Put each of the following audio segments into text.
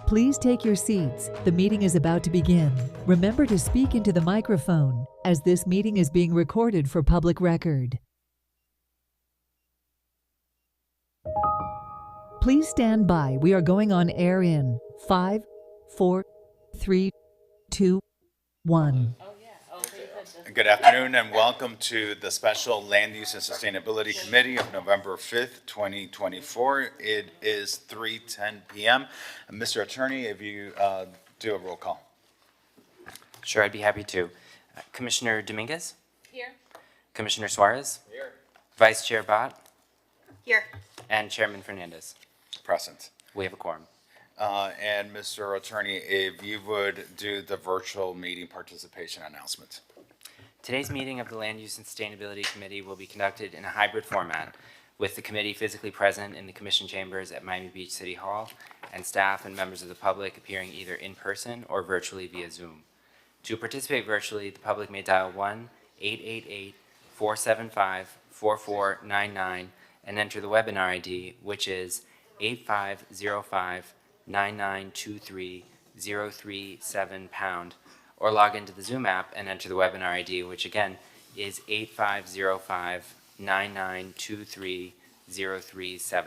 Please take your seats. The meeting is about to begin. Remember to speak into the microphone, as this meeting is being recorded for public record. Please stand by. We are going on air in 5, 4, 3, 2, 1. Good afternoon and welcome to the Special Land Use and Sustainability Committee of November 5th, 2024. It is 3:10 p.m. Mr. Attorney, if you do a roll call. Sure, I'd be happy to. Commissioner Dominguez? Here. Commissioner Suarez? Here. Vice Chair Bott? Here. And Chairman Fernandez. Present. We have a quorum. And Mr. Attorney, if you would do the virtual meeting participation announcement. Today's meeting of the Land Use and Sustainability Committee will be conducted in a hybrid format, with the committee physically present in the commission chambers at Miami Beach City Hall, and staff and members of the public appearing either in person or virtually via Zoom. To participate virtually, the public may dial 1-888-475-4499 and enter the webinar ID, which is 8505-9923-037#, or log into the Zoom app and enter the webinar ID, which again is 8505-9923-037.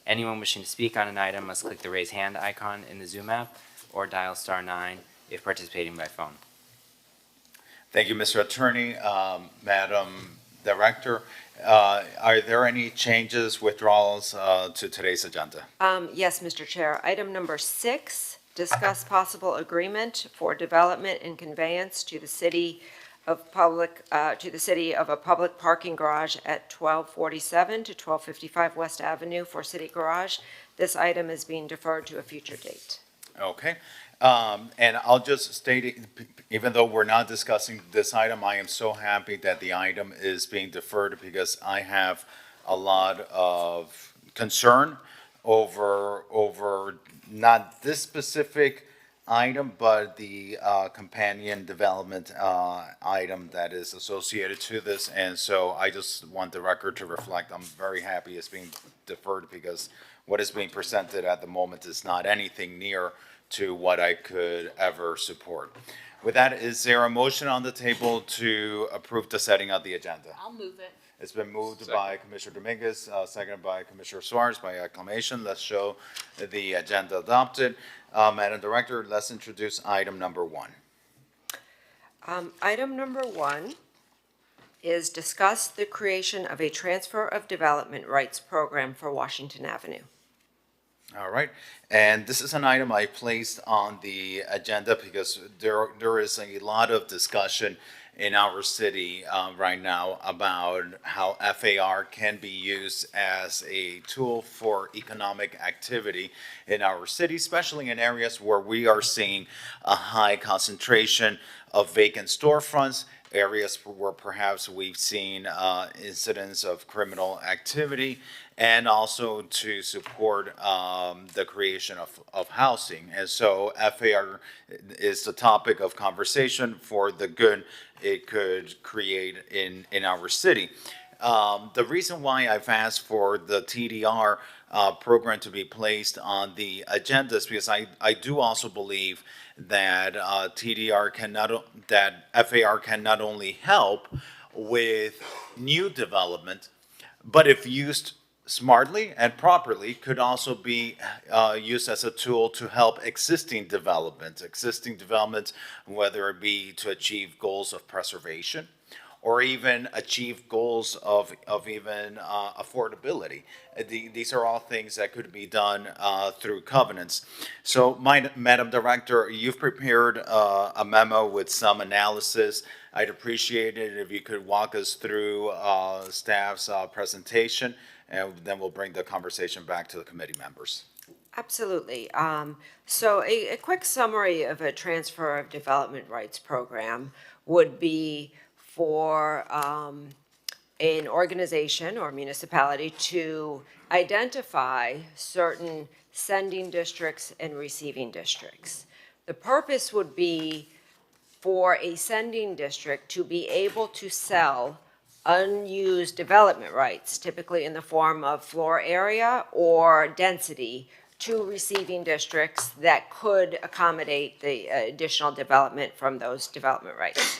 Anyone wishing to speak on an item must click the raise hand icon in the Zoom app or dial *9 if participating by phone. Thank you, Mr. Attorney. Madam Director, are there any changes, withdrawals to today's agenda? Yes, Mr. Chair. Item number 6, discuss possible agreement for development and conveyance to the city of a public parking garage at 1247 to 1255 West Avenue for City Garage. This item is being deferred to a future date. Okay. And I'll just state, even though we're not discussing this item, I am so happy that the item is being deferred because I have a lot of concern over not this specific item, but the companion development item that is associated to this. And so I just want the record to reflect, I'm very happy it's being deferred because what is being presented at the moment is not anything near to what I could ever support. With that, is there a motion on the table to approve the setting of the agenda? I'll move it. It's been moved by Commissioner Dominguez, seconded by Commissioner Suarez by acclamation. Let's show the agenda adopted. Madam Director, let's introduce item number 1. Item number 1 is discuss the creation of a transfer of development rights program for Washington Avenue. All right, and this is an item I placed on the agenda because there is a lot of discussion in our city right now about how FAR can be used as a tool for economic activity in our city, especially in areas where we are seeing a high concentration of vacant storefronts, areas where perhaps we've seen incidents of criminal activity, and also to support the creation of housing. And so FAR is the topic of conversation for the good it could create in our city. The reason why I've asked for the TDR program to be placed on the agenda is because I do also believe that FAR can not only help with new development, but if used smartly and properly, could also be used as a tool to help existing development, whether it be to achieve goals of preservation or even achieve goals of even affordability. These are all things that could be done through covenants. So, Madam Director, you've prepared a memo with some analysis. I'd appreciate it if you could walk us through staff's presentation, and then we'll bring the conversation back to the committee members. Absolutely. So a quick summary of a transfer of development rights program would be for an organization or municipality to identify certain sending districts and receiving districts. The purpose would be for a sending district to be able to sell unused development rights, typically in the form of floor area or density, two receiving districts that could accommodate the additional development from those development rights.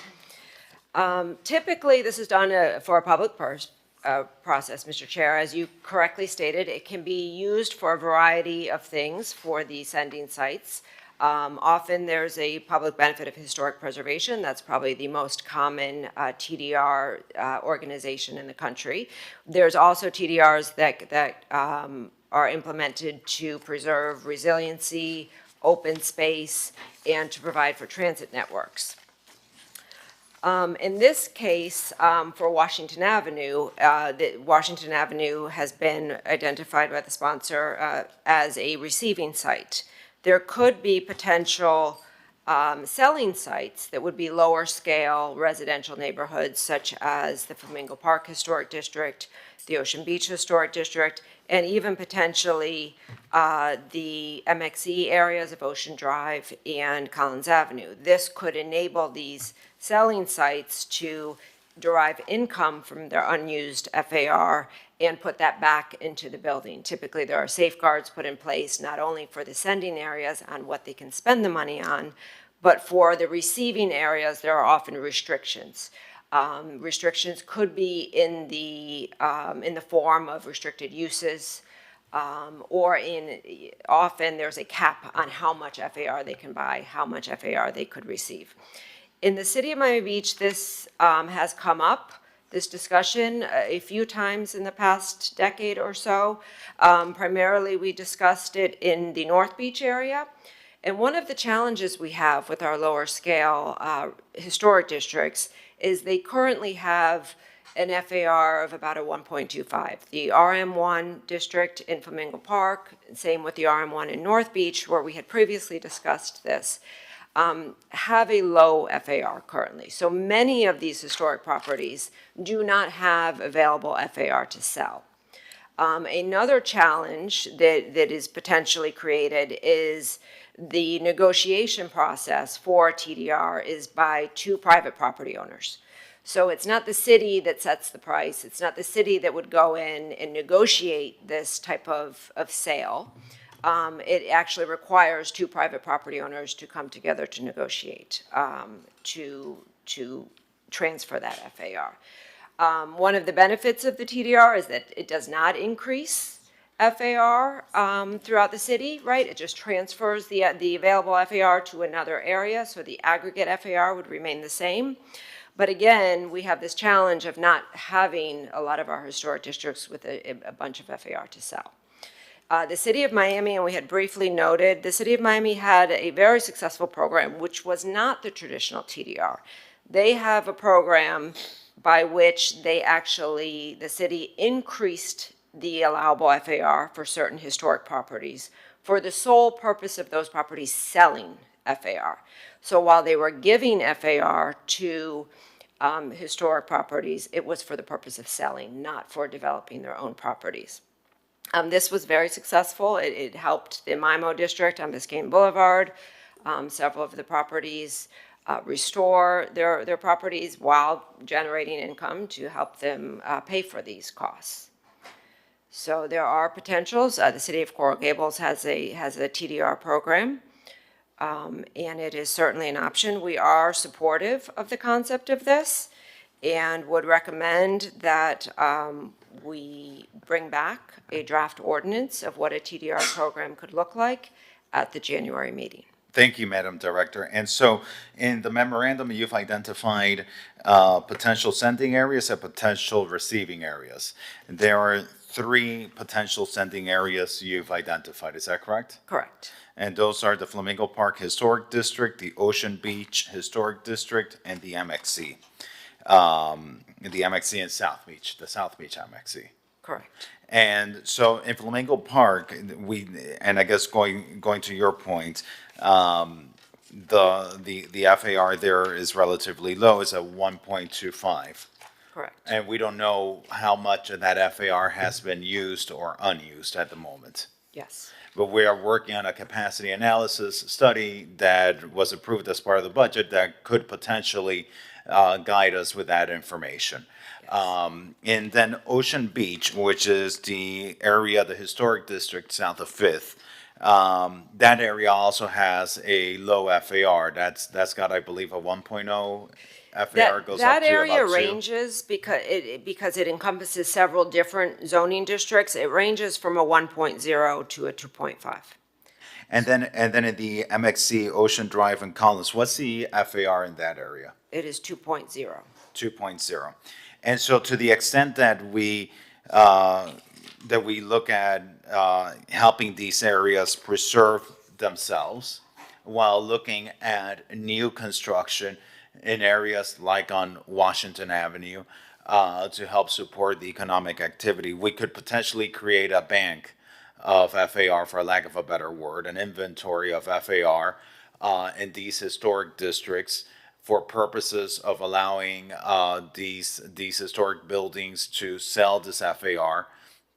Typically, this is done for a public process, Mr. Chair. As you correctly stated, it can be used for a variety of things for the sending sites. Often there's a public benefit of historic preservation. That's probably the most common TDR organization in the country. There's also TDRs that are implemented to preserve resiliency, open space, and to provide for transit networks. In this case, for Washington Avenue, Washington Avenue has been identified by the sponsor as a receiving site. There could be potential selling sites that would be lower scale residential neighborhoods such as the Flamingo Park Historic District, the Ocean Beach Historic District, and even potentially the MXE areas of Ocean Drive and Collins Avenue. This could enable these selling sites to derive income from their unused FAR and put that back into the building. Typically, there are safeguards put in place not only for the sending areas on what they can spend the money on, but for the receiving areas, there are often restrictions. Restrictions could be in the form of restricted uses, or often there's a cap on how much FAR they can buy, how much FAR they could receive. In the city of Miami Beach, this has come up, this discussion, a few times in the past decade or so. Primarily, we discussed it in the North Beach area. And one of the challenges we have with our lower scale historic districts is they currently have an FAR of about a 1.25. The RM1 district in Flamingo Park, same with the RM1 in North Beach, where we had previously discussed this, have a low FAR currently. So many of these historic properties do not have available FAR to sell. Another challenge that is potentially created is the negotiation process for TDR is by two private property owners. So it's not the city that sets the price. It's not the city that would go in and negotiate this type of sale. It actually requires two private property owners to come together to negotiate, to transfer that FAR. One of the benefits of the TDR is that it does not increase FAR throughout the city, right? It just transfers the available FAR to another area, so the aggregate FAR would remain the same. But again, we have this challenge of not having a lot of our historic districts with a bunch of FAR to sell. The City of Miami, and we had briefly noted, the City of Miami had a very successful program, which was not the traditional TDR. They have a program by which the city increased the allowable FAR for certain historic properties for the sole purpose of those properties selling FAR. So while they were giving FAR to historic properties, it was for the purpose of selling, not for developing their own properties. This was very successful. It helped the MIMO district on Biscayne Boulevard, several of the properties restore their properties while generating income to help them pay for these costs. So there are potentials. The city of Coral Gables has a TDR program, and it is certainly an option. We are supportive of the concept of this and would recommend that we bring back a draft ordinance of what a TDR program could look like at the January meeting. Thank you, Madam Director. And so in the memorandum, you've identified potential sending areas and potential receiving areas. There are 3 potential sending areas you've identified. Is that correct? Correct. And those are the Flamingo Park Historic District, the Ocean Beach Historic District, and the MXC. The MXC and South Beach, the South Beach MXC. Correct. And so in Flamingo Park, and I guess going to your point, the FAR there is relatively low. It's at 1.25. Correct. And we don't know how much of that FAR has been used or unused at the moment. Yes. But we are working on a capacity analysis study that was approved as part of the budget that could potentially guide us with that information. And then Ocean Beach, which is the area, the historic district south of 5th, That area also has a low FAR. That's got, I believe, a 1.0 FAR, goes up That to area about 2. ranges because it encompasses several different zoning districts. It ranges from a 1.0 to a 2.5. And then in the MXC Ocean Drive and Collins, what's the FAR in that area? It is 2.0. 2.0. And so to the extent that we look at helping these areas preserve themselves while looking at new construction in areas like on Washington Avenue to help support the economic activity, we could potentially create a bank of FAR, for lack of a better word, an inventory of FAR in these historic districts for purposes of allowing these historic buildings to sell this FAR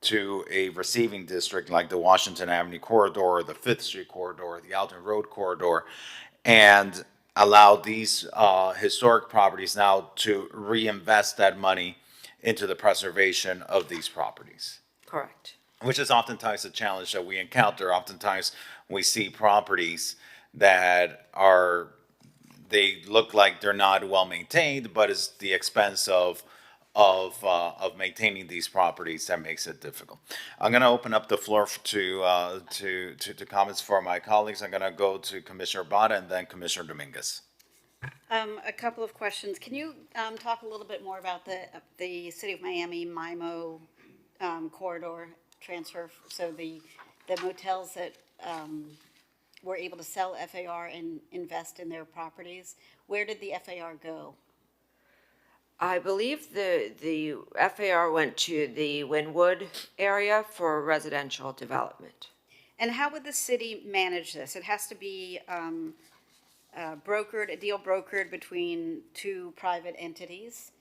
to a receiving district like the Washington Avenue corridor, the Fifth Street corridor, the Alton Road corridor, and allow these historic properties now to reinvest that money into the preservation of these properties, Correct. which is oftentimes a challenge that we encounter. Oftentimes, we see properties that they look like they're not well maintained, but it's the expense of maintaining these properties that makes it difficult. I'm going to open up the floor to comments for my colleagues. I'm going to go to Commissioner Botta and then Commissioner Dominguez. A couple of questions. Can you talk a little bit more about the City of Miami MIMO corridor transfer? So the motels that were able to sell FAR and invest in their properties, where did the FAR go? I believe the FAR went to the Wynwood area for residential development. And how would the city manage this? It has to be a deal brokered between two private entities.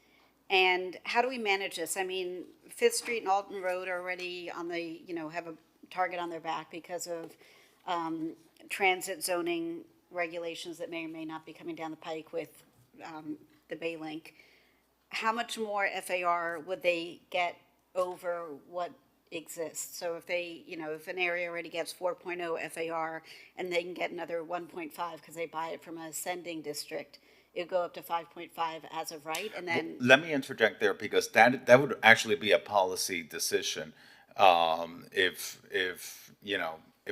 And how do we manage this? I mean, Fifth Street and Alton Road are already on the, have a target on their back because of transit zoning regulations that may or may not be coming down the pike with the Bay Link. How much more FAR would they get over what exists? So if they, if an area already gets 4.0 FAR and they can get another 1.5 because they buy it from a ascending district, it would go up to 5.5 as of right, and then... Let me interject there because that would actually be a policy decision. If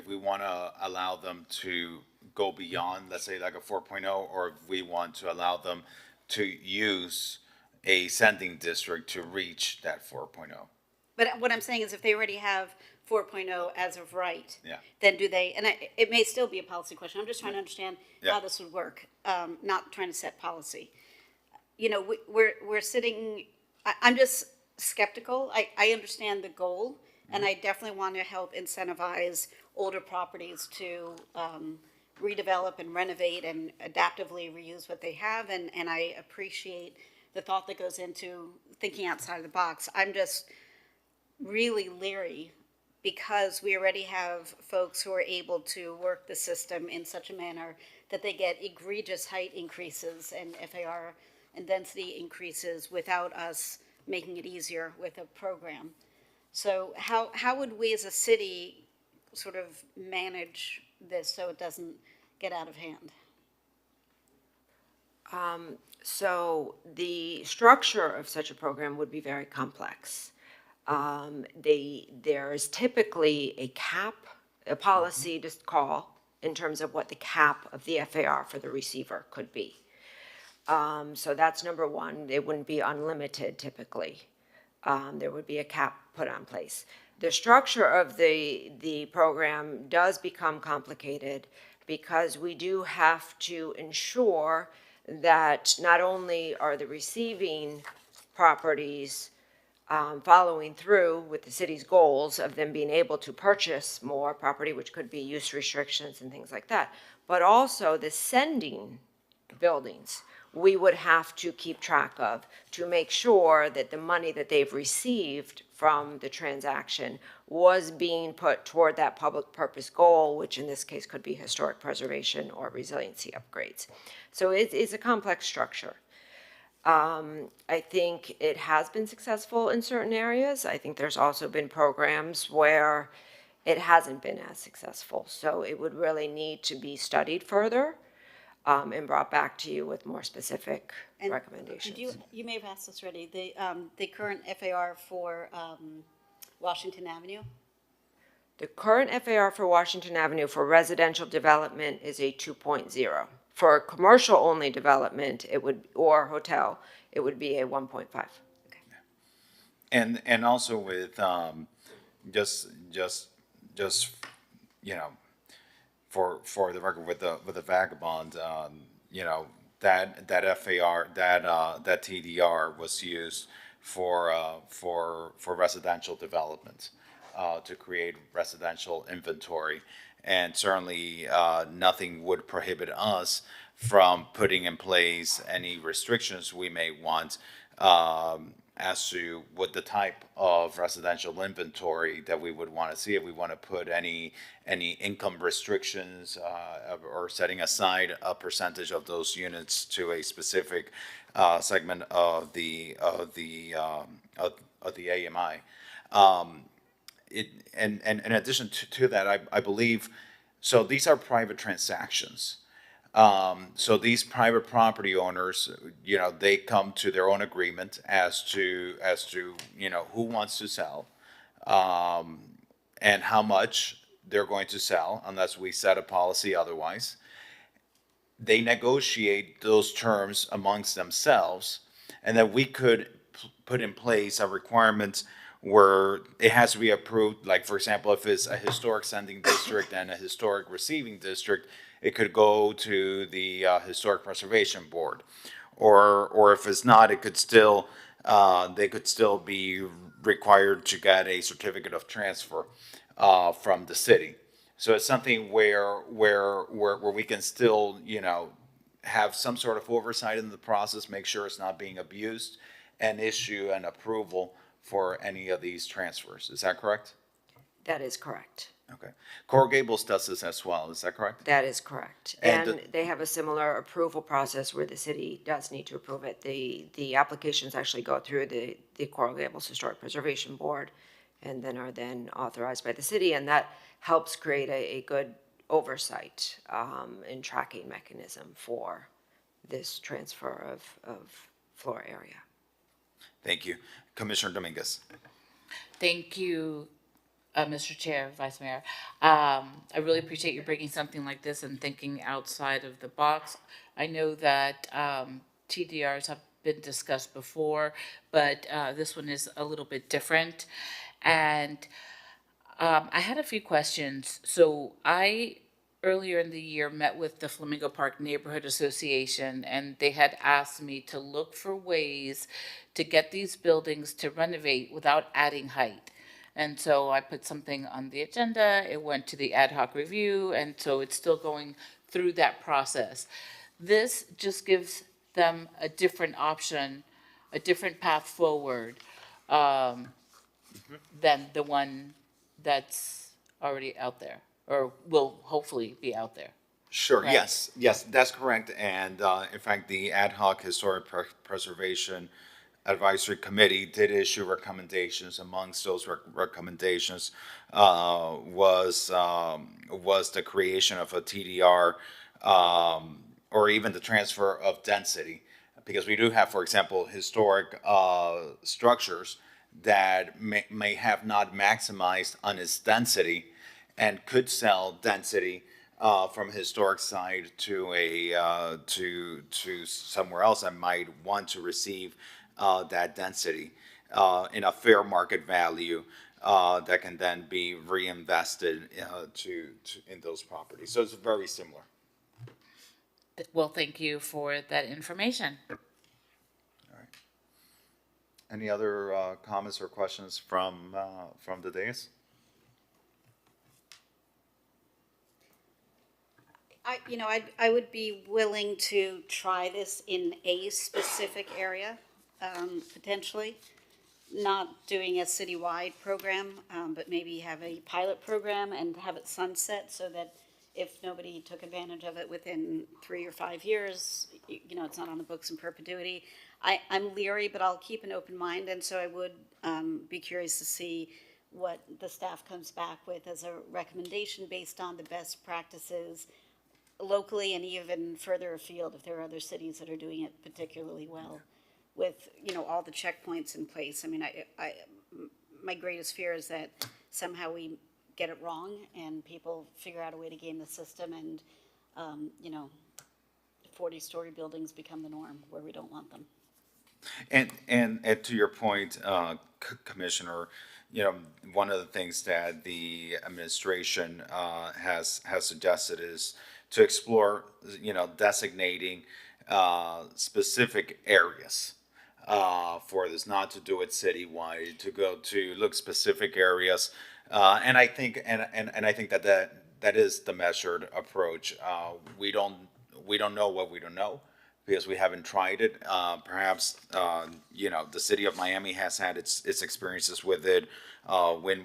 we want to allow them to go beyond, let's say like a 4.0, or if we want to allow them to use a sending district to reach that 4.0. But what I'm saying is if they already have 4.0 as of right, Yeah. then do they, and it may still be a policy question, I'm just trying to understand Yeah. how this would work, not trying to set policy. We're sitting, I'm just skeptical. I understand the goal, and I definitely want to help incentivize older properties to redevelop and renovate and adaptively reuse what they have, and I appreciate the thought that goes into thinking outside of the box. I'm just really leery because we already have folks who are able to work the system in such a manner that they get egregious height increases and FAR and density increases without us making it easier with a program. So how would we as a city sort of manage this so it doesn't get out of hand? So the structure of such a program would be very complex. There's typically a cap, a policy to call in terms of what the cap of the FAR for the receiver could be. So that's number one. It wouldn't be unlimited typically. There would be a cap put on place. The structure of the program does become complicated because we do have to ensure that not only are the receiving properties following through with the city's goals of them being able to purchase more property, which could be use restrictions and things like that, but also the sending buildings we would have to keep track of to make sure that the money that they've received from the transaction was being put toward that public purpose goal, which in this case could be historic preservation or resiliency upgrades. So it's a complex structure. I think it has been successful in certain areas. I think there's also been programs where it hasn't been as successful. So it would really need to be studied further and brought back to you with more specific And recommendations. you may have asked this already, the current FAR for Washington Avenue? The current FAR for Washington Avenue for residential development is a 2.0. For commercial-only development, or hotel, it would be a 1.5. And also with, just, you know, for the record, with the Vagabond, that FAR, that TDR was used for residential development, to create residential inventory. And certainly, nothing would prohibit us from putting in place any restrictions we may want, as to what the type of residential inventory that we would want to see, if we want to put any income restrictions, or setting aside a percentage of those units to a specific segment of the AMI. And in addition to that, I believe, so these are private transactions. So these private property owners, they come to their own agreement as to, who wants to sell, and how much they're going to sell, unless we set a policy otherwise. They negotiate those terms amongst themselves, and then we could put in place a requirement where it has to be approved. Like, for example, if it's a historic sending district and a historic receiving district, it could go to the Historic Preservation Board. Or if it's not, it could still, they could still be required to get a certificate of transfer from the city. So it's something where we can still, have some sort of oversight in the process, make sure it's not being abused, and issue an approval for any of these transfers. Is that correct? That is correct. Okay. Coral Gables does this as well. Is that correct? That is correct. And And they have a similar approval process where the city does need to approve it. The applications actually go through the Coral Gables Historic Preservation Board and then are then authorized by the city, and that helps create a good oversight and tracking mechanism for this transfer of floor area. Thank you. Commissioner Dominguez. Thank you, Mr. Chair, Vice Mayor. I really appreciate you bringing something like this and thinking outside of the box. I know that TDRs have been discussed before, but this one is a little bit different. And I had a few questions. So I, earlier in the year, met with the Flamingo Park Neighborhood Association, and they had asked me to look for ways to get these buildings to renovate without adding height. And so I put something on the agenda, it went to the ad hoc review, and so it's still going through that process. This just gives them a different option, a different path forward than the one that's already out there, or will hopefully be out there. Sure. Right. Yes, that's correct. And in fact, the Ad hoc Historic Preservation Advisory Committee did issue recommendations. Amongst those recommendations was the creation of a TDR, or even the transfer of density, because we do have, for example, historic structures that may have not maximized on its density and could sell density from a historic site to a to somewhere else that might want to receive that density in a fair market value that can then be reinvested in those properties. So it's very similar. Well, thank you for that information. Any other comments or questions from the dais? I would be willing to try this in a specific area, potentially. Not doing a citywide program, but maybe have a pilot program and have it sunset so that if nobody took advantage of it within 3 or 5 years, it's not on the books in perpetuity. I'm leery, but I'll keep an open mind, and so I would be curious to see what the staff comes back with as a recommendation based on the best practices locally and even further afield if there are other cities that are doing it particularly well with, all the checkpoints in place. I mean, my greatest fear is that somehow we get it wrong and people figure out a way to game the system and, 40-story buildings become the norm where we don't want them. And to your point, Commissioner, one of the things that the administration has suggested is to explore, designating specific areas for this, not to do it citywide, to go to look specific areas, and I think I think that is the measured approach. We don't know what we don't know, because we haven't tried it. Perhaps, the city of Miami has had its experiences with it. When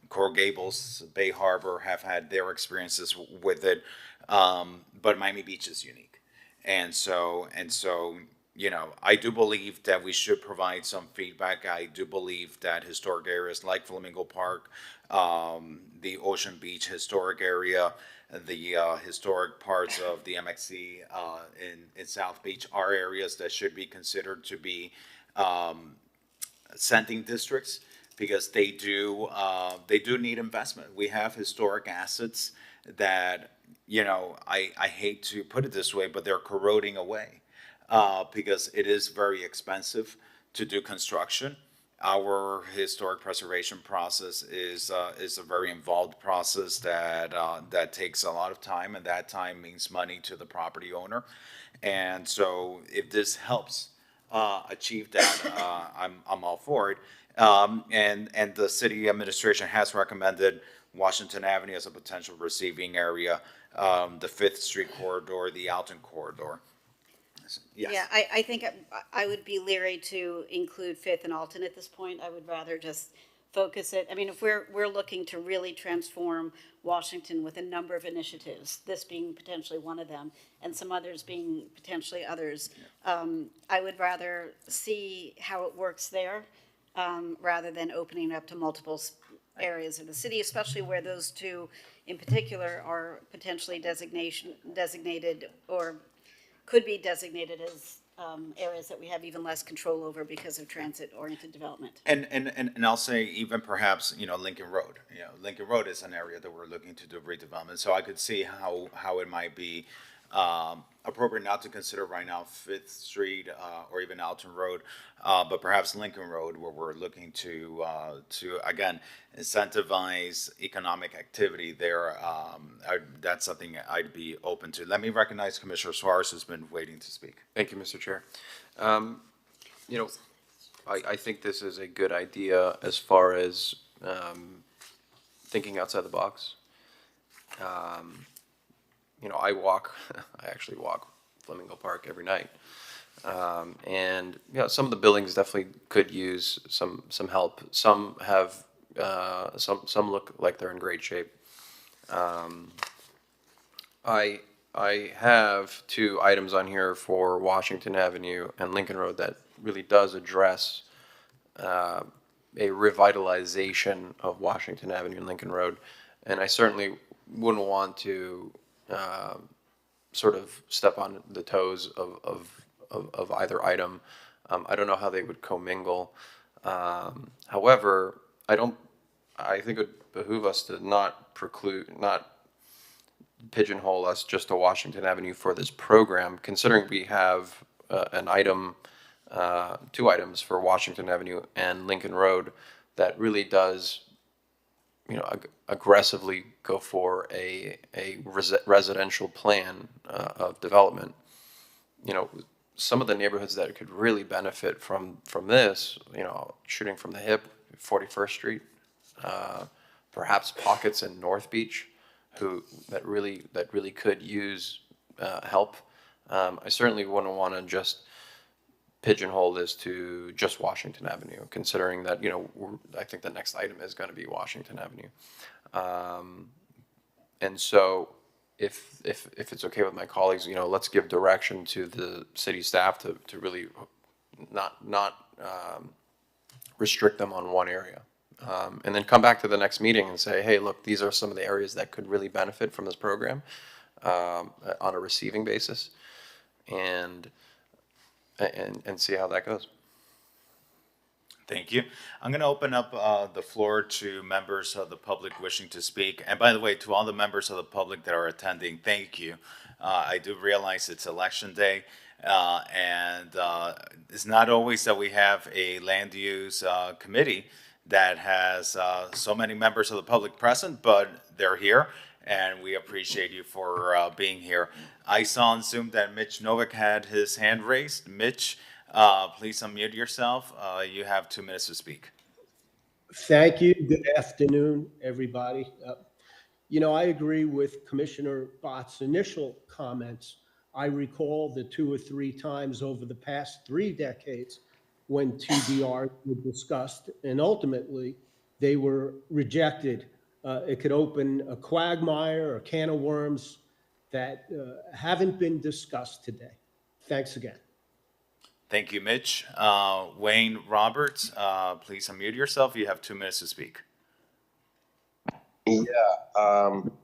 Coral Gables, Bay Harbor have had their experiences with it. But Miami Beach is unique. And so, I do believe that we should provide some feedback. I do believe that historic areas like Flamingo Park, the Ocean Beach historic area, the historic parts of the MXC in South Beach are areas that should be considered to be sending districts, because they do need investment. We have historic assets that, I hate to put it this way, but they're corroding away because it is very expensive to do construction. Our historic preservation process is a very involved process that takes a lot of time, and that time means money to the property owner. And so, if this helps achieve that, I'm all for it. And the city administration has recommended Washington Avenue as a potential receiving area, the Fifth Street corridor, the Alton corridor. Yes. Yeah, I think I would be leery to include Fifth and Alton at this point. I would rather just focus it. I mean, if we're looking to really transform Washington with a number of initiatives, this being potentially one of them, and some others being potentially others, I would rather see how it works there rather than opening it up to multiple areas of the city, especially where those two in particular are potentially designated or could be designated as areas that we have even less control over because of transit-oriented development. And I'll say even perhaps, Lincoln Road. Lincoln Road is an area that we're looking to do redevelopment. So I could see how it might be appropriate not to consider right now Fifth Street or even Alton Road, but perhaps Lincoln Road, where we're looking to again incentivize economic activity there. That's something I'd be open to. Let me recognize Commissioner Suarez, who's been waiting to speak. Thank you, Mr. Chair. I think this is a good idea as far as thinking outside the box. I actually walk Flamingo Park every night. And some of the buildings definitely could use some help. Some have, some look like they're in great shape. I have two items on here for Washington Avenue and Lincoln Road that really does address a revitalization of Washington Avenue and Lincoln Road. And I certainly wouldn't want to sort of step on the toes of either item. I don't know how they would commingle. However, I think it would behoove us to not pigeonhole us just to Washington Avenue for this program, considering we have an item, two items for Washington Avenue and Lincoln Road that really does, aggressively go for a residential plan of development. Some of the neighborhoods that could really benefit from this, shooting from the hip, 41st Street, perhaps pockets in North Beach, that really could use help. I certainly wouldn't want to just pigeonhole this to just Washington Avenue, considering that I think the next item is going to be Washington Avenue, and so if it's okay with my colleagues, let's give direction to the city staff to really not restrict them on one area. and then come back to the next meeting and say, hey, look, these are some of the areas that could really benefit from this program on a receiving basis, and see how that goes. Thank you. I'm going to open up the floor to members of the public wishing to speak. And by the way, to all the members of the public that are attending, thank you. I do realize it's election day, and it's not always that we have a land use committee that has so many members of the public present, but they're here, and we appreciate you for being here. I saw on Zoom that Mitch Novak had his hand raised. Mitch, please unmute yourself. You have 2 minutes to speak. Thank you. Good afternoon, everybody. I agree with Commissioner Bott's initial comments. I recall the 2 or 3 times over the past 3 decades when TDRs were discussed, and ultimately they were rejected. It could open a quagmire, a can of worms that haven't been discussed today. Thanks again. Thank you, Mitch. Wayne Roberts, please unmute yourself. You have 2 minutes to speak. Yeah.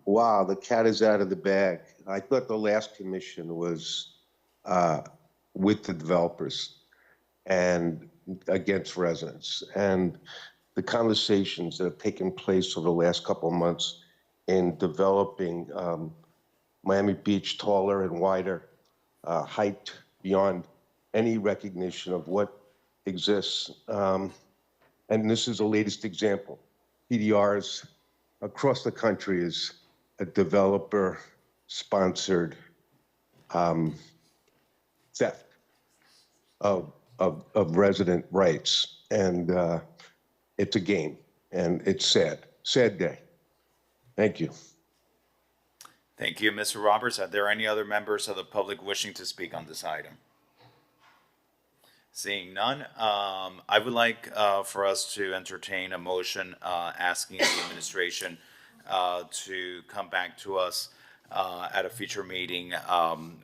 Wow, the cat is out of the bag. I thought the last commission was with the developers and against residents. And the conversations that have taken place over the last couple of months in developing Miami Beach taller and wider, height beyond any recognition of what exists. And this is the latest example. PDRs across the country is a developer-sponsored theft of resident rights. And it's a game, and it's sad. Sad day. Thank you. Thank you, Mr. Roberts. Are there any other members of the public wishing to speak on this item? Seeing none, I would like for us to entertain a motion asking the administration to come back to us at a future meeting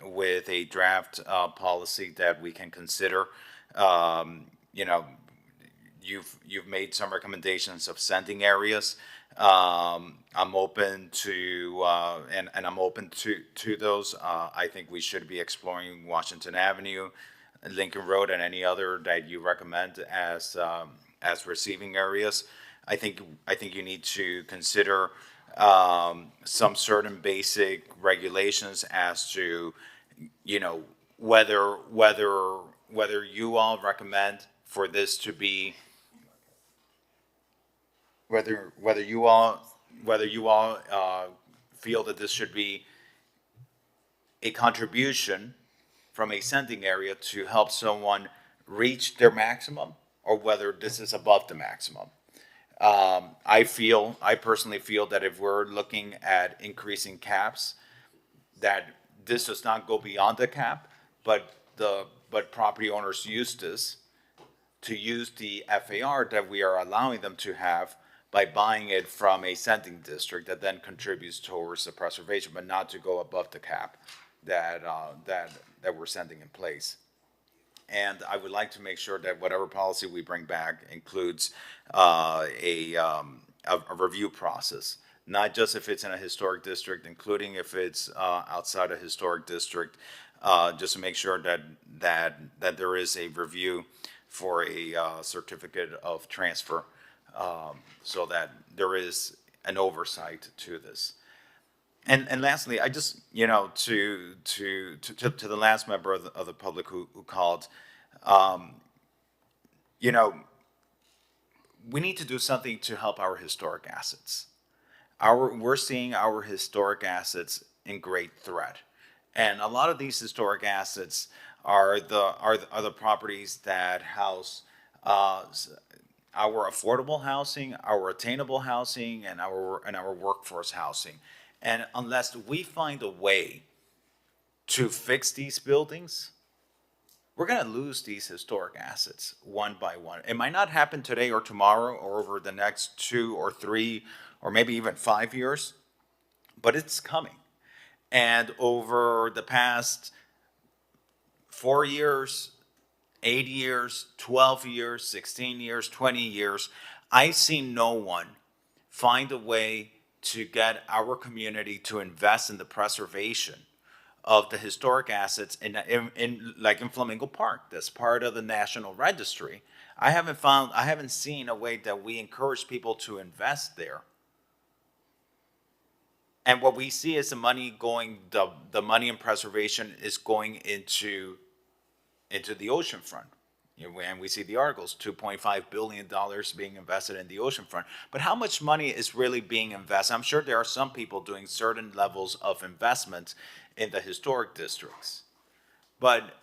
with a draft policy that we can consider. You've made some recommendations of sending areas. I'm open to and I'm open to those. I think we should be exploring Washington Avenue, Lincoln Road, and any other that you recommend as receiving areas. I think you need to consider some certain basic regulations as to, whether you all recommend for this to be, whether you all feel that this should be a contribution from a sending area to help someone reach their maximum, or whether this is above the maximum. I personally feel that if we're looking at increasing caps, that this does not go beyond the cap, but property owners use this to use the FAR that we are allowing them to have by buying it from a sending district that then contributes towards the preservation, but not to go above the cap that we're sending in place. And I would like to make sure that whatever policy we bring back includes a review process, not just if it's in a historic district, including if it's outside a historic district, just to make sure that there is a review for a certificate of transfer, so that there is an oversight to this. And lastly, I just, to the last member of the public who called, we need to do something to help our historic assets. We're seeing our historic assets in great threat, and a lot of these historic assets are the properties that house our affordable housing, our attainable housing, and our workforce housing. And unless we find a way to fix these buildings, we're going to lose these historic assets one by one. It might not happen today or tomorrow or over the next 2 or 3 or maybe even 5 years, but it's coming. And over the past 4 years, 8 years, 12 years, 16 years, 20 years, I see no one find a way to get our community to invest in the preservation of the historic assets in Flamingo Park, that's part of the National Registry. I haven't seen a way that we encourage people to invest there. And what we see is the money in preservation is going into the oceanfront. And we see the articles, $2.5 billion being invested in the oceanfront. But how much money is really being invested? I'm sure there are some people doing certain levels of investment in the historic districts. But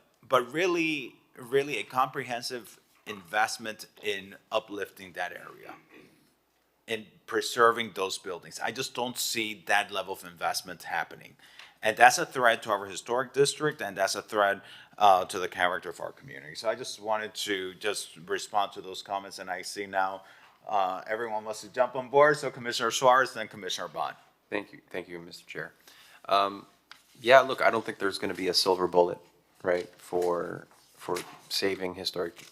really a comprehensive investment in uplifting that area, in preserving those buildings. I just don't see that level of investment happening. And that's a threat to our historic district, and that's a threat to the character of our community. So I just wanted to respond to those comments, and I see now everyone wants to jump on board. So Commissioner Suarez, then Commissioner Bond. Thank you, Mr. Chair. Yeah, look, I don't think there's going to be a silver bullet, right, for saving historic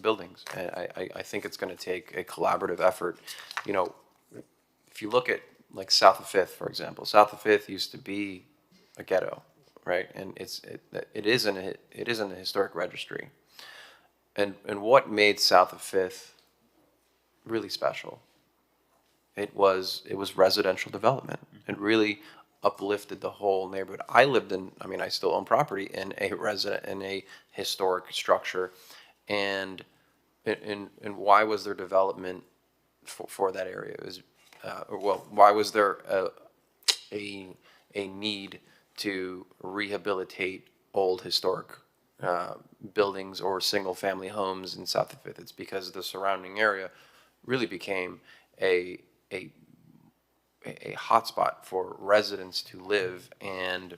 buildings. I think it's going to take a collaborative effort. You know, if you look at like South of Fifth, for example, South of Fifth used to be a ghetto, right? And it is in a historic registry. And what made South of Fifth really special? It was residential development. It really uplifted the whole neighborhood. I still own property in a historic structure. And why was there development for that area? It was, why was there a need to rehabilitate old historic buildings or single-family homes in South of Fifth? It's because the surrounding area really became a hotspot for residents to live and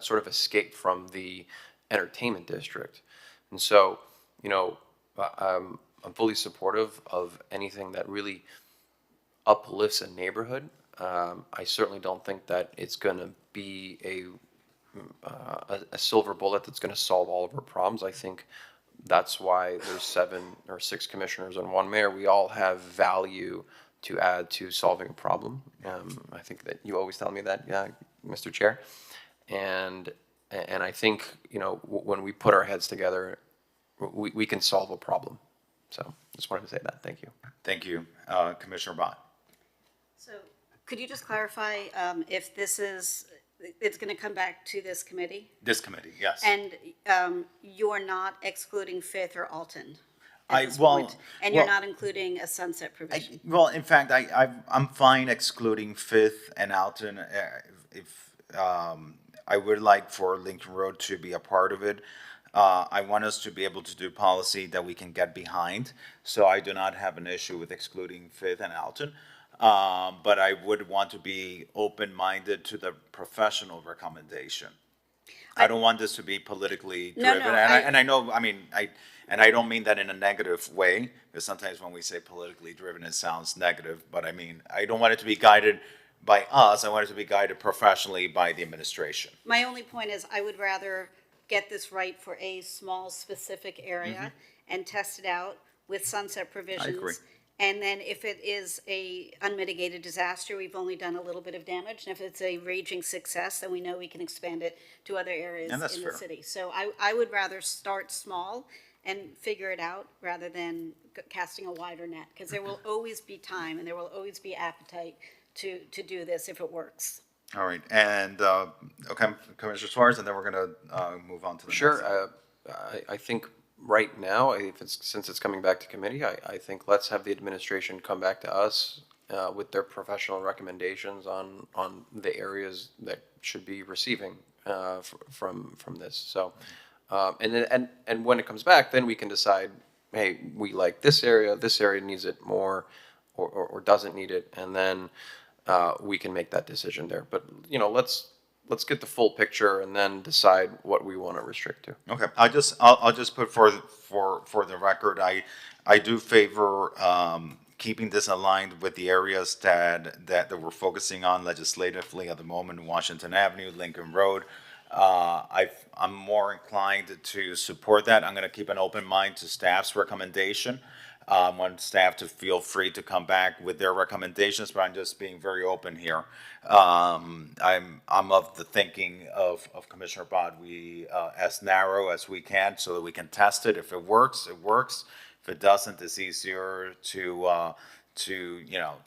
sort of escape from the entertainment district. And so, you know, I'm fully supportive of anything that really uplifts a neighborhood. I certainly don't think that it's going to be a silver bullet that's going to solve all of our problems. I think that's why there's 7 or 6 commissioners and 1 mayor. We all have value to add to solving a problem. I think that you always tell me that, Mr. Chair. And I think, you know, when we put our heads together, we can solve a problem. So just wanted to say that. Thank you. Thank you, Commissioner Bond. So could you just clarify if it's going to come back to this committee? This committee, yes. And you're not excluding Fifth or Alton at this well, point? And well, you're not including a sunset provision? Well, in fact, I'm fine excluding Fifth and Alton. If I would like for Lincoln Road to be a part of it. I want us to be able to do policy that we can get behind. So I do not have an issue with excluding Fifth and Alton. But I would want to be open-minded to the professional recommendation. I don't want this to be politically driven. And I don't mean that in a negative way, because sometimes when we say politically driven, it sounds negative. But I mean, I don't want it to be guided by us. I want it to be guided professionally by the administration. My only point is I would rather get this right for a small, specific area and test it out with sunset provisions. I agree. And then if it is a unmitigated disaster, we've only done a little bit of damage. And if it's a raging success, then we know we can expand it to other areas in the city. So I would rather start small and figure it out rather than casting a wider net, because there will always be time and there will always be appetite to do this if it works. All right, and okay, Commissioner Suarez, and then we're going to move on to the next. Sure. I think right now, since it's coming back to committee, I think let's have the administration come back to us with their professional recommendations on the areas that should be receiving from this. So, and when it comes back, then we can decide, hey, we like this area needs it more, or doesn't need it, and then we can make that decision there. But you know, let's get the full picture and then decide what we want to restrict to. Okay, I'll just put for the record, I do favor keeping this aligned with the areas that we're focusing on legislatively at the moment: Washington Avenue, Lincoln Road. I'm more inclined to support that. I'm going to keep an open mind to staff's recommendation. want staff to feel free to come back with their recommendations, but I'm just being very open here. I'm of the thinking of Commissioner Bott, we, as narrow as we can so that we can test it. If it works, it works. If it doesn't, it's easier to,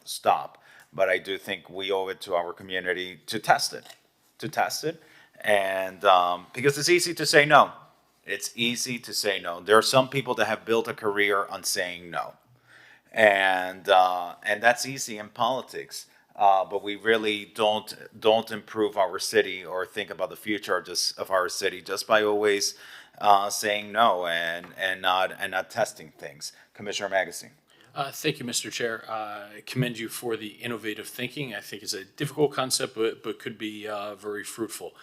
stop. But I do think we owe it to our community to test it. And, because it's easy to say no. It's easy to say no. There are some people that have built a career on saying no. And that's easy in politics. But we really don't improve our city or think about the future of our city just by always saying no and not testing things. Commissioner Magazine. Thank you, Mr. Chair. I commend you for the innovative thinking. I think it's a difficult concept, but could be very fruitful.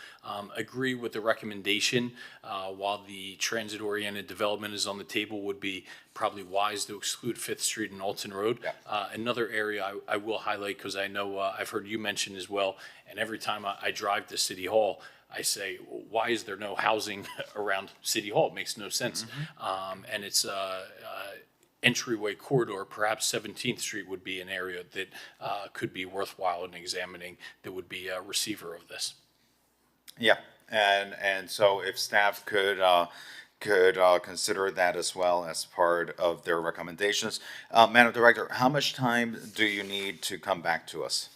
Agree with the recommendation. While the transit-oriented development is on the table, would be probably wise to exclude Fifth Street and Alton Road. Yeah. Another area I will highlight, because I know I've heard you mention as well, and every time I drive to City Hall, I say, why is there no housing around City Hall? It makes no sense. And it's entryway corridor, perhaps 17th Street would be an area that could be worthwhile in examining, that would be a receiver of this. Yeah, and so if staff could consider that as well as part of their recommendations. Madam Director, how much time do you need to come back to us?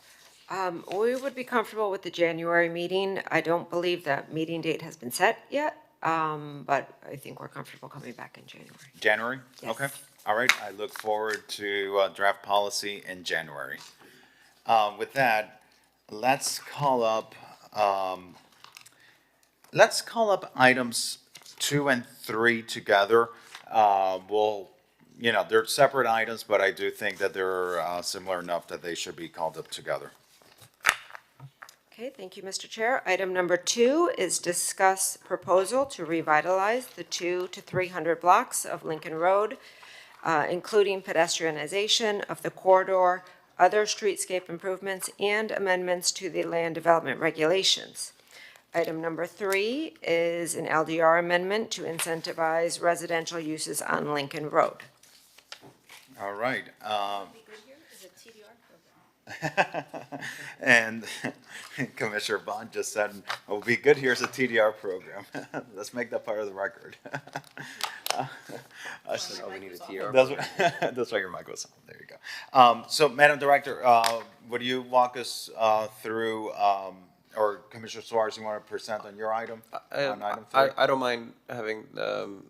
We would be comfortable with the January meeting. I don't believe that meeting date has been set yet, but I think we're comfortable coming back in January. January? Yes. Okay. All right. I look forward to draft policy in January. With that, let's call up items 2 and 3 together. They're separate items, but I do think that they're similar enough that they should be called up together. Okay, thank you, Mr. Chair. Item number 2 is discuss proposal to revitalize the 200 to 300 blocks of Lincoln Road, including pedestrianization of the corridor, other streetscape improvements, and amendments to the land development regulations. Item number 3 is an LDR amendment to incentivize residential uses on Lincoln Road. All right. And Commissioner Bond just said, "It will be good. Here's a TDR program." Let's make that part of the record. We need a TR. That's why your mic was on. There you go. So, Madam Director, would you walk us through, or Commissioner Suarez, you want to present on your item? On item 3? I don't mind having the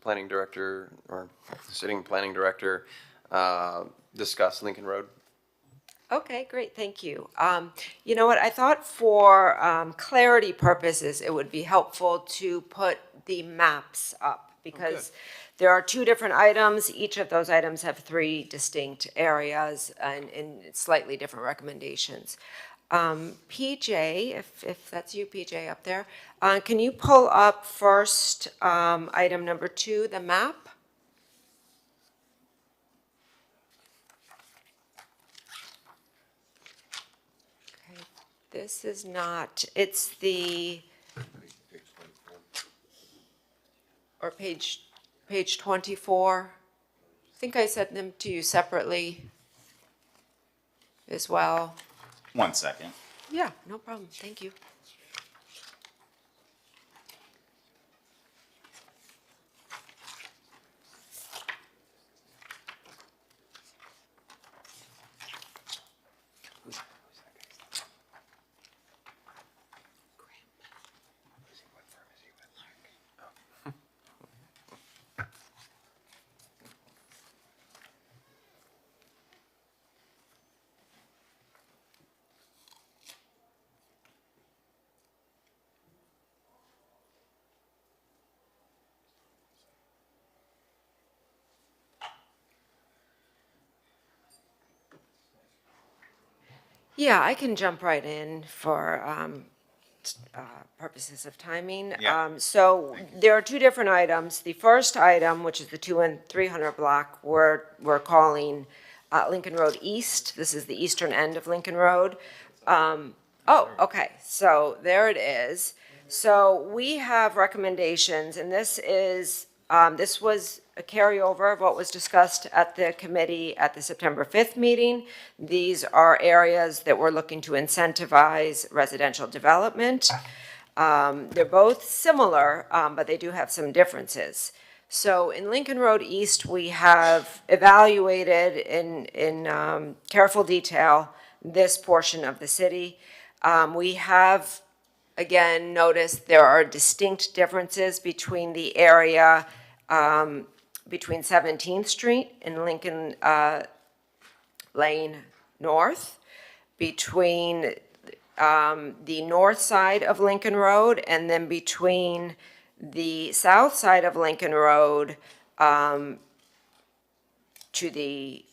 planning director or sitting planning director discuss Lincoln Road. Okay, great, thank you. You know what, I thought for clarity purposes, it would be helpful to put the maps up, because there are 2 different items. Each of those items have 3 distinct areas and slightly different recommendations. PJ, if that's you, PJ, up there, can you pull up first item number 2, the map? This is not, it's the, or page 24. I think I sent them to you separately as well. 1 second. Yeah, no problem, thank you. Yeah, I can jump right in for purposes of timing. Yeah. So there are 2 different items. The first item, which is the 200 and 300 block, we're calling Lincoln Road East. This is the eastern end of Lincoln Road. Okay, so there it is. So we have recommendations, and this is This was a carryover of what was discussed at the committee at the September 5th meeting. These are areas that we're looking to incentivize residential development. They're both similar, but they do have some differences. So in Lincoln Road East, we have evaluated in careful detail this portion of the city. We have, again, noticed there are distinct differences between the area between 17th Street and Lincoln Lane North, between the north side of Lincoln Road, and then between the south side of Lincoln Road to the,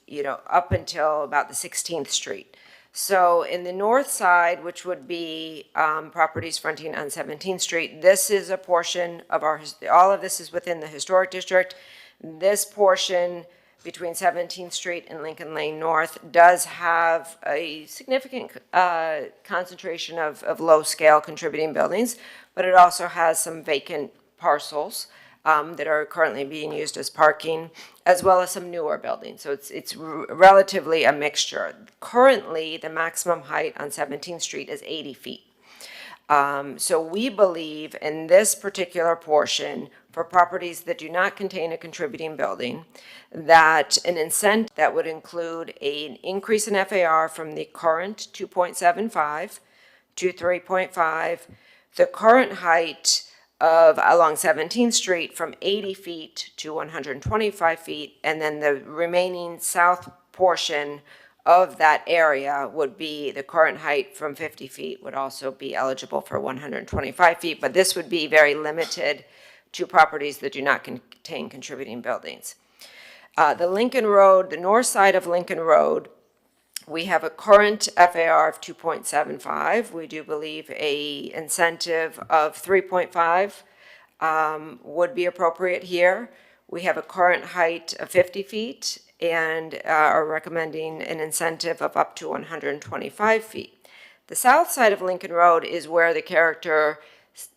up until about the 16th Street. So in the north side, which would be properties fronting on 17th Street, this is a portion of all of this is within the historic district. This portion between 17th Street and Lincoln Lane North does have a significant concentration of low-scale contributing buildings, but it also has some vacant parcels that are currently being used as parking, as well as some newer buildings. So it's relatively a mixture. Currently, the maximum height on 17th Street is 80 feet. So we believe in this particular portion, for properties that do not contain a contributing building, that an incentive that would include an increase in FAR from the current 2.75 to 3.5, the current height of along 17th Street from 80 feet to 125 feet, and then the remaining south portion of that area would be the current height from 50 feet would also be eligible for 125 feet, but this would be very limited to properties that do not contain contributing buildings. The Lincoln Road, the north side of Lincoln Road, we have a current FAR of 2.75. We do believe a incentive of 3.5 would be appropriate here. We have a current height of 50 feet and are recommending an incentive of up to 125 feet. The south side of Lincoln Road is where the character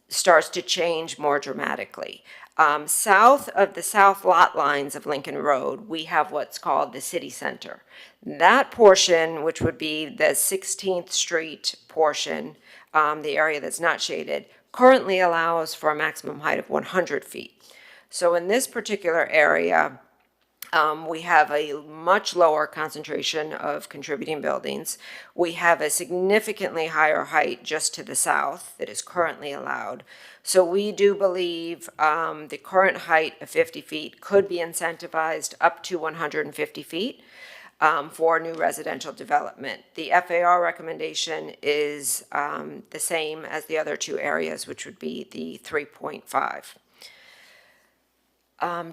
starts to change more dramatically. South of the south lot lines of Lincoln Road, we have what's called the city center. That portion, which would be the 16th Street portion, the area that's not shaded, currently allows for a maximum height of 100 feet. So in this particular area, we have a much lower concentration of contributing buildings. We have a significantly higher height just to the south that is currently allowed. So we do believe the current height of 50 feet could be incentivized up to 150 feet for new residential development. The FAR recommendation is the same as the other two areas, which would be the 3.5.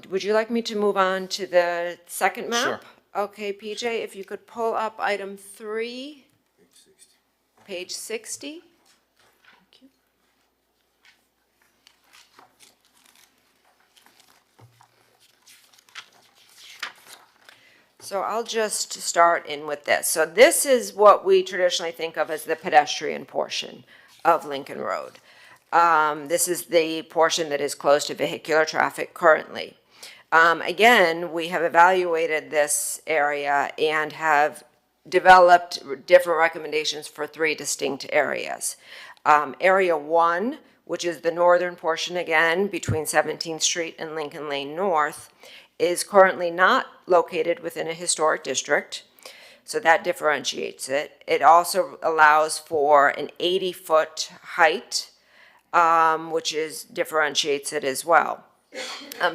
Would you like me to move on to the second map? Sure. Okay, PJ, if you could pull up item 3, page 60. Thank you. So I'll just start in with this. So this is what we traditionally think of as the pedestrian portion of Lincoln Road. This is the portion that is closed to vehicular traffic currently. Again, we have evaluated this area and have developed different recommendations for 3 distinct areas. Area 1, which is the northern portion again between 17th Street and Lincoln Lane North, is currently not located within a historic district, so that differentiates it. It also allows for an 80-foot height, which differentiates it as well.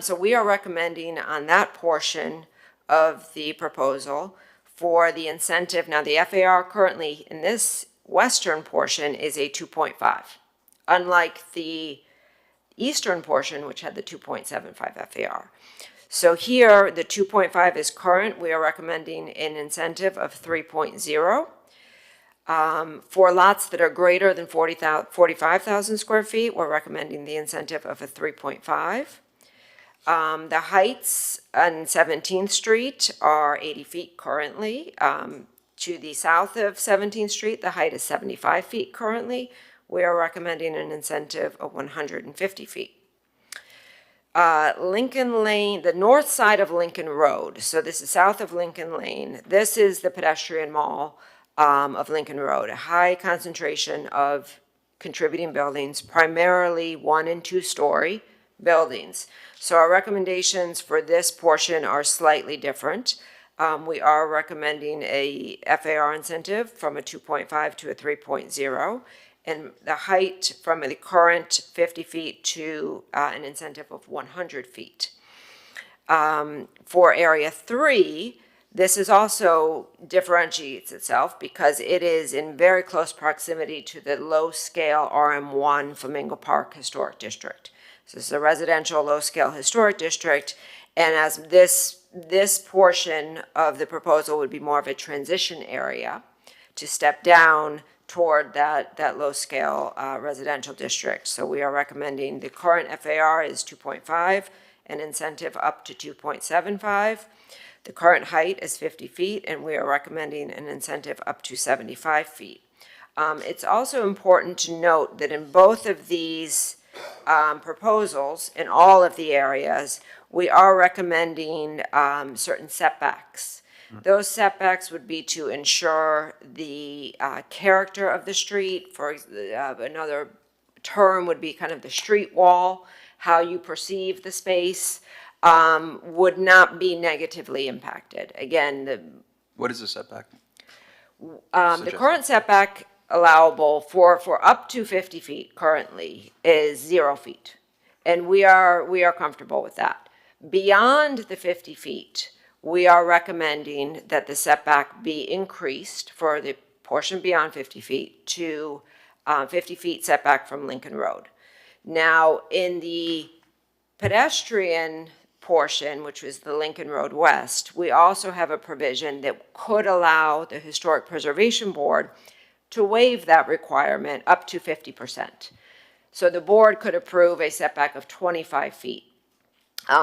So we are recommending on that portion of the proposal for the incentive. Now the FAR currently in this western portion is a 2.5, unlike the eastern portion, which had the 2.75 FAR. So here the 2.5 is current. We are recommending an incentive of 3.0. For lots that are greater than 45,000 square feet, we're recommending the incentive of a 3.5. The heights on 17th Street are 80 feet currently. To the south of 17th Street, the height is 75 feet currently. We are recommending an incentive of 150 feet. Lincoln Lane, the north side of Lincoln Road, so this is south of Lincoln Lane. This is the pedestrian mall of Lincoln Road, a high concentration of contributing buildings, primarily 1- and 2-story buildings. So our recommendations for this portion are slightly different. We are recommending a FAR incentive from a 2.5 to a 3.0, and the height from the current 50 feet to an incentive of 100 feet. For Area 3, this is also differentiates itself because it is in very close proximity to the low-scale RM1 Flamingo Park Historic District. So this is a residential low-scale historic district, and as this portion of the proposal would be more of a transition area to step down toward that low-scale residential district. So we are recommending the current FAR is 2.5, an incentive up to 2.75. The current height is 50 feet, and we are recommending an incentive up to 75 feet. It's also important to note that in both of these proposals, in all of the areas, we are recommending certain setbacks. Those setbacks would be to ensure the character of the street. For another term would be kind of the street wall, how you perceive the space, would not be negatively impacted. Again, What is the setback? the current setback allowable for up to 50 feet currently is 0 feet. And we are comfortable with that. Beyond the 50 feet, we are recommending that the setback be increased for the portion beyond 50 feet to 50 feet setback from Lincoln Road. Now, in the pedestrian portion, which was the Lincoln Road West, we also have a provision that could allow the Historic Preservation Board to waive that requirement up to 50%. So the board could approve a setback of 25 feet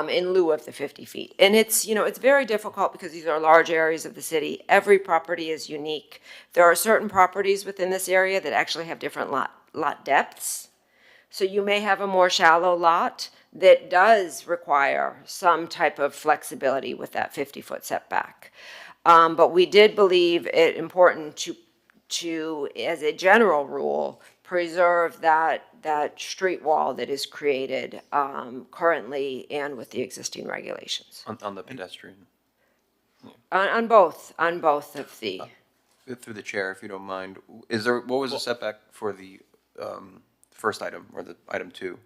in lieu of the 50 feet. And it's, it's very difficult because these are large areas of the city. Every property is unique. There are certain properties within this area that actually have different lot depths. So you may have a more shallow lot that does require some type of flexibility with that 50-foot setback. But we did believe it important to, as a general rule, preserve that street wall that is created currently and with the existing regulations. On the pedestrian? On both of the, Through the chair, if you don't mind, what was the setback for the first item, or the item 2?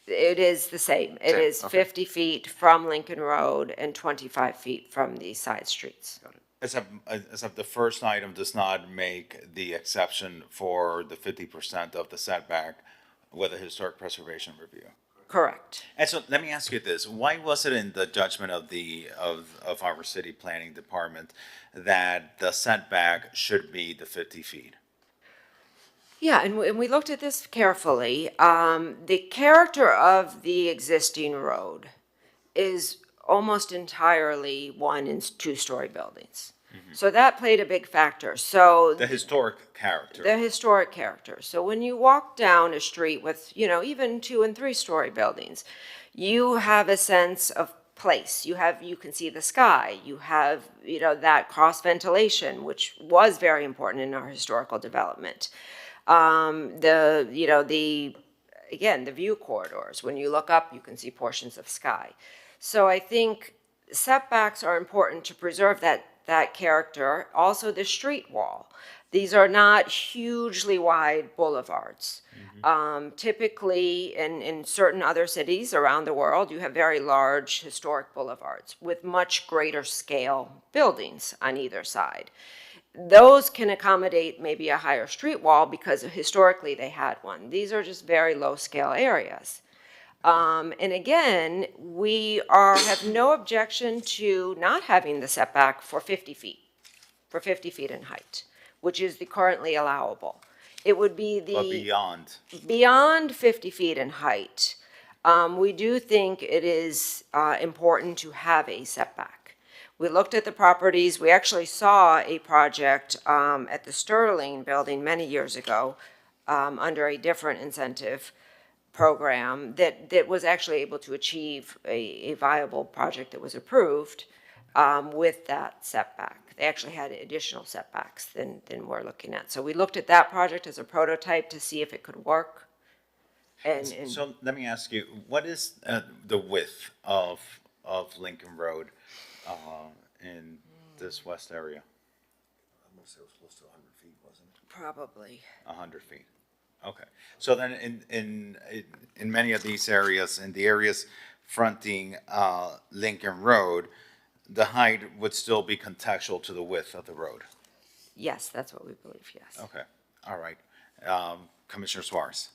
it is the same. It Same, is okay. 50 feet from Lincoln Road and 25 feet from the side streets. Except the first item does not make the exception for the 50% of the setback with a historic preservation review. Correct. And so let me ask you this: why was it in the judgment of our city planning department that the setback should be the 50 feet? Yeah, and we looked at this carefully. The character of the existing road is almost entirely 1- and 2-story buildings. So that played a big factor. So The historic character. the historic character. So when you walk down a street with, even 2- and 3-story buildings, you have a sense of place. You can see the sky. You have, that cross ventilation, which was very important in our historical development. The view corridors. When you look up, you can see portions of sky. So I think setbacks are important to preserve that character. Also, the street wall. These are not hugely wide boulevards. Typically, in certain other cities around the world, you have very large historic boulevards with much greater scale buildings on either side. Those can accommodate maybe a higher street wall because historically they had one. These are just very low scale areas. And again, we have no objection to not having the setback for 50 feet in height, which is the currently allowable. It would be But beyond 50 feet in height. We do think it is important to have a setback. We looked at the properties. We actually saw a project at the Sterling building many years ago under a different incentive program that was actually able to achieve a viable project that was approved with that setback. They actually had additional setbacks than we're looking at. So we looked at that project as a prototype to see if it could work. And So let me ask you, what is the width of Lincoln Road in this west area? I'm gonna say it was close to 100 feet, wasn't it? probably, 100 feet. Okay. So then in many of these areas, in the areas fronting Lincoln Road, the height would still be contextual to the width of the road. yes, that's what we believe, yes. Okay. All right. Commissioner Suarez.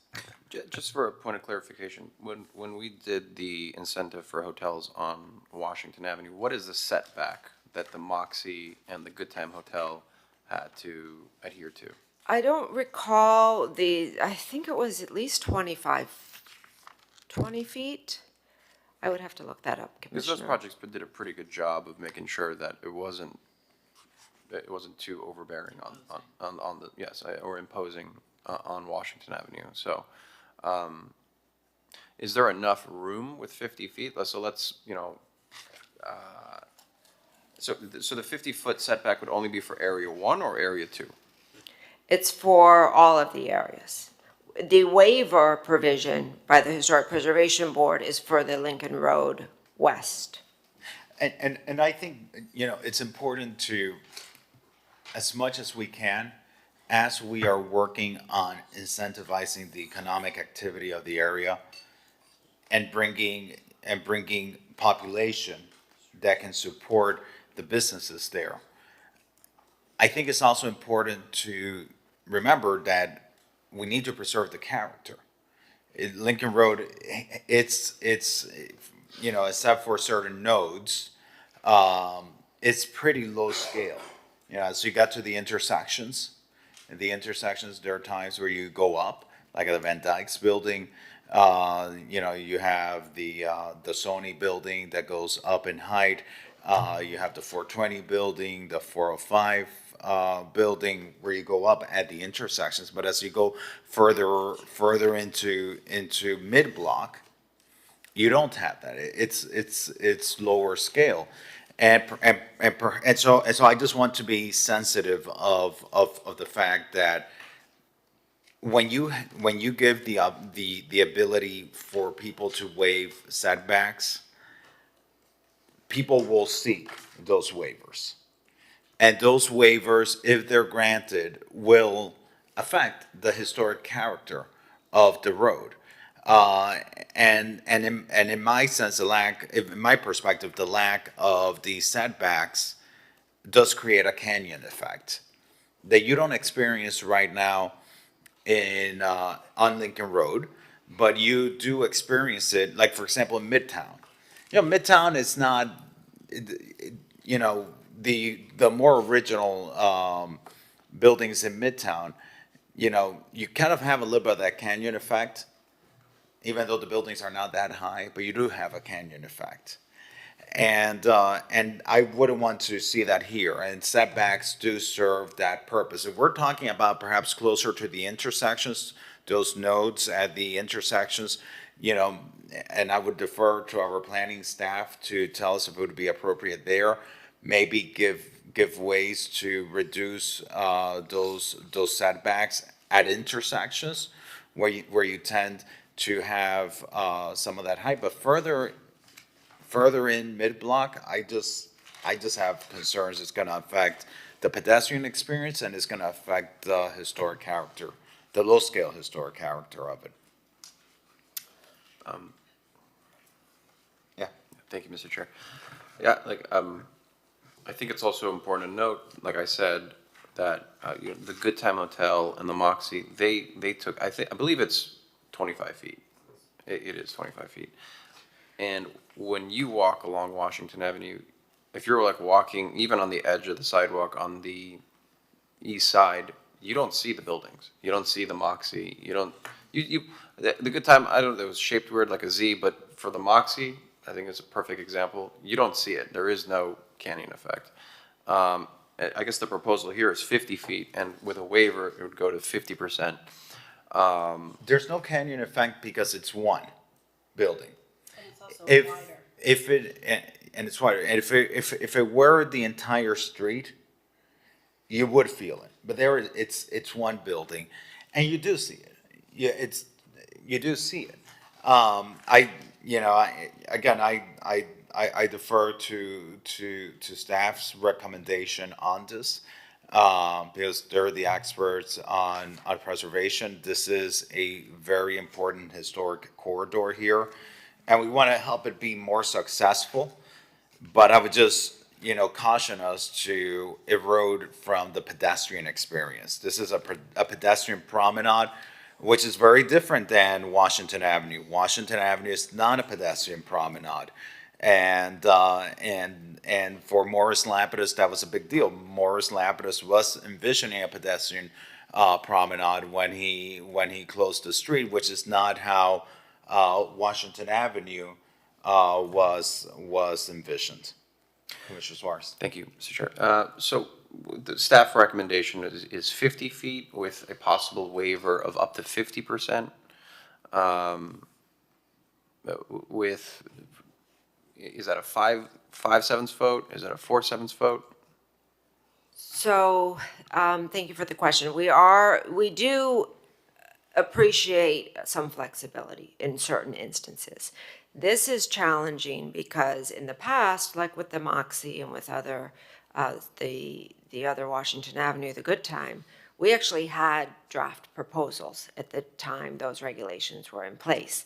Just for a point of clarification, when we did the incentive for hotels on Washington Avenue, what is the setback that the Moxie and the Good Time Hotel had to adhere to? I don't recall I think it was at least 20 feet. I would have to look that up, Because Commissioner. those projects did a pretty good job of making sure that it wasn't too overbearing on the, yes, or imposing on Washington Avenue. So, is there enough room with 50 feet? So let's, so the 50-foot setback would only be for area 1 or area 2? It's for all of the areas. The waiver provision by the Historic Preservation Board is for the Lincoln Road West. And I think, it's important to, as much as we can, as we are working on incentivizing the economic activity of the area and bringing population that can support the businesses there. I think it's also important to remember that we need to preserve the character. Lincoln Road, it's except for certain nodes, it's pretty low scale. So you got to the intersections. In the intersections, there are times where you go up, like at the Van Dyke's building. You have the Sony building that goes up in height. You have the 420 building, the 405 building, where you go up at the intersections. But as you go further into mid-block, you don't have that. It's lower scale. And so I just want to be sensitive of the fact that when you give the ability for people to waive setbacks, people will seek those waivers. And those waivers, if they're granted, will affect the historic character of the road. And in my sense, in my perspective, the lack of these setbacks does create a canyon effect that you don't experience right now on Lincoln Road, but you do experience it, like, for example, in Midtown. Midtown is not, the more original buildings in Midtown, you kind of have a little bit of that canyon effect, even though the buildings are not that high, but you do have a canyon effect. And I wouldn't want to see that here, and setbacks do serve that purpose. If we're talking about perhaps closer to the intersections, those nodes at the intersections, and I would defer to our planning staff to tell us if it would be appropriate there, maybe give ways to reduce those setbacks at intersections where you tend to have some of that height. But further in mid-block, I just have concerns it's going to affect the pedestrian experience, and it's going to affect the historic character, the low-scale historic character of it. Yeah. Thank you, Mr. Chair. Yeah, I think it's also important to note, like I said, that the Good Time Hotel and the Moxie, they took, I believe it's 25 feet. It is 25 feet. And when you walk along Washington Avenue, if you're walking even on the edge of the sidewalk on the east side, you don't see the buildings. You don't see the Moxie. The Good Time, I don't know, it was shaped weird like a Z, but for the Moxie, I think it's a perfect example. You don't see it. There is no canyon effect. I guess the proposal here is 50 feet, and with a waiver, it would go to 50%. There's no canyon effect because it's one building. If it, and it's wider, and if it were the entire street, you would feel it. But it's one building, and you do see it. Yeah, you do see it. I defer to staff's recommendation on this, because they're the experts on preservation. This is a very important historic corridor here, and we want to help it be more successful. But I would just, caution us to erode from the pedestrian experience. This is a pedestrian promenade, which is very different than Washington Avenue. Washington Avenue is not a pedestrian promenade. And for Morris Lapidus, that was a big deal. Morris Lapidus was envisioning a pedestrian promenade when he closed the street, which is not how Washington Avenue was envisioned. Commissioner Suarez. Thank you, Mr. Chair. So the staff recommendation is 50 feet with a possible waiver of up to 50%. Is that a 5/7 vote? Is that a 4/7 vote? So, thank you for the question. We do appreciate some flexibility in certain instances. This is challenging because in the past, like with the Moxie and with other, the other Washington Avenue, the Good Time, we actually had draft proposals at the time those regulations were in place.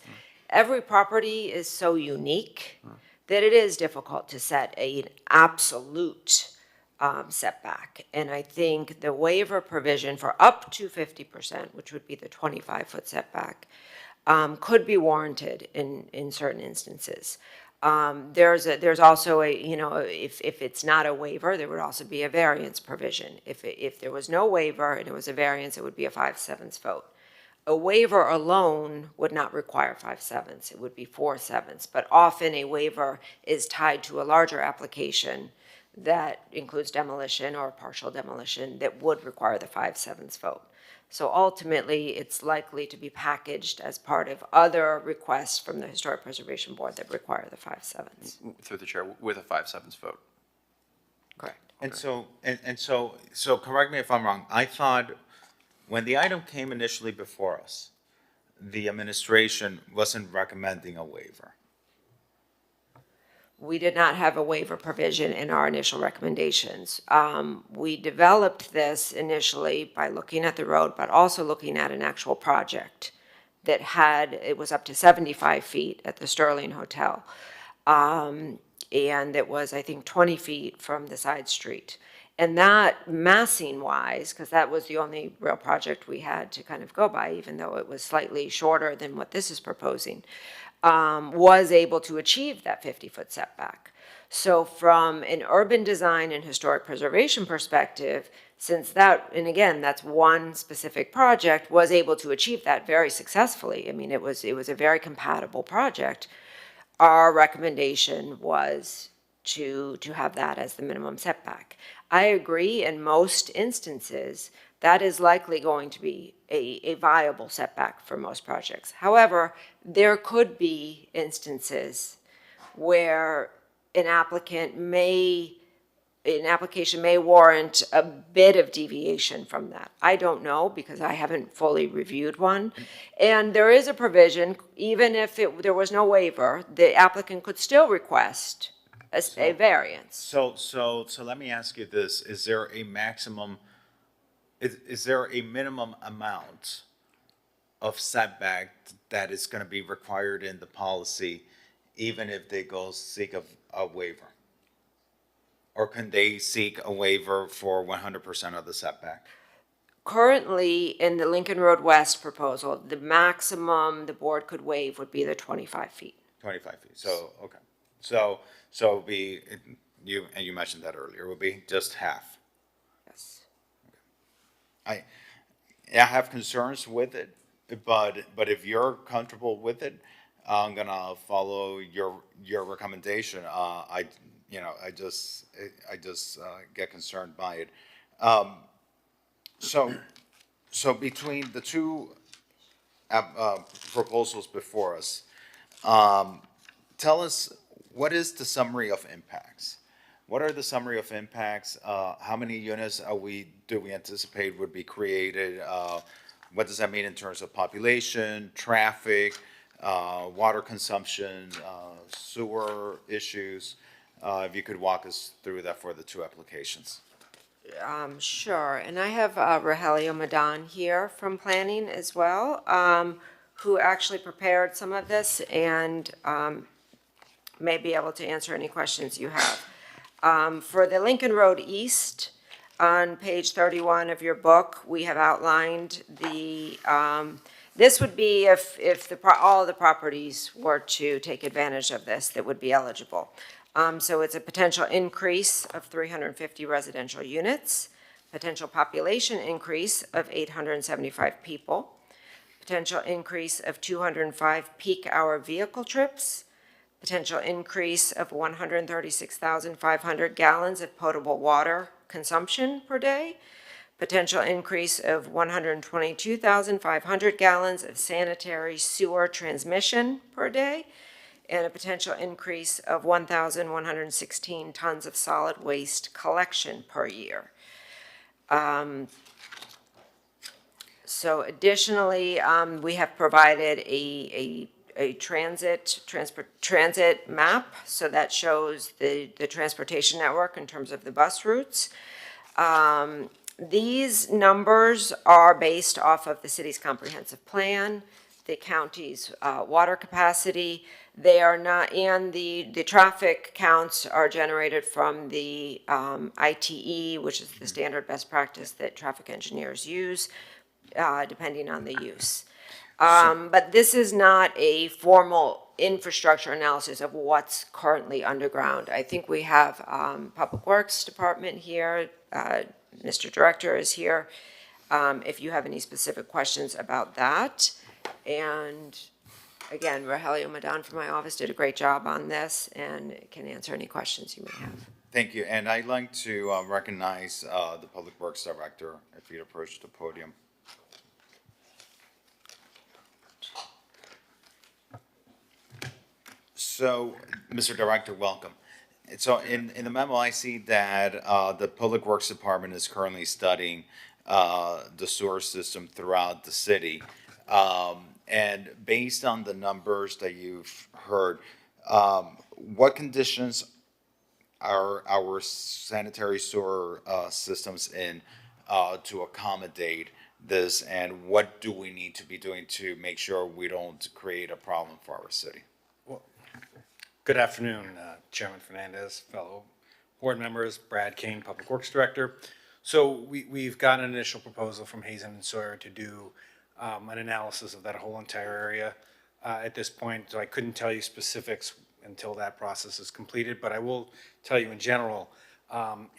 Every property is so unique that it is difficult to set an absolute setback. And I think the waiver provision for up to 50%, which would be the 25-foot setback, could be warranted in certain instances. There's also if it's not a waiver, there would also be a variance provision. If there was no waiver and it was a variance, it would be a 5/7 vote. A waiver alone would not require 5/7. It would be 4/7. But often a waiver is tied to a larger application that includes demolition or partial demolition that would require the 5/7 vote. So ultimately, it's likely to be packaged as part of other requests from the Historic Preservation Board that require the 5/7. Through the chair, with a 5/7 vote. Correct. And so correct me if I'm wrong. I thought when the item came initially before us, the administration wasn't recommending a waiver. We did not have a waiver provision in our initial recommendations. We developed this initially by looking at the road, but also looking at an actual project that it was up to 75 feet at the Sterling Hotel. And it was, I think, 20 feet from the side street. And that, massing-wise, because that was the only real project we had to kind of go by, even though it was slightly shorter than what this is proposing, was able to achieve that 50-foot setback. So from an urban design and historic preservation perspective, since that, and again, that's one specific project, was able to achieve that very successfully. I mean, it was a very compatible project. Our recommendation was to have that as the minimum setback. I agree, in most instances, that is likely going to be a viable setback for most projects. However, there could be instances where an application may warrant a bit of deviation from that. I don't know because I haven't fully reviewed one. And there is a provision, even if there was no waiver, the applicant could still request a variance. So let me ask you this: is there a maximum? Is there a minimum amount of setback that is going to be required in the policy, even if they go seek a waiver? Or can they seek a waiver for 100% of the setback? Currently, in the Lincoln Road West proposal, the maximum the board could waive would be the 25 feet. 25 feet. So, okay. So it would be, you mentioned that earlier, it would be just half. Yes. I have concerns with it, but if you're comfortable with it, I'm gonna follow your recommendation. I just get concerned by it. So between the two proposals before us. Tell us, what is the summary of impacts? What are the summary of impacts? How many units do we anticipate would be created? What does that mean in terms of population, traffic, water consumption, sewer issues? If you could walk us through that for the two applications. Sure, and I have Rogelio Madan here from planning as well, who actually prepared some of this and may be able to answer any questions you have. For the Lincoln Road East, on page 31 of your book, we have outlined this would be if all of the properties were to take advantage of this, that would be eligible. So it's a potential increase of 350 residential units, potential population increase of 875 people, potential increase of 205 peak hour vehicle trips, potential increase of 136,500 gallons of potable water consumption per day, potential increase of 122,500 gallons of sanitary sewer transmission per day, and a potential increase of 1,116 tons of solid waste collection per year. So additionally, we have provided a transit map, so that shows the transportation network in terms of the bus routes. These numbers are based off of the city's comprehensive plan, the county's water capacity. They are not, and the traffic counts are generated from the ITE, which is the standard best practice that traffic engineers use, depending on the use. But this is not a formal infrastructure analysis of what's currently underground. I think we have Public Works Department here. Mr. Director is here. If you have any specific questions about that. And again, Rogelio Madan from my office did a great job on this and can answer any questions you may have. Thank you. And I'd like to recognize the Public Works Director, if you'd approach the podium. So, Mr. Director, welcome. So in the memo, I see that the Public Works Department is currently studying the sewer system throughout the city. And based on the numbers that you've heard, what conditions are our sanitary sewer systems in to accommodate this, and what do we need to be doing to make sure we don't create a problem for our city? Good afternoon, Chairman Fernandez, fellow board members, Brad Kane, Public Works Director. So we've got an initial proposal from Hazen and Sawyer to do an analysis of that whole entire area at this point. So I couldn't tell you specifics until that process is completed, but I will tell you in general,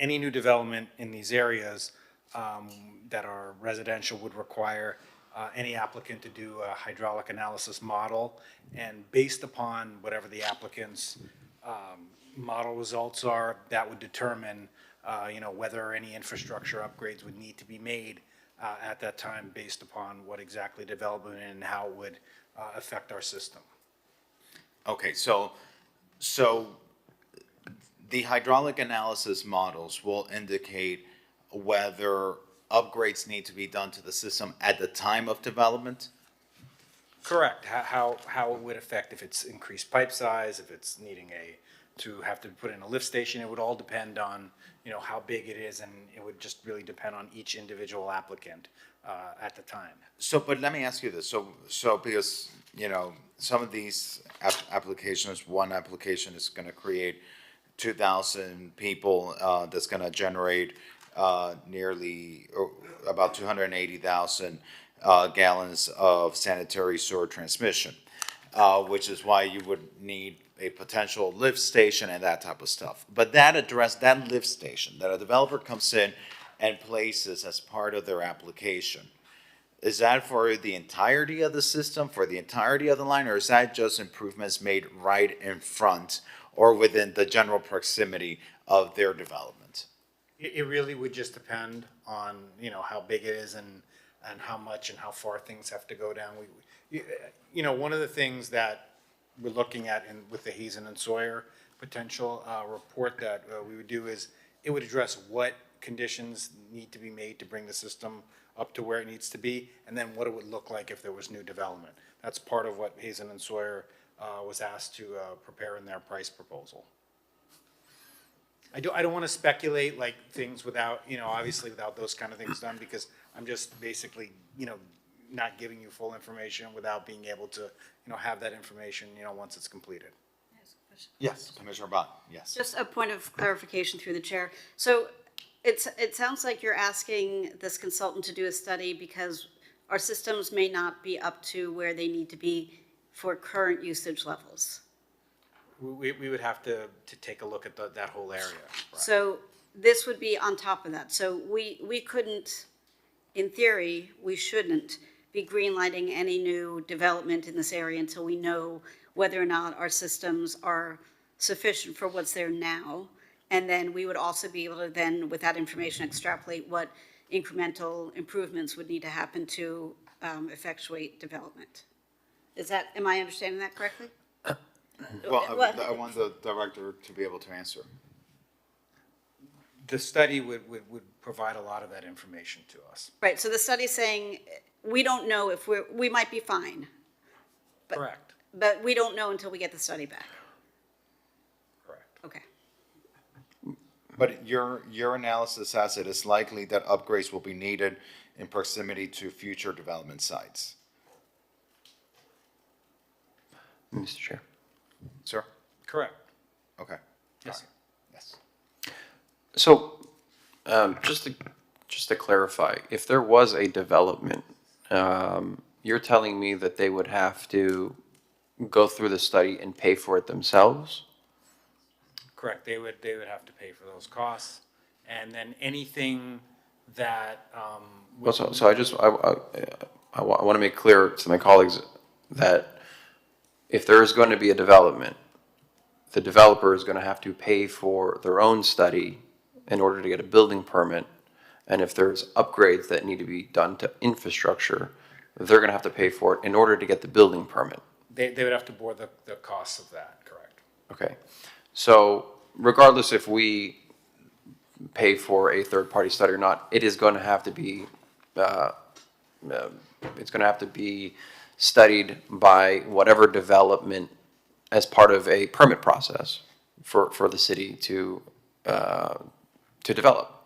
any new development in these areas that are residential would require any applicant to do a hydraulic analysis model, and based upon whatever the applicant's model results are, that would determine whether any infrastructure upgrades would need to be made at that time based upon what exactly development and how it would affect our system. Okay, so the hydraulic analysis models will indicate whether upgrades need to be done to the system at the time of development? Correct. How it would affect if it's increased pipe size, if it's needing to have to put in a lift station, it would all depend on, how big it is, and it would just really depend on each individual applicant at the time. So, but let me ask you this. So because, some of these applications, one application is going to create 2,000 people, that's going to generate nearly about 280,000 gallons of sanitary sewer transmission, which is why you would need a potential lift station and that type of stuff. But that lift station that a developer comes in and places as part of their application, is that for the entirety of the system, for the entirety of the line, or is that just improvements made right in front or within the general proximity of their development? It really would just depend on, how big it is and how much and how far things have to go down. You know, one of the things that we're looking at with the Hazen and Sawyer potential report that we would do is it would address what conditions need to be made to bring the system up to where it needs to be, and then what it would look like if there was new development. That's part of what Hazen and Sawyer was asked to prepare in their price proposal. I don't want to speculate like things without, you know, obviously without those kind of things done, because I'm just basically, you know, not giving you full information without being able to, you know, have that information, you know, once it's completed. Yes, Commissioner Bott, yes. Just a point of clarification through the chair. So it sounds like you're asking this consultant to do a study because our systems may not be up to where they need to be for current usage levels. We would have to take a look at that whole area. Right. So this would be on top of that. So we couldn't, in theory, we shouldn't be greenlighting any new development in this area until we know whether or not our systems are sufficient for what's there now. And then we would also be able to then, with that information, extrapolate what incremental improvements would need to happen to effectuate development. Am I understanding that correctly? Well, I want the director to be able to answer. The study would provide a lot of that information to us. Right, so the study's saying, we don't know if we might be fine. Correct. But we don't know until we get the study back. Correct. Okay. But your analysis says it is likely that upgrades will be needed in proximity to future development sites. Mr. Chair. Sir? Correct. Okay. Yes. Yes. So, just to clarify, if there was a development, you're telling me that they would have to go through the study and pay for it themselves? Correct. They would have to pay for those costs, and then anything that. Well, so I want to make clear to my colleagues that if there is going to be a development, the developer is going to have to pay for their own study in order to get a building permit. And if there's upgrades that need to be done to infrastructure, they're going to have to pay for it in order to get the building permit. They would have to bore the costs of that, correct. Okay. So regardless if we pay for a third-party study or not, it is going to have to be, it's going to have to be studied by whatever development as part of a permit process for the city to develop.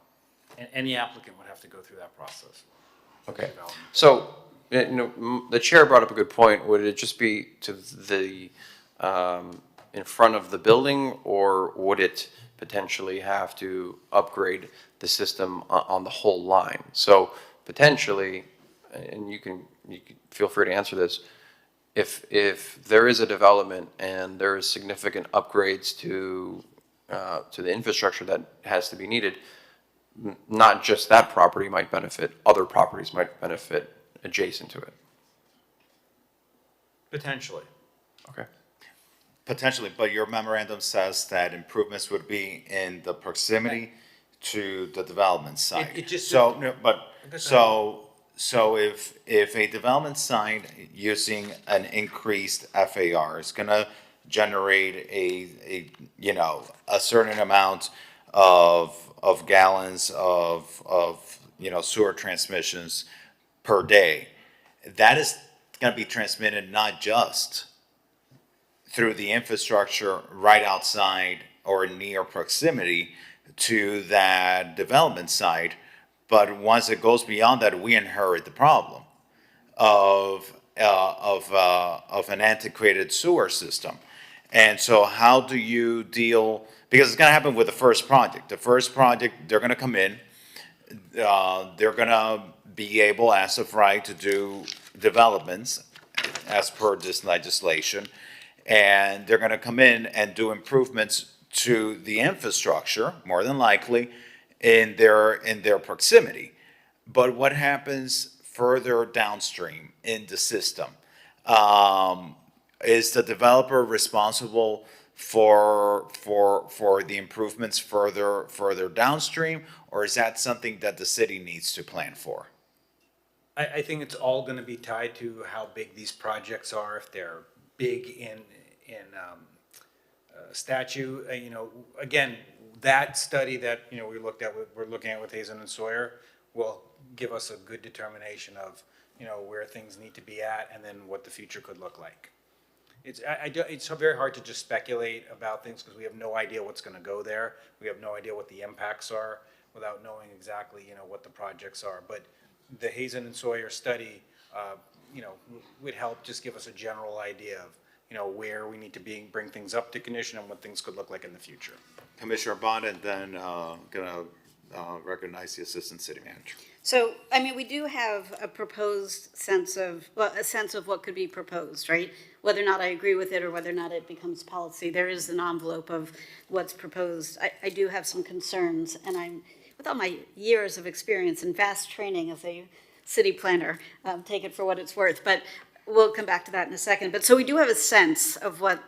And any applicant would have to go through that process. Okay. So, you know, the chair brought up a good point. Would it just be to the, in front of the building, or would it potentially have to upgrade the system on the whole line? So potentially, and you can feel free to answer this, if there is a development and there is significant upgrades to the infrastructure that has to be needed, not just that property might benefit, other properties might benefit adjacent to it. Potentially. Okay. Potentially, but your memorandum says that improvements would be in the proximity to the development site. It just- So, no, but, so if a development site using an increased FAR is gonna generate a you know, a certain amount of gallons of, you know, sewer transmissions per day, that is gonna be transmitted not just through the infrastructure right outside or near proximity to that development site, but once it goes beyond that, we inherit the problem of an antiquated sewer system. And so how do you deal, because it's gonna happen with the first project. The first project, they're gonna come in, they're gonna be able, as of right, to do developments as per this legislation. And they're gonna come in and do improvements to the infrastructure, more than likely, in their proximity. But what happens further downstream in the system? Is the developer responsible for the improvements further downstream, or is that something that the city needs to plan for? I think it's all gonna be tied to how big these projects are, if they're big in statute, again, that study that, we're looking at with Hazen and Sawyer will give us a good determination of, where things need to be at and then what the future could look like. It's very hard to just speculate about things because we have no idea what's gonna go there. We have no idea what the impacts are without knowing exactly, what the projects are. But the Hazen and Sawyer study, would help just give us a general idea of, where we need to bring things up to condition and what things could look like in the future. Commissioner Bond, and then gonna recognize the Assistant City Manager. So, I mean, we do have a proposed sense of, well, a sense of what could be proposed, right? Whether or not I agree with it or whether or not it becomes policy, there is an envelope of what's proposed. I do have some concerns, and I'm, with all my years of experience and vast training as a city planner, take it for what it's worth, but we'll come back to that in a second. But so we do have a sense of what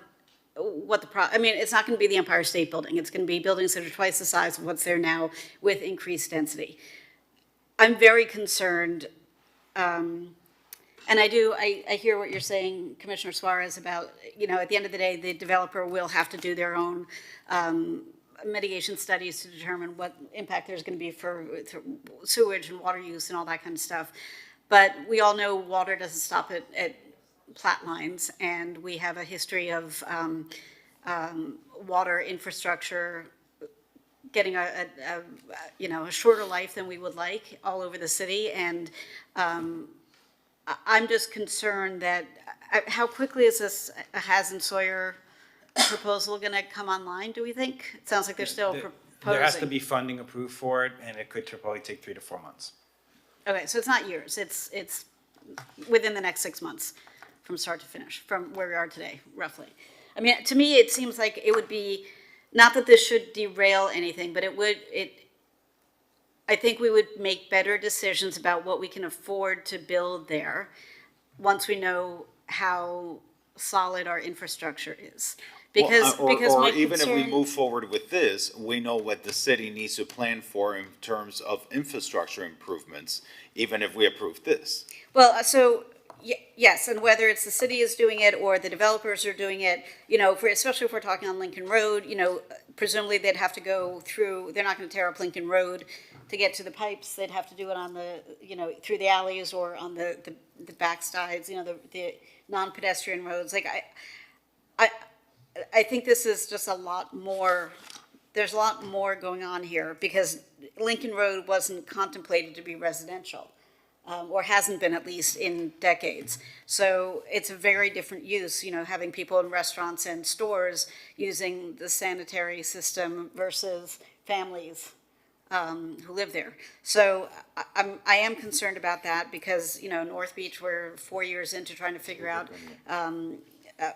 I mean, it's not gonna be the Empire State Building. It's gonna be buildings that are twice the size of what's there now with increased density. I'm very concerned, and I hear what you're saying, Commissioner Suarez, about, at the end of the day, the developer will have to do their own mitigation studies to determine what impact there's going to be for sewage and water use and all that kind of stuff. But we all know water doesn't stop at plat lines, and we have a history of water infrastructure getting a shorter life than we would like all over the city. And I'm just concerned that, how quickly is this Hazen Sawyer proposal going to come online, do we think? It sounds like they're still proposing. There has to be funding approved for it, and it could probably take 3 to 4 months. Okay, so it's not years, it's within the next 6 months from start to finish, from where we are today, roughly. I mean, to me, it seems like it would be, not that this should derail anything, but I think we would make better decisions about what we can afford to build there once we know how solid our infrastructure is. Because my even if we concern- move forward with this, we know what the city needs to plan for in terms of infrastructure improvements, even if we approve this. Well, so, yes, and whether it's the city is doing it or the developers are doing it, especially if we're talking on Lincoln Road, presumably they'd have to go through, they're not gonna tear up Lincoln Road to get to the pipes. They'd have to do it on the, through the alleys or on the back sides, the non-pedestrian roads. Like, I think this is just a lot more, there's a lot more going on here, because Lincoln Road wasn't contemplated to be residential, or hasn't been, at least in decades. So it's a very different use, having people in restaurants and stores using the sanitary system versus families who live there. So I am concerned about that, because, North Beach, we're 4 years into trying to figure out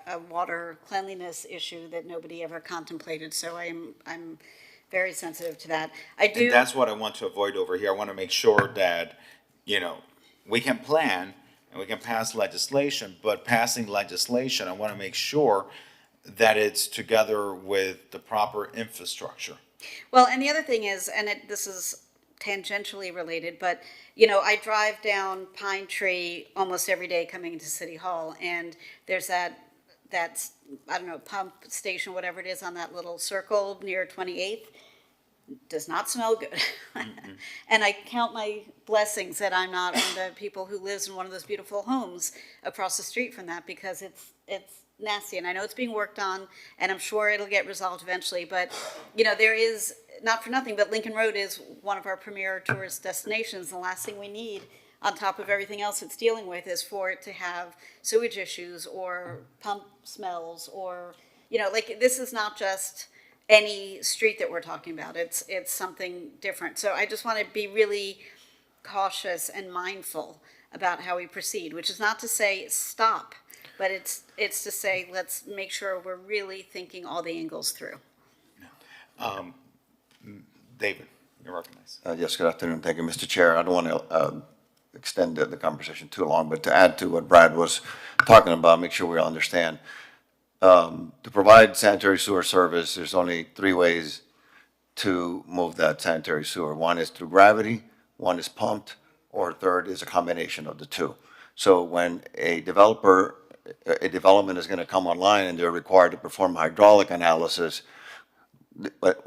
a water cleanliness issue that nobody ever contemplated. So I'm very sensitive to that. And that's what I want to avoid over here. I want to make sure that, we can plan and we can pass legislation, but passing legislation, I want to make sure that it's together with the proper infrastructure. Well, and the other thing is, and this is tangentially related, but, I drive down Pine Tree almost every day coming into City Hall, and there's that's, I don't know, pump station, whatever it is, on that little circle near 28th. Does not smell good. And I count my blessings that I'm not one of the people who lives in one of those beautiful homes across the street from that, because it's nasty. And I know it's being worked on, and I'm sure it'll get resolved eventually. But, there is, not for nothing, but Lincoln Road is one of our premier tourist destinations. The last thing we need, on top of everything else it's dealing with, is for it to have sewage issues or pump smells, or, this is not just any street that we're talking about. It's something different. So I just want to be really cautious and mindful about how we proceed, which is not to say stop, but it's to say, let's make sure we're really thinking all the angles through. David, you're recognized. Yes, good afternoon. Thank you, Mr. Chair. I don't want to extend the conversation too long, but to add to what Brad was talking about, make sure we all understand. To provide sanitary sewer service, there's only 3 ways to move that sanitary sewer. One is through gravity, one is pumped, or third is a combination of the two. So when a development is going to come online and they're required to perform hydraulic analysis,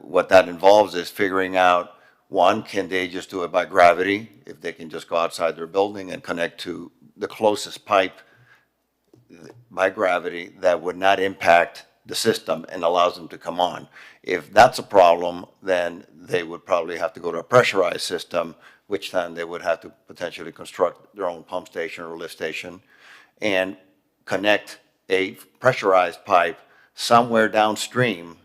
what that involves is figuring out, one, can they just do it by gravity? If they can just go outside their building and connect to the closest pipe by gravity that would not impact the system and allows them to come on. If that's a problem, then they would probably have to go to a pressurized system, which then they would have to potentially construct their own pump station or lift station and connect a pressurized pipe somewhere downstream.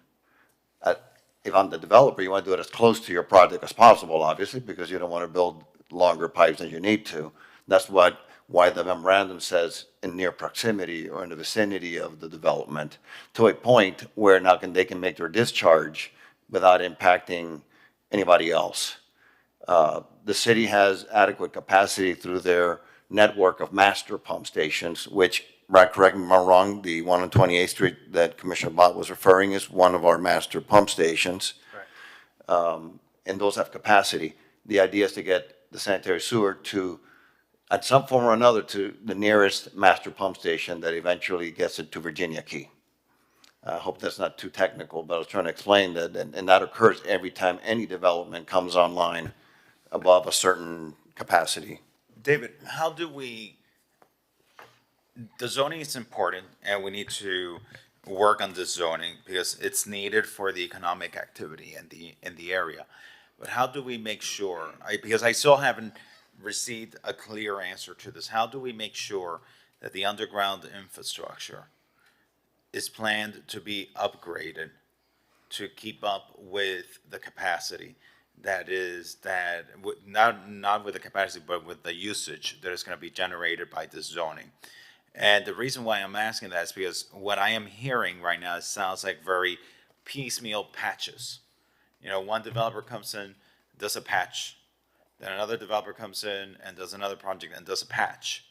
If I'm the developer, you want to do it as close to your project as possible, obviously, because you don't want to build longer pipes than you need to. That's why the memorandum says in near proximity or in the vicinity of the development, to a point where now they can make their discharge without impacting anybody else. The city has adequate capacity through their network of master pump stations, which, correct me if I'm wrong, the one on 28th Street that Commissioner Bott was referring is one of our master pump stations. And those have capacity. The idea is to get the sanitary sewer to, at some form or another, to the nearest master pump station that eventually gets it to Virginia Key. I hope that's not too technical, but I was trying to explain that, and that occurs every time any development comes online above a certain capacity. David, how do we, the zoning is important and we need to work on the zoning because it's needed for the economic activity in the area. But how do we make sure, because I still haven't received a clear answer to this, how do we make sure that the underground infrastructure is planned to be upgraded to keep up with the capacity not with the capacity, but with the usage that is going to be generated by this zoning? And the reason why I'm asking that is because what I am hearing right now, it sounds like very piecemeal patches. You know, one developer comes in, does a patch, then another developer comes in and does another project and does a patch.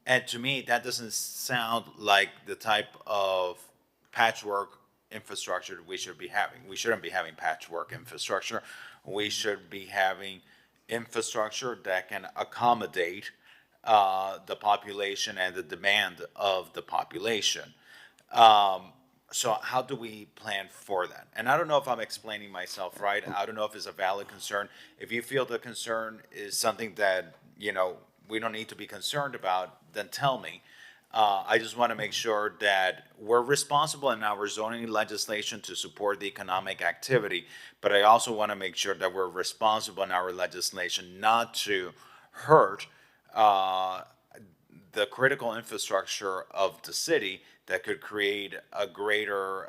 And to me, that doesn't sound like the type of patchwork infrastructure we should be having. We shouldn't be having patchwork infrastructure. We should be having infrastructure that can accommodate the population and the demand of the population. So how do we plan for that? And I don't know if I'm explaining myself right. I don't know if it's a valid concern. If you feel the concern is something that, we don't need to be concerned about, then tell me. I just want to make sure that we're responsible in our zoning legislation to support the economic activity, but I also want to make sure that we're responsible in our legislation not to hurt the critical infrastructure of the city that could create a greater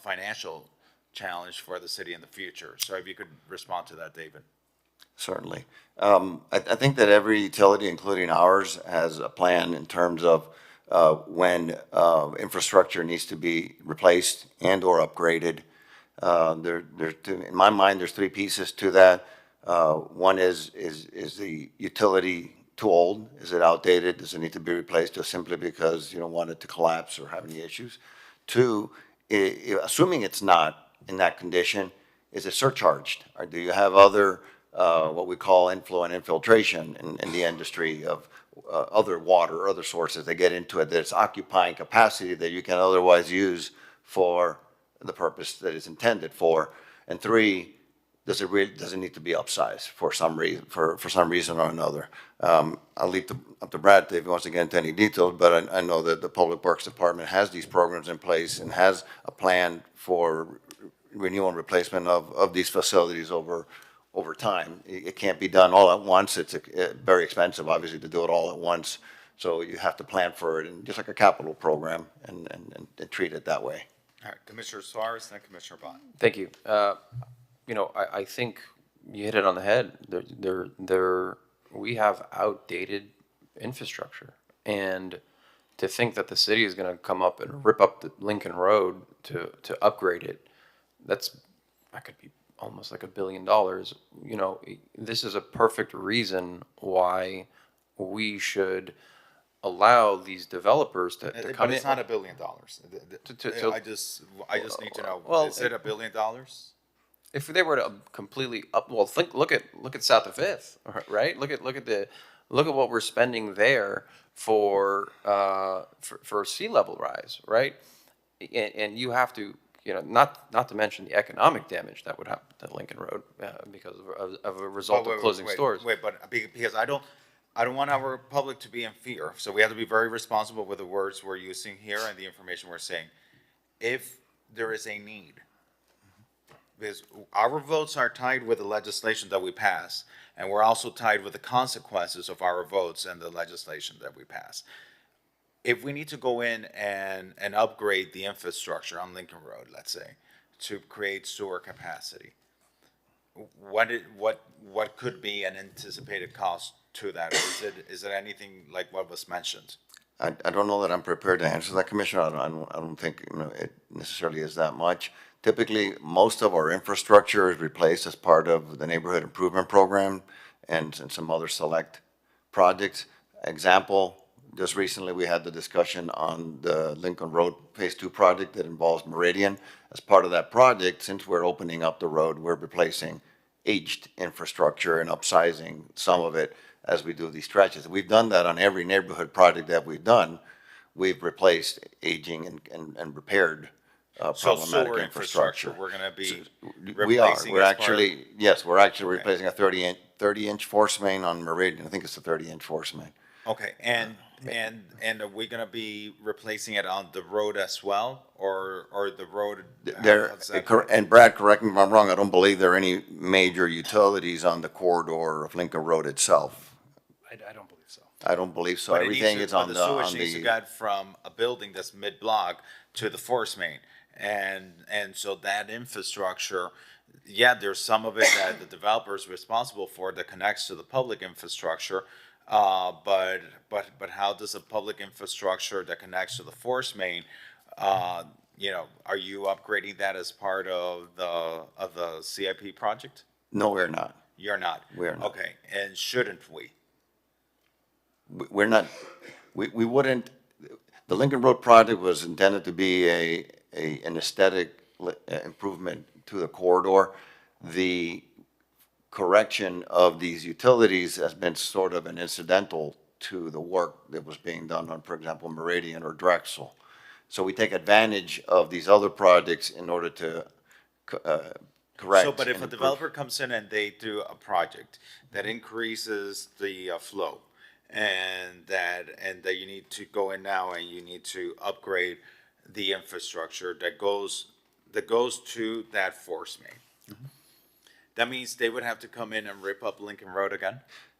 financial challenge for the city in the future. So if you could respond to that, David. Certainly. I think that every utility, including ours, has a plan in terms of when infrastructure needs to be replaced and or upgraded. In my mind, there's three pieces to that. One is the utility too old? Is it outdated? Does it need to be replaced just simply because you don't want it to collapse or have any issues? Two, assuming it's not in that condition, is it surcharged? Or do you have other, what we call inflow and infiltration in the industry of other water or other sources that get into it that's occupying capacity that you can otherwise use for the purpose that it's intended for? And three, does it need to be upsized for some reason, for some reason or another? I'll leave up to Brad if he wants to get into any details, but I know that the Public Works Department has these programs in place and has a plan for renewal and replacement of these facilities over time. It can't be done all at once. It's very expensive, obviously, to do it all at once. So you have to plan for it, and just like a capital program, and treat it that way. All right, Commissioner Suarez, then Commissioner Bott. Thank you. I think you hit it on the head. We have outdated infrastructure, and to think that the city is going to come up and rip up the Lincoln Road to upgrade it, that could be almost like $1 billion. This is a perfect reason why we should allow these developers to come in. But it's not $1 billion. I just need to know, is it $1 billion? if they were to completely well, look at South of Fifth, right? Look at what we're spending there for sea level rise, right? And you have to, not to mention the economic damage that would happen to Lincoln Road because of a result of closing stores. Wait, but because I don't want our public to be in fear, so we have to be very responsible with the words we're using here and the information we're saying. If there is a need, because our votes are tied with the legislation that we pass, and we're also tied with the consequences of our votes and the legislation that we pass. If we need to go in and upgrade the infrastructure on Lincoln Road, let's say, to create sewer capacity, what could be an anticipated cost to that? Is it anything like what was mentioned? I don't know that I'm prepared to answer that, Commissioner. I don't think, it necessarily is that much. Typically, most of our infrastructure is replaced as part of the neighborhood improvement program and some other select projects. Example, just recently we had the discussion on the Lincoln Road Phase 2 project that involves Meridian. As part of that project, since we're opening up the road, we're replacing aged infrastructure and upsizing some of it as we do these stretches. We've done that on every neighborhood project that we've done. We've replaced aging and repaired So problematic sewer infrastructure. we're gonna be We are, replacing we're as part of- actually, yes, we're actually replacing a 30-inch force main on Meridian. I think it's a 30-inch force main. Okay, and are we gonna be replacing it on the road as well, or the road? There, how's that? and Brad, correct me if I'm wrong, I don't believe there are any major utilities on the corridor of Lincoln Road itself. I don't believe so. I don't believe so. But it needs Everything to- is but on the sewage needs to the, get from a building that's mid-block to the force main. And so that infrastructure, yeah, there's some of it that the developer is responsible for that connects to the public infrastructure. But how does the public infrastructure that connects to the force main, are you upgrading that as part of the CIP project? no, we're not. You're not? We're not. Okay, and shouldn't we? We're not, we wouldn't, the Lincoln Road project was intended to be an aesthetic improvement to the corridor. The correction of these utilities has been sort of an incidental to the work that was being done on, for example, Meridian or Drexel. So we take advantage of these other projects in order to correct. So, but if and a improve. developer comes in and they do a project that increases the flow, and that you need to go in now and you need to upgrade the infrastructure that goes to that force main. Mm-hmm. That means they would have to come in and rip up Lincoln Road again?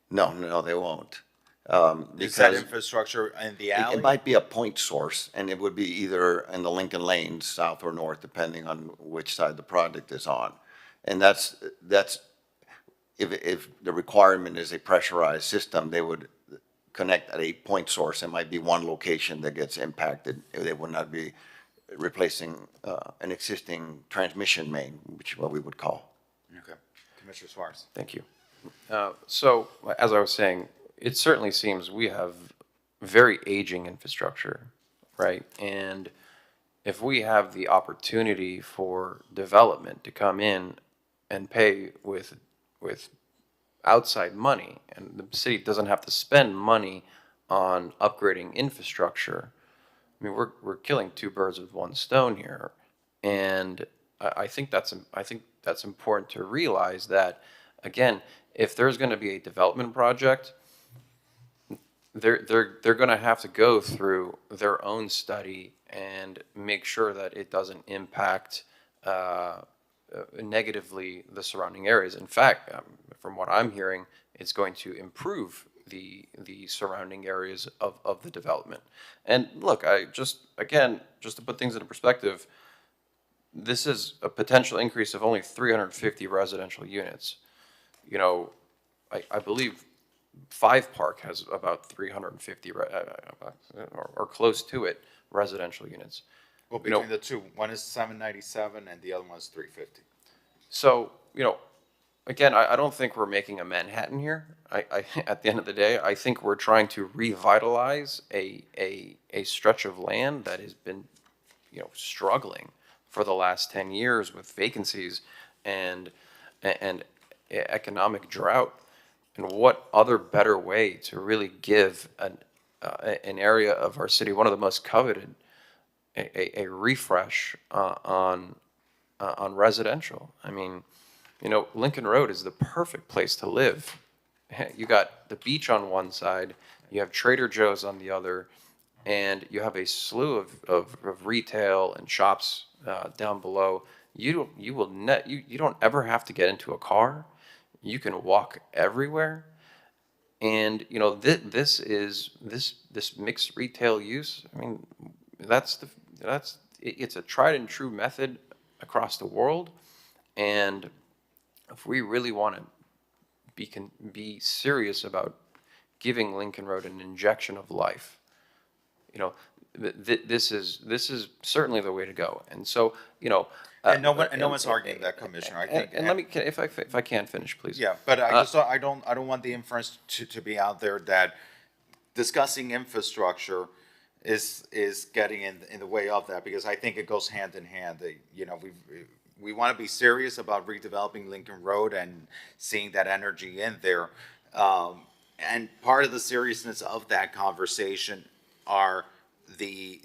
No, they won't. Is that Because infrastructure in the it alley? might be a point source, and it would be either in the Lincoln Lanes, south or north, depending on which side the project is on. And that's, if the requirement is a pressurized system, they would connect at a point source. It might be one location that gets impacted. They would not be replacing an existing transmission main, which is what we would call. Okay, Commissioner Suarez. Thank you. So, as I was saying, it certainly seems we have very aging infrastructure, right? And if we have the opportunity for development to come in and pay with outside money, and the city doesn't have to spend money on upgrading infrastructure, I mean, we're killing two birds with one stone here. And I think that's important to realize that, again, if there's going to be a development project, they're going to have to go through their own study and make sure that it doesn't impact negatively the surrounding areas. In fact, from what I'm hearing, it's going to improve the surrounding areas of the development. And look, just to put things into perspective, this is a potential increase of only 350 residential units. I believe Five Park has about 350 or close to it residential units. Well, between the two, one is 797 and the other one is 350. So, again, I don't think we're making a Manhattan here. I at the end of the day, I think we're trying to revitalize a stretch of land that has been, struggling for the last 10 years with vacancies. and and economic drought. And what other better way to really give an area of our city, one of the most coveted, a refresh on residential? I mean, you know, Lincoln Road is the perfect place to live. You got the beach on one side, you have Trader Joe's on the other, and you have a slew of retail and shops down below. You don't ever have to get into a car. You can walk everywhere. And, you know, this mixed retail use, I mean, it's a tried and true method across the world. And if we really want to be serious about giving Lincoln Road an injection of life, you know, this is certainly the way to go. And so, you know, And no one's arguing that, Commissioner. I think. And let me, if I can finish, please. Yeah, but I don't want the inference to be out there that discussing infrastructure is getting in the way of that, because I think it goes hand in hand. You know, we want to be serious about redeveloping Lincoln Road and seeing that energy in there. And part of the seriousness of that conversation are the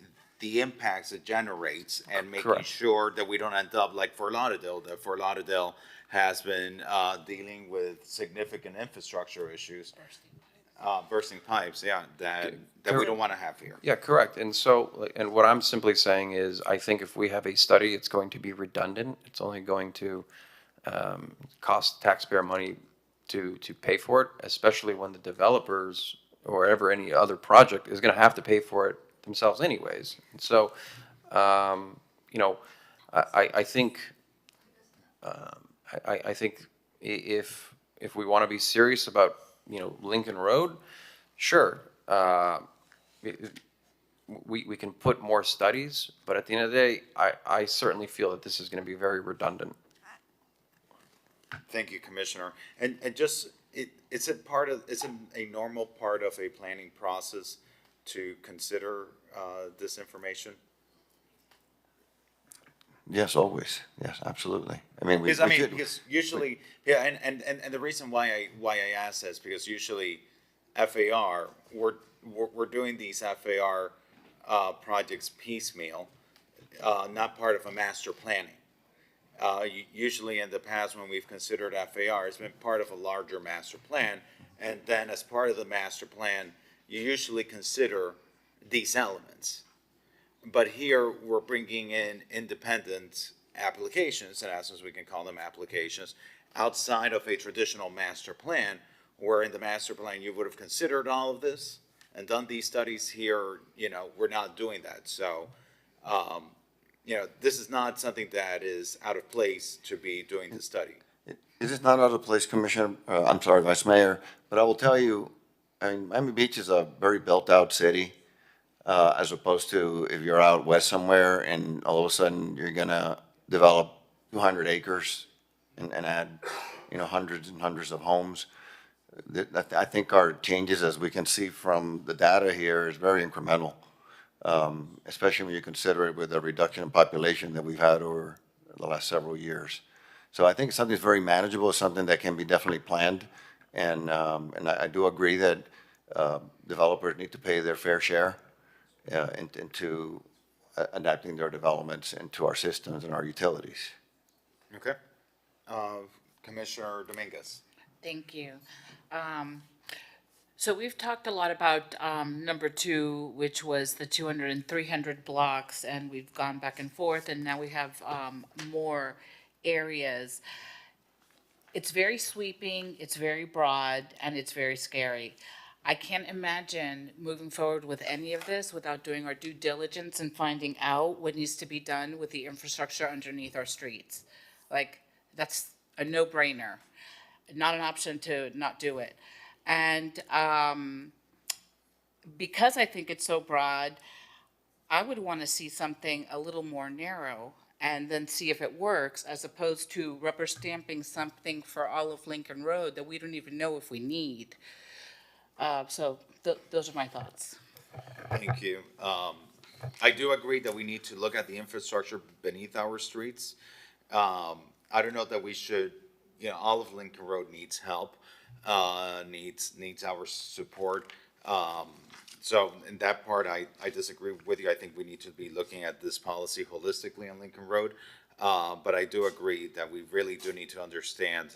impacts it generates, and making Correct. sure that we don't end up like Fort Lauderdale. That Fort Lauderdale has been dealing with significant infrastructure issues, bursting pipes. Yeah, that we don't want to have here. Yeah, correct. And so, and what I'm simply saying is, I think if we have a study, it's going to be redundant. It's only going to cost taxpayer money to pay for it, especially when the developers or ever any other project is going to have to pay for it themselves anyways. And so, you know, I think I think if we want to be serious about, you know, Lincoln Road, sure, we can put more studies, but at the end of the day, I certainly feel that this is going to be very redundant. Thank you, Commissioner. And just, it's a normal part of a planning process to consider this information? Yes, always. Yes, absolutely. I mean, Because usually, yeah, and the reason why I ask this, because usually FAR, we're doing these FAR projects piecemeal, not part of a master planning. Usually in the past, when we've considered FAR, it's been part of a larger master plan, and then as part of the master plan, you usually consider these elements. But here, we're bringing in independent applications, in essence, we can call them applications, outside of a traditional master plan, where in the master plan, you would have considered all of this and done these studies. Here, you know, we're not doing that. So, you know, this is not something that is out of place to be doing the study. It is not out of place, Commissioner, I'm sorry, Vice Mayor, but I will tell you, I mean, Miami Beach is a very built-out city, as opposed to if you're out west somewhere and all of a sudden you're gonna develop 200 acres and add, you know, hundreds and hundreds of homes. I think our changes, as we can see from the data here, is very incremental, especially when you consider it with the reduction in population that we've had over the last several years. So I think something's very manageable, something that can be definitely planned. And I do agree that developers need to pay their fair share into adapting their developments into our systems and our utilities. Okay. Commissioner Dominguez. Thank you. So we've talked a lot about number 2, which was the 200 and 300 blocks, and we've gone back and forth, and now we have more areas. It's very sweeping, it's very broad, and it's very scary. I can't imagine moving forward with any of this without doing our due diligence and finding out what needs to be done with the infrastructure underneath our streets. Like, that's a no-brainer, not an option to not do it. And because I think it's so broad, I would want to see something a little more narrow and then see if it works, as opposed to rubber stamping something for all of Lincoln Road that we don't even know if we need. So those are my thoughts. Thank you. I do agree that we need to look at the infrastructure beneath our streets. I don't know that we should, all of Lincoln Road needs help, needs our support. So in that part, I disagree with you. I think we need to be looking at this policy holistically on Lincoln Road. But I do agree that we really do need to understand,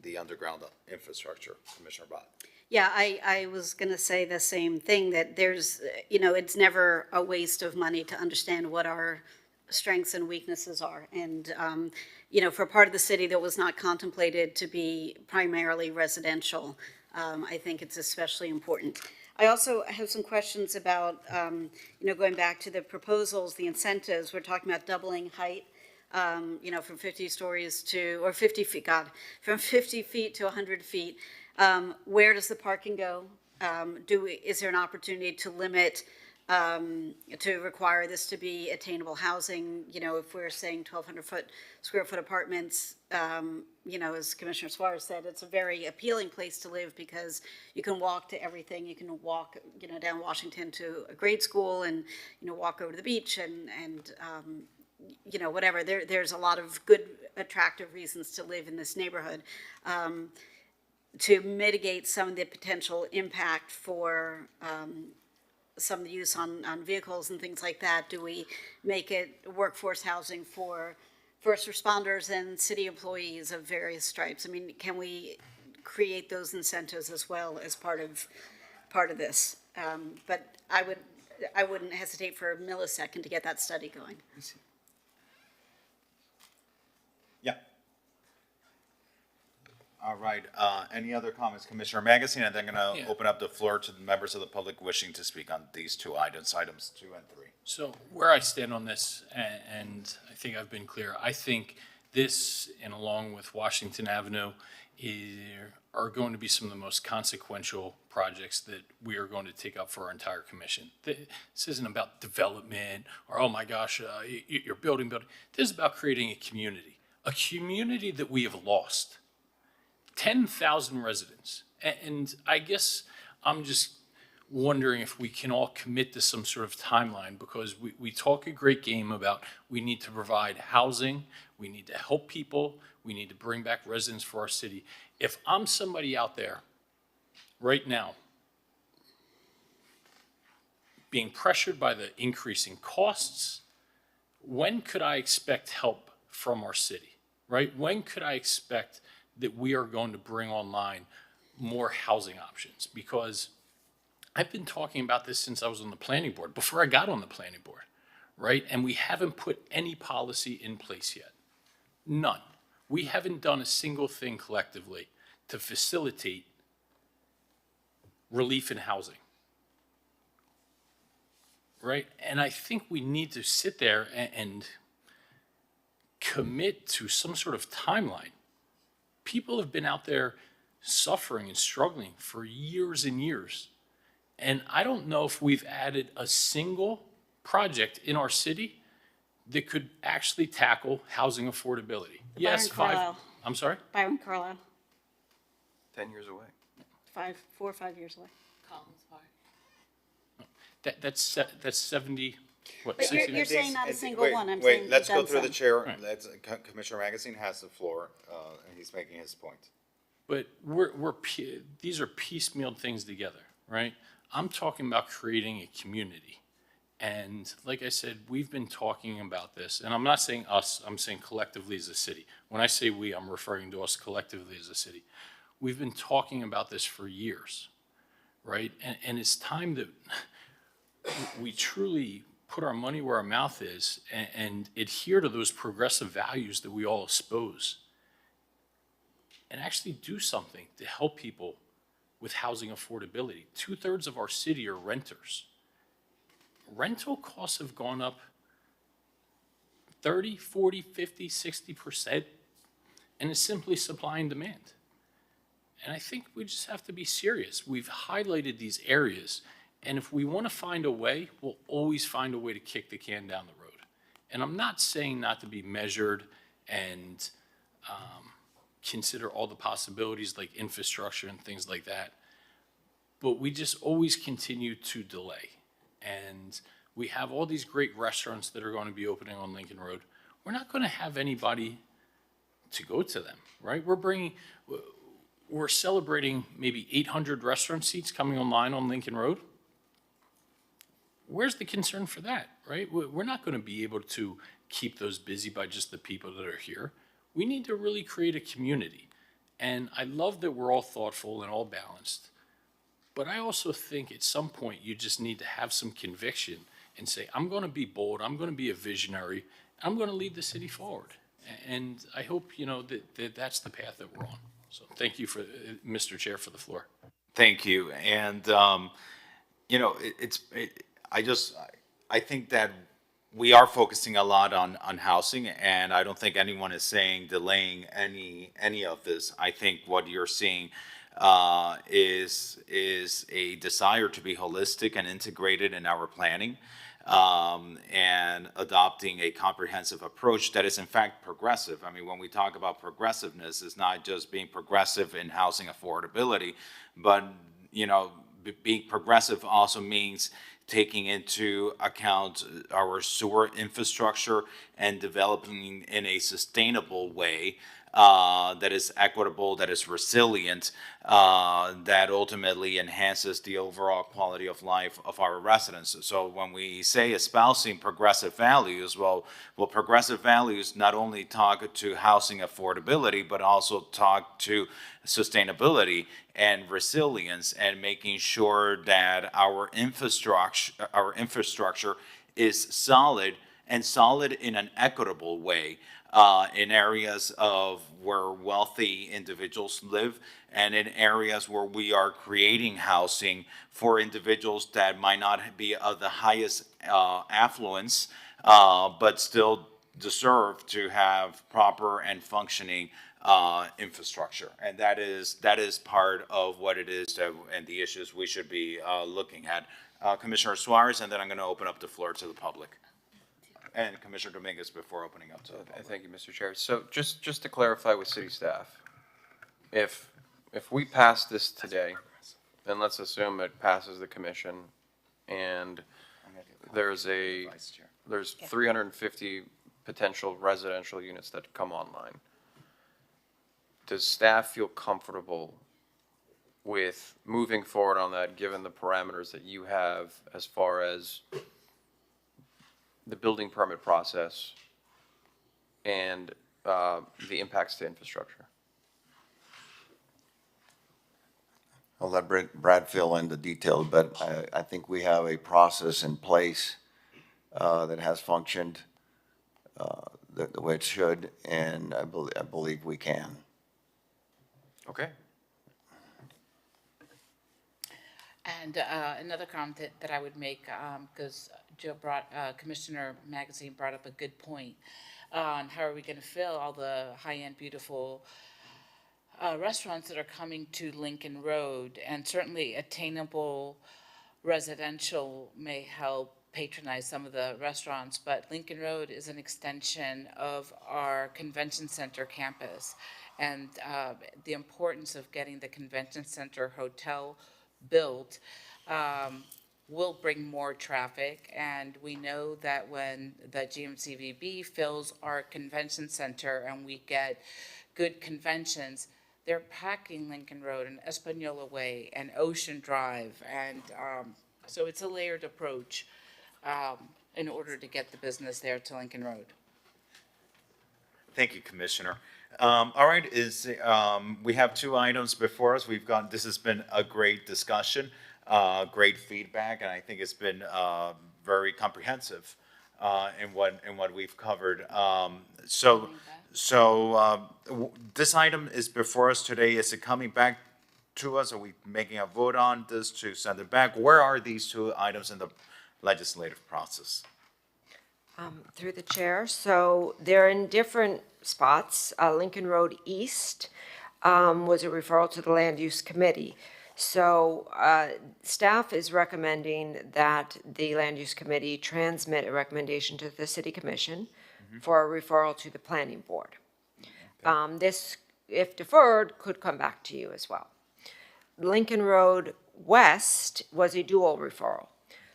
the underground infrastructure, Commissioner Bott. Yeah, I was going to say the same thing, that there's, it's never a waste of money to understand what our strengths and weaknesses are. And, for a part of the city that was not contemplated to be primarily residential, I think it's especially important. I also have some questions about, going back to the proposals, the incentives. We're talking about doubling height, from 50 stories or 50 feet, from 50 feet to 100 feet. Where does the parking go? Is there an opportunity to limit, to require this to be attainable housing? If we're saying 1,200 square foot apartments, as Commissioner Suarez said, it's a very appealing place to live because you can walk to everything. You can walk, down Washington to a grade school and, walk over to the beach and whatever. There's a lot of good, attractive reasons to live in this neighborhood. To mitigate some of the potential impact for some of the use on vehicles and things like that, do we make it workforce housing for first responders and city employees of various stripes? I mean, can we create those incentives as well as part of this? But I wouldn't hesitate for a millisecond to get that study going. Yeah. All right, any other comments, Commissioner Magazine? And then I'm gonna open up the floor to the members of the public wishing to speak on these two items 2 and 3. So where I stand on this, and I think I've been clear, I think this, and along with Washington Avenue, are going to be some of the most consequential projects that we are going to take up for our entire commission. This isn't about development or, oh my gosh, you're building. This is about creating a community that we have lost. 10,000 residents. And I guess I'm just wondering if we can all commit to some sort of timeline, because we talk a great game about we need to provide housing, we need to help people, we need to bring back residents for our city. If I'm somebody out there right now being pressured by the increasing costs, when could I expect help from our city, right? When could I expect that we are going to bring online more housing options? Because I've been talking about this since I was on the planning board, before I got on the planning board, right? And we haven't put any policy in place yet. None. We haven't done a single thing collectively to facilitate relief in housing, right? And I think we need to sit there and commit to some sort of timeline. People have been out there suffering and struggling for years and years. And I don't know if we've added a single project in our city that could actually tackle housing affordability. Yes, Carlisle. I'm sorry? Byron Carlisle, 10 years away. 4 or 5 years away. Collins Park. That's 70, what, But 60? you're saying not a single Wait, one, I'm wait, saying let's you've go done through the some. chair. Right. Commissioner Magazine has the floor, and he's making his point. But these are piecemeal things together, right? I'm talking about creating a community. And like I said, we've been talking about this, and I'm not saying us, I'm saying collectively as a city. When I say we, I'm referring to us collectively as a city. We've been talking about this for years, right? And it's time that we truly put our money where our mouth is and adhere to those progressive values that we all espouse, and actually do something to help people with housing affordability. 2/3 of our city are renters. Rental costs have gone up 30, 40, 50, 60%, and it's simply supply and demand. And I think we just have to be serious. We've highlighted these areas, and if we want to find a way, we'll always find a way to kick the can down the road. And I'm not saying not to be measured and consider all the possibilities like infrastructure and things like that, but we just always continue to delay. And we have all these great restaurants that are going to be opening on Lincoln Road. we're not going to have anybody to go to them, right? We're celebrating maybe 800 restaurant seats coming online on Lincoln Road. Where's the concern for that, right? We're not going to be able to keep those busy by just the people that are here. We need to really create a community. And I love that we're all thoughtful and all balanced. But I also think at some point you just need to have some conviction and say, I'm going to be bold, I'm going to be a visionary, I'm going to lead the city forward. And I hope, that's the path that we're on. So thank you for, Mr. Chair, for the floor. Thank you. And, I think that we are focusing a lot on housing, and I don't think anyone is saying delaying any of this. I think what you're seeing is a desire to be holistic and integrated in our planning, and adopting a comprehensive approach that is in fact progressive. I mean, when we talk about progressiveness, it's not just being progressive in housing affordability, but being progressive also means taking into account our sewer infrastructure and developing in a sustainable way that is equitable, that is resilient, that ultimately enhances the overall quality of life of our residents. So when we say espousing progressive values, well, progressive values not only talk to housing affordability, but also talk to sustainability and resilience, and making sure that our infrastructure is solid, and solid in an equitable way, in areas of where wealthy individuals live, and in areas where we are creating housing for individuals that might not be of the highest affluence, but still deserve to have proper and functioning infrastructure. And that is part of what it is and the issues we should be looking at. Commissioner Suarez, and then I'm going to open up the floor to the public. And Commissioner Dominguez before opening up to the public. Thank you, Mr. Chair. So just to clarify with city staff, if we pass this today, then let's assume it passes the commission, and there's 350 potential residential units that come online. Does staff feel comfortable with moving forward on that, given the parameters that you have as far as the building permit process and the impacts to infrastructure? I'll let Brad fill in the details, but I think we have a process in place that has functioned the way it should, and I believe we can. Okay. And another comment that I would make, because Commissioner Magazine brought up a good point on how are we going to fill all the high-end, beautiful restaurants that are coming to Lincoln Road, and certainly attainable residential may help patronize some of the restaurants, but Lincoln Road is an extension of our convention center campus, and the importance of getting the convention center hotel built will bring more traffic. And we know that when the GMCVB fills our convention center and we get good conventions, they're packing Lincoln Road and Espanola Way and Ocean Drive. And so it's a layered approach in order to get the business there to Lincoln Road. Thank you, Commissioner. All right, we have two items before us. This has been a great discussion, great feedback, and I think it's been very comprehensive in what we've covered. This item is before us today. Is it coming back to us? Are we making a vote on this to send it back? Where are these two items in the legislative process? Through the chair, so they're in different spots. Lincoln Road East was a referral to the Land Use Committee. So staff is recommending that the Land Use Committee transmit a recommendation to the City Commission for a referral to the Planning Board. This, if deferred, could come back to you as well. Lincoln Road West was a dual referral.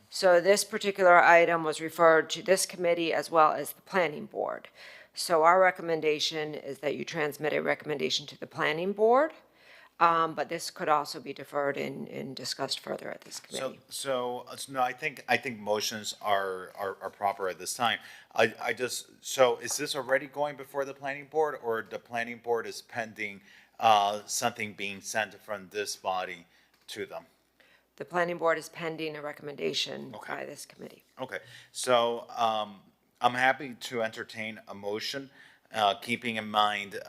So this particular item was referred to this committee as well as the Planning Board. So our recommendation is that you transmit a recommendation to the planning board, but this could also be deferred and discussed further at this committee. No, I think motions are proper at this time. So is this already going before the planning board, or the planning board is pending, something being sent from this body to them? The planning board is pending a recommendation by this committee. Okay, so, I'm happy to entertain a motion, keeping in mind,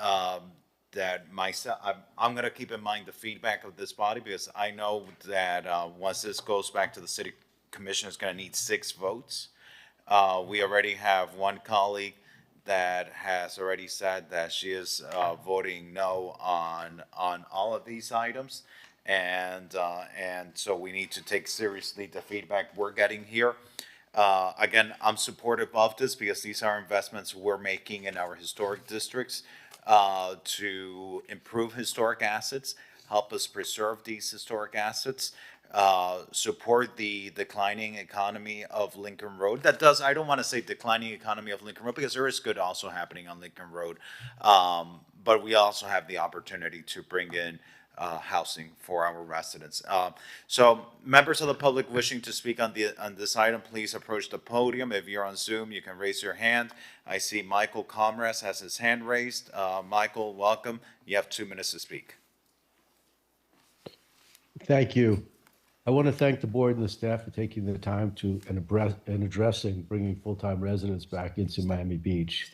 that myself, I'm gonna keep in mind the feedback of this body, because I know that, once this goes back to the city commission, it's gonna need 6 votes. We already have one colleague that has already said that she is, voting no on all of these items. And so we need to take seriously the feedback we're getting here. Again, I'm supportive of this because these are investments we're making in our historic districts, to improve historic assets, help us preserve these historic assets, support the declining economy of Lincoln Road. I don't want to say declining economy of Lincoln Road, because there is good also happening on Lincoln Road. But we also have the opportunity to bring in housing for our residents. So members of the public wishing to speak on this item, please approach the podium. If you're on Zoom, you can raise your hand. I see Michael Comras has his hand raised. Michael, welcome. You have 2 minutes to speak. Thank you. I want to thank the board and the staff for taking the time to and addressing bringing full-time residents back into Miami Beach.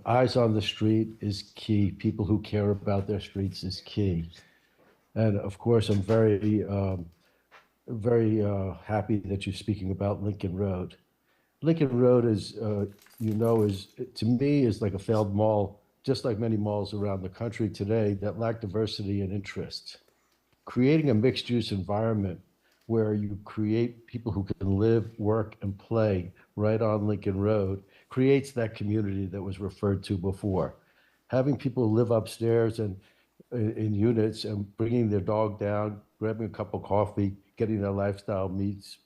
Eyes on the street is key. People who care about their streets is key. And of course, I'm very happy that you're speaking about Lincoln Road. Lincoln Road is, to me, is like a failed mall, just like many malls around the country today that lack diversity and interest. Creating a mixed-use environment where you create people who can live, work, and play right on Lincoln Road creates that community that was referred to before. Having people live upstairs and in units and bringing their dog down, grabbing a cup of coffee, getting their lifestyle needs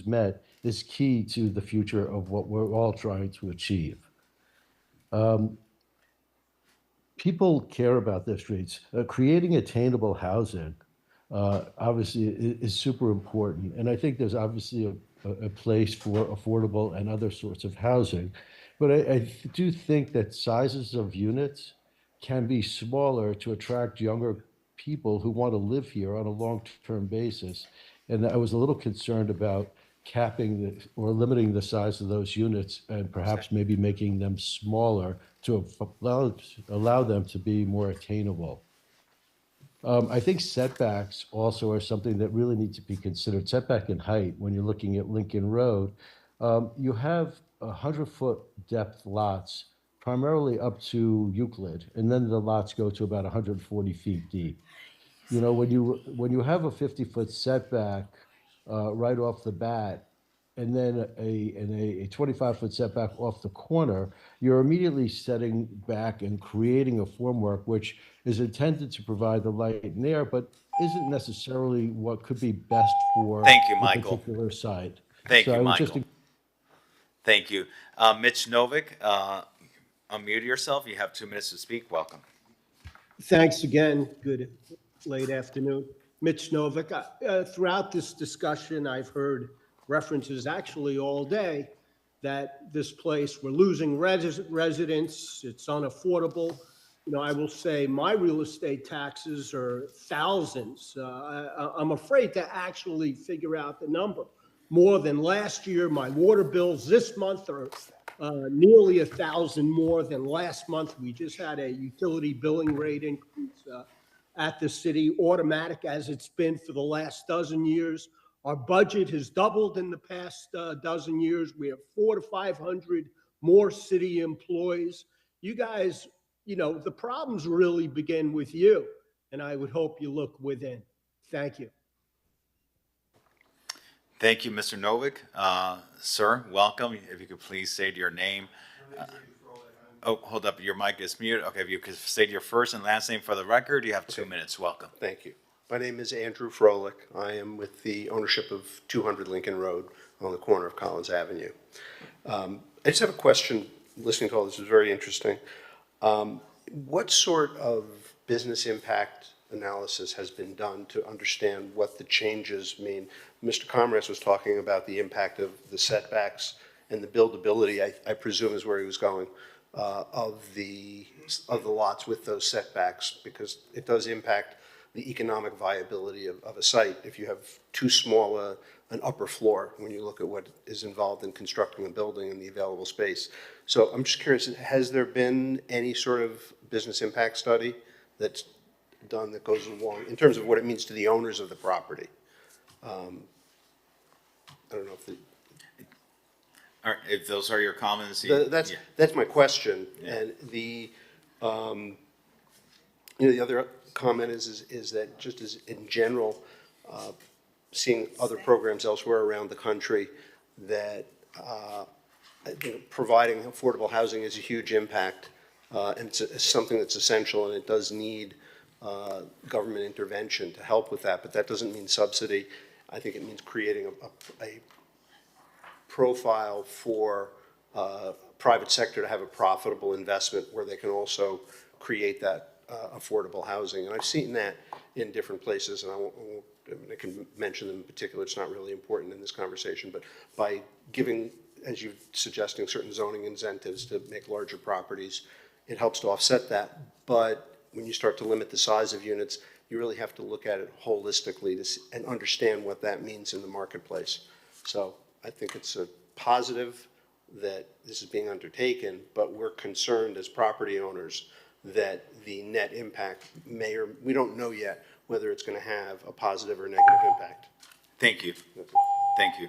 met is key to the future of what we're all trying to achieve. People care about their streets. Creating attainable housing obviously is super important. And I think there's obviously a place for affordable and other sorts of housing. But I do think that sizes of units can be smaller to attract younger people who want to live here on a long-term basis. And I was a little concerned about capping or limiting the size of those units and perhaps maybe making them smaller to allow them to be more attainable. I think setbacks also are something that really need to be considered. Setback in height, when you're looking at Lincoln Road, you have 100-foot depth lots, primarily up to Euclid, and then the lots go to about 140 feet deep. You know, when you have a 50-foot setback right off the bat, and then a 25-foot setback off the corner, you're immediately setting back and creating a formwork which is intended to provide the light and air, but isn't necessarily what could be best for Thank you, the Michael. particular site. Thank So you, I would Michael. just- Thank you. Mitch Novick, unmute yourself. You have 2 minutes to speak. Welcome. Thanks again. Good late afternoon. Mitch Novick. Throughout this discussion, I've heard references actually all day that this place, we're losing residents, it's unaffordable. You know, I will say my real estate taxes are thousands. I'm afraid to actually figure out the number. More than last year, my water bills this month are nearly 1,000 more than last month. We just had a utility billing rate increase at the city, automatic as it's been for the last dozen years. Our budget has doubled in the past dozen years. We have 400 to 500 more city employees. You guys, you know, the problems really begin with you, and I would hope you look within. Thank you. Thank you, Mr. Novick. Sir, welcome. If you could please say your name. Oh, hold up. Your mic is muted. Okay, if you could state your first and last name for the record, you have 2 minutes. Welcome. Thank you. My name is Andrew Froelich. I am with the ownership of 200 Lincoln Road on the corner of Collins Avenue. I just have a question, listening to all this is very interesting. What sort of business impact analysis has been done to understand what the changes mean? Mr. Comras was talking about the impact of the setbacks and the buildability, I presume is where he was going, of the lots with those setbacks, because it does impact the economic viability of a site if you have too small an upper floor when you look at what is involved in constructing a building and the available space. So I'm just curious, has there been any sort of business impact study that's done that goes along in terms of what it means to the owners of the property? I don't know if the, All right, if those are your comments. that's my question. Yeah. And the, the other comment is that just as in general, seeing other programs elsewhere around the country, that providing affordable housing is a huge impact, and it's something that's essential, and it does need government intervention to help with that, but that doesn't mean subsidy. I think it means creating a profile for private sector to have a profitable investment where they can also create that affordable housing. And I've seen that in different places, and I can mention them in particular. It's not really important in this conversation, but by giving, as you're suggesting, certain zoning incentives to make larger properties, it helps to offset that. But when you start to limit the size of units, you really have to look at it holistically and understand what that means in the marketplace. So I think it's a positive that this is being undertaken, but we're concerned as property owners that the net impact we don't know yet whether it's going to have a positive or negative impact. Thank you. Thank you.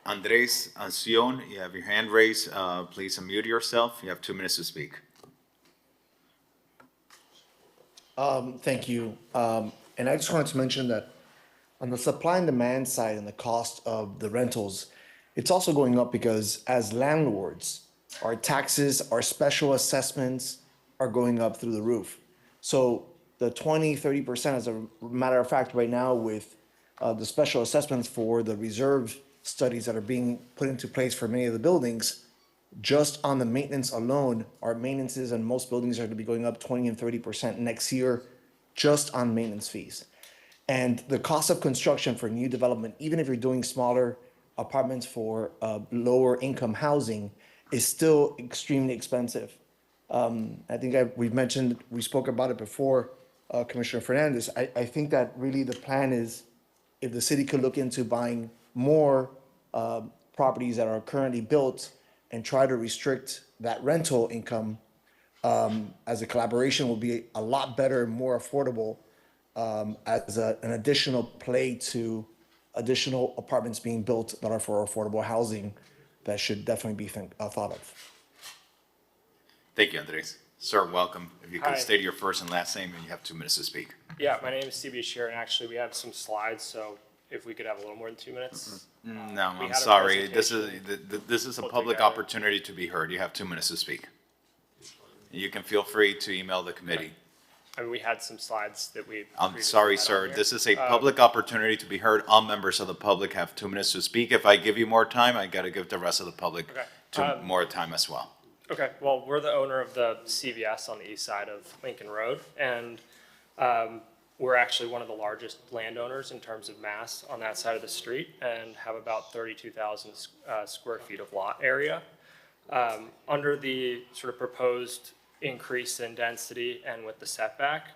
Andres Ancion, you have your hand raised. Please unmute yourself. You have 2 minutes to speak. Thank you. And I just wanted to mention that on the supply and demand side and the cost of the rentals, it's also going up because as landlords, our taxes, our special assessments are going up through the roof. So the 20-30%, as a matter of fact, right now with the special assessments for the reserve studies that are being put into place for many of the buildings, just on the maintenance alone, our maintenances in most buildings are going to be going up 20 and 30% next year, just on maintenance fees. And the cost of construction for new development, even if you're doing smaller apartments for lower income housing, is still extremely expensive. I think we spoke about it before, Commissioner Fernandez. I think that really the plan is if the city could look into buying more properties that are currently built and try to restrict that rental income, as a collaboration will be a lot better and more affordable, as an additional play to additional apartments being built that are for affordable housing that should definitely be thought of. Thank you, Andres. Sir, welcome. If you could Hi. state your first and last name, and you have 2 minutes to speak. Yeah, my name is CB Shear, and actually we have some slides, so if we could have a little more than 2 minutes. No, we I'm had a sorry. This presentation is a put public together. opportunity to be heard. You have 2 minutes to speak. You can feel free to email the committee. I mean, we had some slides that we. I'm previously sorry, had on sir. here. This is a public opportunity to be heard. All members of the public have 2 minutes to speak. If I give you more time, I got to give the rest of the public Okay. more time as well. Okay, well, we're the owner of the CVS on the east side of Lincoln Road, and we're actually one of the largest landowners in terms of mass on that side of the street and have about 32,000 square feet of lot area. Under the sort of proposed increase in density and with the setback,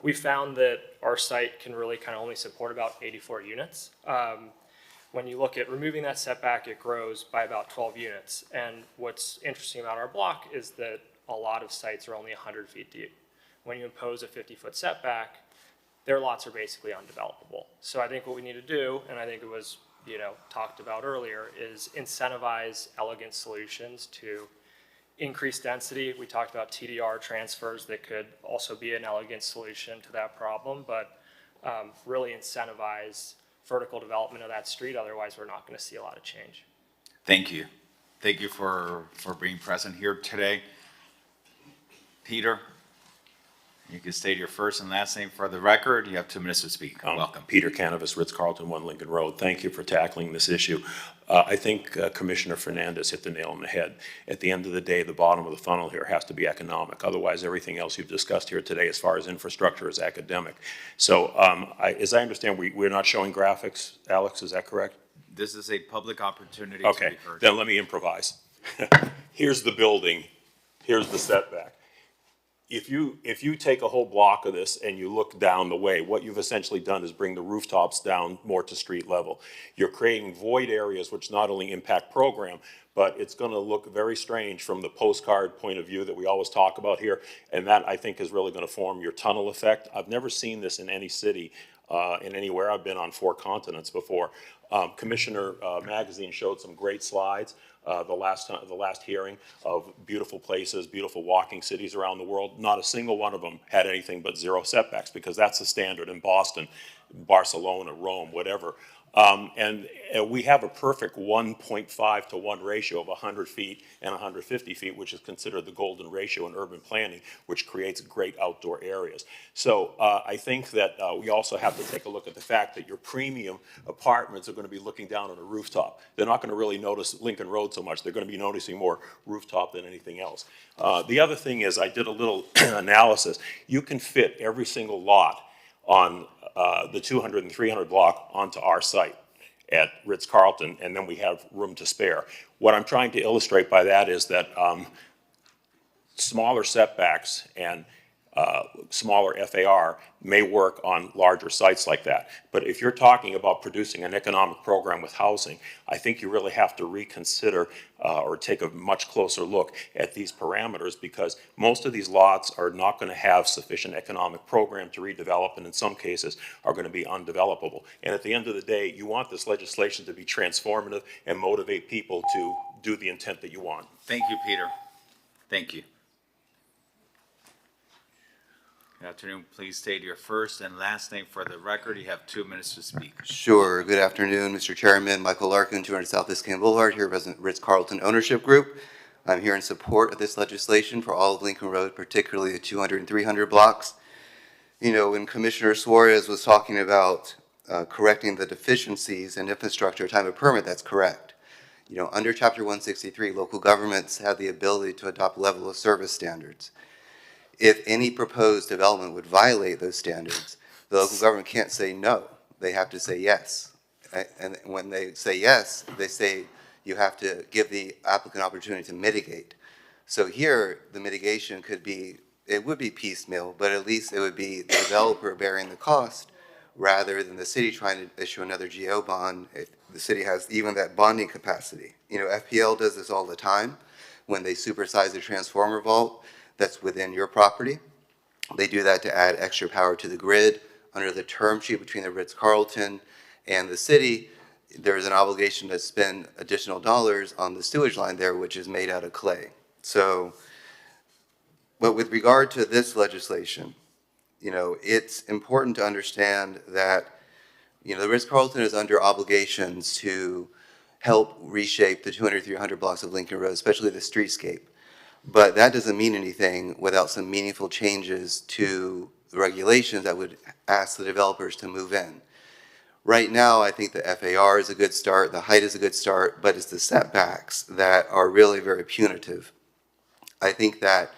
we found that our site can really kind of only support about 84 units. When you look at removing that setback, it grows by about 12 units. And what's interesting about our block is that a lot of sites are only 100 feet deep. When you impose a 50-foot setback, their lots are basically undevelopable. So I think what we need to do, and I think it was, talked about earlier, is incentivize elegant solutions to increase density. We talked about TDR transfers that could also be an elegant solution to that problem, but really incentivize vertical development of that street. Otherwise, we're not going to see a lot of change. Thank you. Thank you for being present here today. Peter, You can state your first and last name for the record. You have 2 minutes to speak. Welcome. Peter Canavas, Ritz-Carlton, 1 Lincoln Road. Thank you for tackling this issue. I think Commissioner Fernandez hit the nail on the head. At the end of the day, the bottom of the funnel here has to be economic. Otherwise, everything else you've discussed here today as far as infrastructure is academic. So as I understand, we're not showing graphics, Alex, is that correct? This is a public opportunity Okay, to be heard. then let me improvise. Here's the building, here's the setback. If you take a whole block of this and you look down the way, what you've essentially done is bring the rooftops down more to street level. You're creating void areas which not only impact program, but it's gonna look very strange from the postcard point of view that we always talk about here, and that I think is really gonna form your tunnel effect. I've never seen this in any city, in anywhere. I've been on 4 continents before. Commissioner Magazine showed some great slides the last hearing of beautiful places, beautiful walking cities around the world. Not a single one of them had anything but 0 setbacks, because that's the standard in Boston, Barcelona, Rome, whatever. And we have a perfect 1.5 to 1 ratio of 100 feet and 150 feet, which is considered the golden ratio in urban planning, which creates great outdoor areas. So I think that we also have to take a look at the fact that your premium apartments are going to be looking down on a rooftop. They're not going to really notice Lincoln Road so much. They're going to be noticing more rooftop than anything else. The other thing is, I did a little analysis. You can fit every single lot on the 200 and 300 block onto our site at Ritz-Carlton, and then we have room to spare. What I'm trying to illustrate by that is that smaller setbacks and smaller FAR may work on larger sites like that. But if you're talking about producing an economic program with housing, I think you really have to reconsider or take a much closer look at these parameters, because most of these lots are not going to have sufficient economic program to redevelop, and in some cases are going to be undevelopable. And at the end of the day, you want this legislation to be transformative and motivate people to do the intent that you want. Thank you, Peter. Thank you. Good afternoon. Please state your first and last name for the record. You have 2 minutes to speak. Sure. Good afternoon, Mr. Chairman. Michael Larkin, 200 South Biscayne Boulevard, here representing Ritz-Carlton Ownership Group. I'm here in support of this legislation for all of Lincoln Road, particularly the 200 and 300 blocks. You know, when Commissioner Suarez was talking about correcting the deficiencies in infrastructure time of permit, that's correct. You know, under Chapter 163, local governments have the ability to adopt level of service standards. If any proposed development would violate those standards, the local government can't say no. They have to say yes. And when they say yes, they say you have to give the applicant opportunity to mitigate. So here, the mitigation could be, it would be piecemeal, but at least it would be the developer bearing the cost rather than the city trying to issue another GO bond. The city has even that bonding capacity. You know, FPL does this all the time when they supersize the transformer vault that's within your property. They do that to add extra power to the grid. Under the term sheet between the Ritz-Carlton and the city, there's an obligation to spend additional dollars on the sewage line there, which is made out of clay. So, but with regard to this legislation, you know, it's important to understand that, you know, the Ritz-Carlton is under obligations to help reshape the 200, 300 blocks of Lincoln Road, especially the streetscape. But that doesn't mean anything without some meaningful changes to the regulations that would ask the developers to move in. Right now, I think the FAR is a good start, the height is a good start, but it's the setbacks that are really very punitive. I think that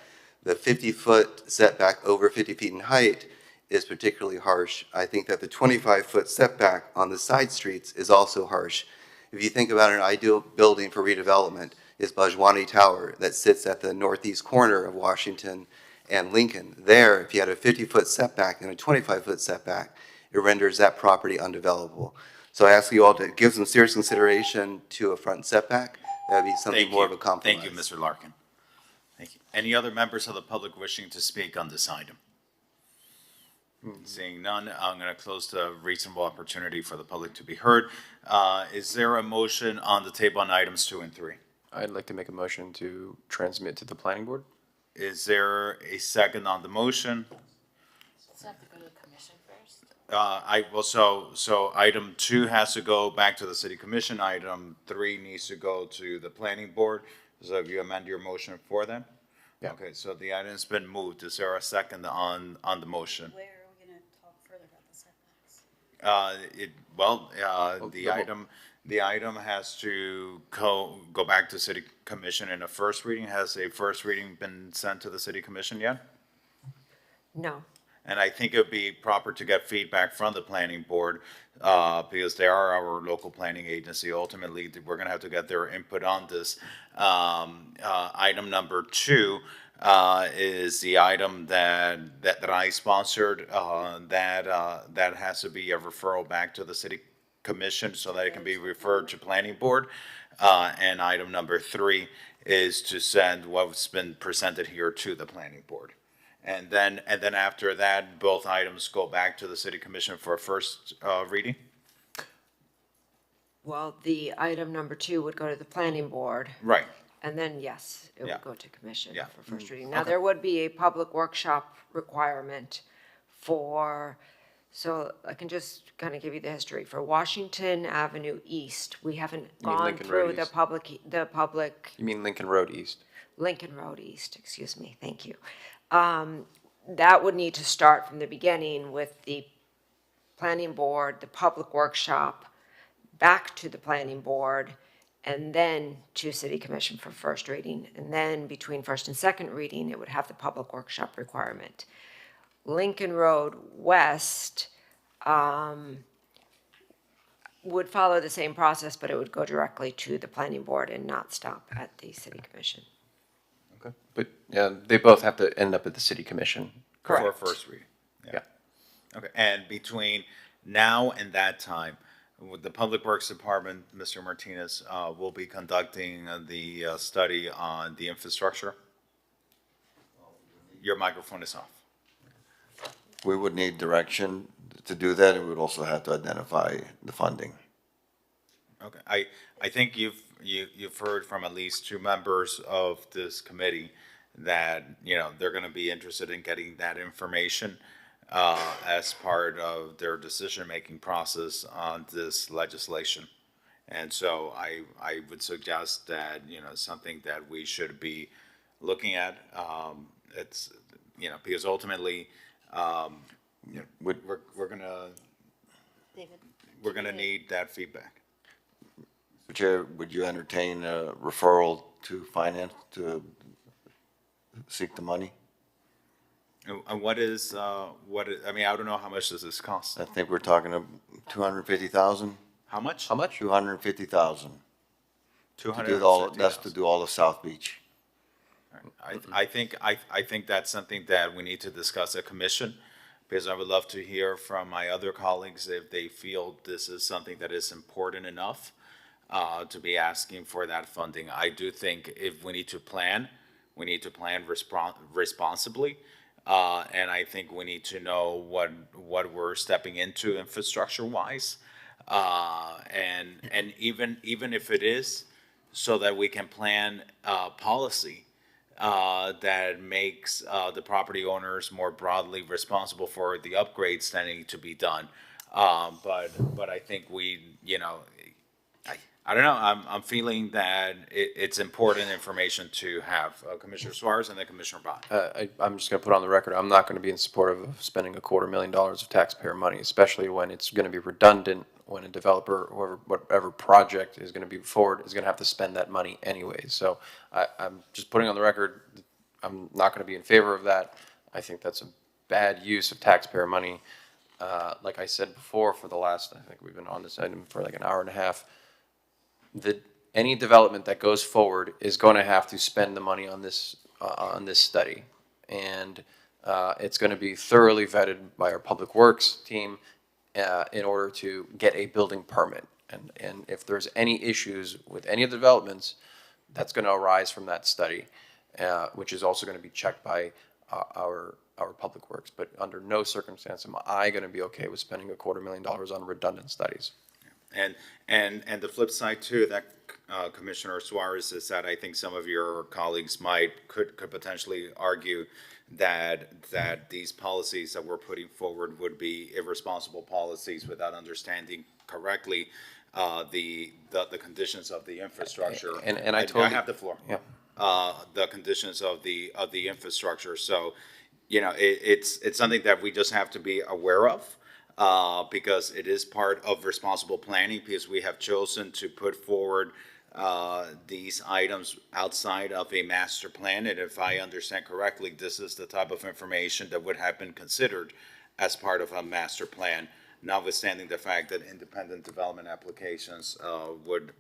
the 50-foot setback over 50 feet in height is particularly harsh. I think that the 25-foot setback on the side streets is also harsh. If you think about an ideal building for redevelopment, is Bajwani Tower that sits at the northeast corner of Washington and Lincoln. There, if you had a 50-foot setback and a 25-foot setback, it renders that property undevelopable. So I ask you all to give some serious consideration to a front setback. That would be something more of a compromise. Thank you, Mr. Larkin. Thank you. Any other members of the public wishing to speak on this item? Seeing none, I'm going to close the reasonable opportunity for the public to be heard. Is there a motion on the table on items 2 and 3? I'd like to make a motion to transmit to the planning board. Is there a second on the motion? Does it have to go to the commission first? So item 2 has to go back to the city commission. Item 3 needs to go to the planning board. So if you amend your motion for that? Yeah. Okay, so the item's been moved. Is there a second on the motion? Where are we gonna talk further about the setbacks? The item has to go back to city commission in a first reading. Has a first reading been sent to the city commission yet? No. And I think it would be proper to get feedback from the planning board, because they are our local planning agency. Ultimately, we're gonna have to get their input on this. Item number 2, is the item that I sponsored, that has to be a referral back to the city commission so that it can be referred to planning board. And item number 3 is to send what's been presented here to the planning board. And then after that, both items go back to the city commission for a first reading? Well, the item number 2 would go to the planning board. Right. And then, yes, it Yeah. would go to commission Yeah. for first reading. Now, Okay. there would be a public workshop requirement for, so I can just kind of give you the history. For Washington Avenue East, we haven't You mean gone Lincoln through Road the East? public, You mean Lincoln Road East? Lincoln Road East, excuse me, thank you. That would need to start from the beginning with the planning board, the public workshop, back to the planning board, and then to city commission for first reading. And then between first and second reading, it would have the public workshop requirement. Lincoln Road West would follow the same process, but it would go directly to the planning board and not stop at the city commission. Okay. But, yeah, they both have to end up at the city commission. For Correct. first reading. Yeah. Okay, and between now and that time, with the Public Works Department, Mr. Martinez, will be conducting the study on the infrastructure. Your microphone is off. We would need direction to do that, and we would also have to identify the funding. Okay, I think you've heard from at least 2 members of this committee that, they're gonna be interested in getting that information as part of their decision-making process on this legislation. And so I would suggest that, something that we should be looking at. It's, because ultimately, we're gonna need that feedback. Mr. Chair, would you entertain a referral to finance to seek the money? And what is, I don't know how much does this cost? I think we're talking of 250,000. How much? How much? 250,000. To do all, 250,000. that's to do all of South Beach. I think that's something that we need to discuss at commission, because I would love to hear from my other colleagues if they feel this is something that is important enough to be asking for that funding. I do think if we need to plan responsibly. And I think we need to know what we're stepping into infrastructure-wise. And even if it is so that we can plan policy that makes the property owners more broadly responsible for the upgrades that need to be done. But I think I don't know, I'm feeling that it's important information to have. Commissioner Suarez and then Commissioner Bott. I'm just going to put on the record, I'm not going to be in support of spending $250,000 of taxpayer money, especially when it's going to be redundant, when a developer or whatever project is going to be forward is going to have to spend that money anyway. So I'm just putting on the record, I'm not going to be in favor of that. I think that's a bad use of taxpayer money. Like I said before, for the last, I think we've been on this item for like an hour and a half, any development that goes forward is going to have to spend the money on this study, and it's going to be thoroughly vetted by our public works team in order to get a building permit. And if there's any issues with any of the developments, that's going to arise from that study, which is also going to be checked by our public works. But under no circumstance am I going to be okay with spending $250,000 on redundant studies. And the flip side too, that Commissioner Suarez, is that I think some of your colleagues could potentially argue that these policies that we're putting forward would be irresponsible policies without understanding correctly the conditions of the infrastructure. And I totally have the floor. Yeah. the conditions of the infrastructure. So, it's something that we just have to be aware of, because it is part of responsible planning, because we have chosen to put forward these items outside of a master plan. And if I understand correctly, this is the type of information that would have been considered as part of a master plan, notwithstanding the fact that independent development applications would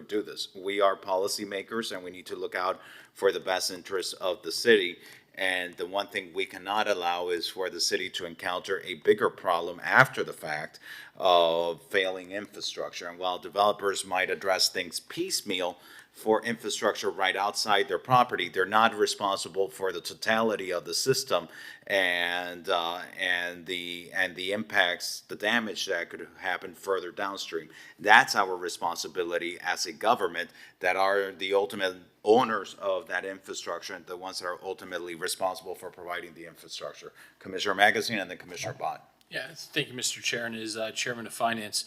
do this. We are policymakers, and we need to look out for the best interests of the city. And the one thing we cannot allow is for the city to encounter a bigger problem after the fact of failing infrastructure. And while developers might address things piecemeal for infrastructure right outside their property, they're not responsible for the totality of the system and the impacts, the damage that could happen further downstream. That's our responsibility as a government, that are the ultimate owners of that infrastructure and the ones that are ultimately responsible for providing the infrastructure. Commissioner Magazine and then Commissioner Bott. Yeah, thank you, Mr. Chair, and as Chairman of Finance,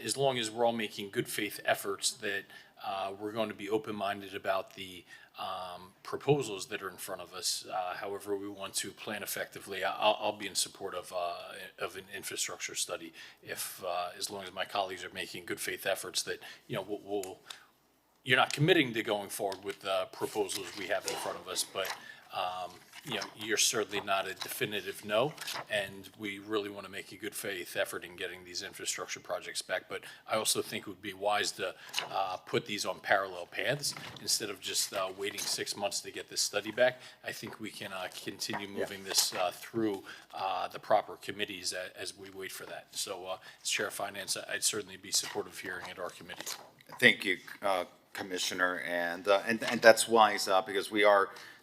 as long as we're all making good faith efforts that we're going to be open-minded about the proposals that are in front of us. However we want to plan effectively, I'll be in support of an infrastructure study if, as long as my colleagues are making good faith efforts that, you're not committing to going forward with the proposals we have in front of us, but you're certainly not a definitive no, and we really want to make a good faith effort in getting these infrastructure projects back. But I also think it would be wise to put these on parallel paths instead of just waiting 6 months to get this study back. I think we can continue moving this through the proper committees as we wait for that. So, as Chair of Finance, I'd certainly be supportive of hearing at our committee. Thank you, Commissioner, and that's wise, because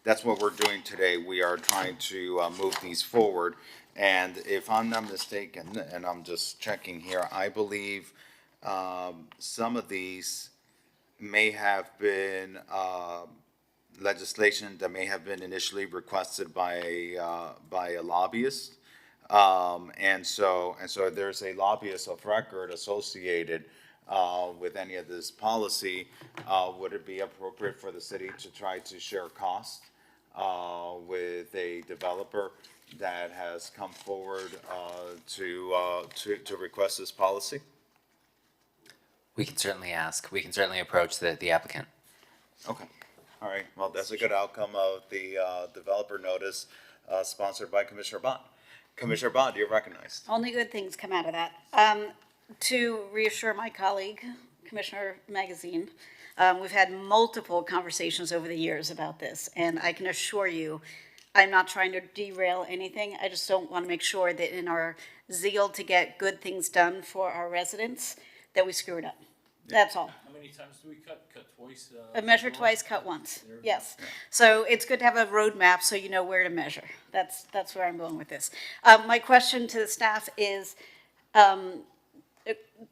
that's what we're doing today. We are trying to move these forward, and if I'm not mistaken, and I'm just checking here, I believe some of these may have been legislation that may have been initially requested by a lobbyist, and so there's a lobbyist of record associated with any of this policy. Would it be appropriate for the city to try to share costs with a developer that has come forward to request this policy? We can certainly ask. We can certainly approach the applicant. Okay. All right. Well, that's a good outcome of the developer notice sponsored by Commissioner Bott. Commissioner Bott, you're recognized. Only good things come out of that. To reassure my colleague, Commissioner Magazine, we've had multiple conversations over the years about this, and I can assure you, I'm not trying to derail anything. I just don't want to make sure that in our zeal to get good things done for our residents, that we screw it up. That's all. How many times do we cut? Cut twice? Measure twice, cut once. Yes. So it's good to have a roadmap so you know where to measure. That's where I'm going with this. My question to the staff is,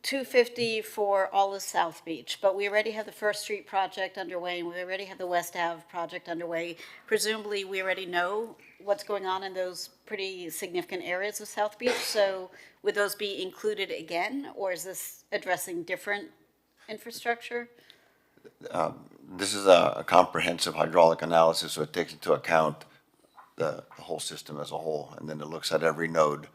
250 for all of South Beach, but we already have the First Street project underway, and we already have the West Ave project underway. Presumably, we already know what's going on in those pretty significant areas of South Beach. So would those be included again, or is this addressing different infrastructure? This is a comprehensive hydraulic analysis, so it takes into account the whole system as a whole, and then it looks at every node,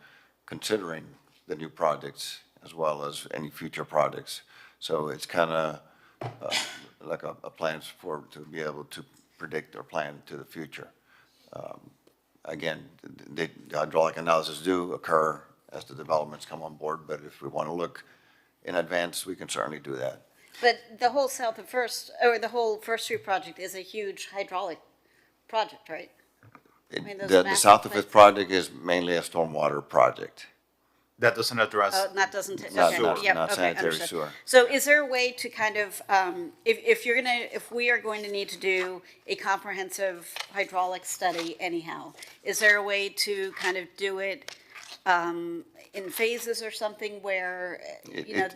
considering the new projects as well as any future projects. So it's kind of like a plan to be able to predict or plan to the future. Again, the hydraulic analysis do occur as the developments come on board, but if we want to look in advance, we can certainly do that. But the whole South of First, or the whole First Street project is a huge hydraulic project, right? The South of Fifth project is mainly a stormwater project. That doesn't address. That doesn't. Not Okay. sewer, Yep, not okay, sanitary understood. sewer. So is there a way to kind of, if we are going to need to do a comprehensive hydraulic study anyhow, is there a way to kind of do it in phases or something where,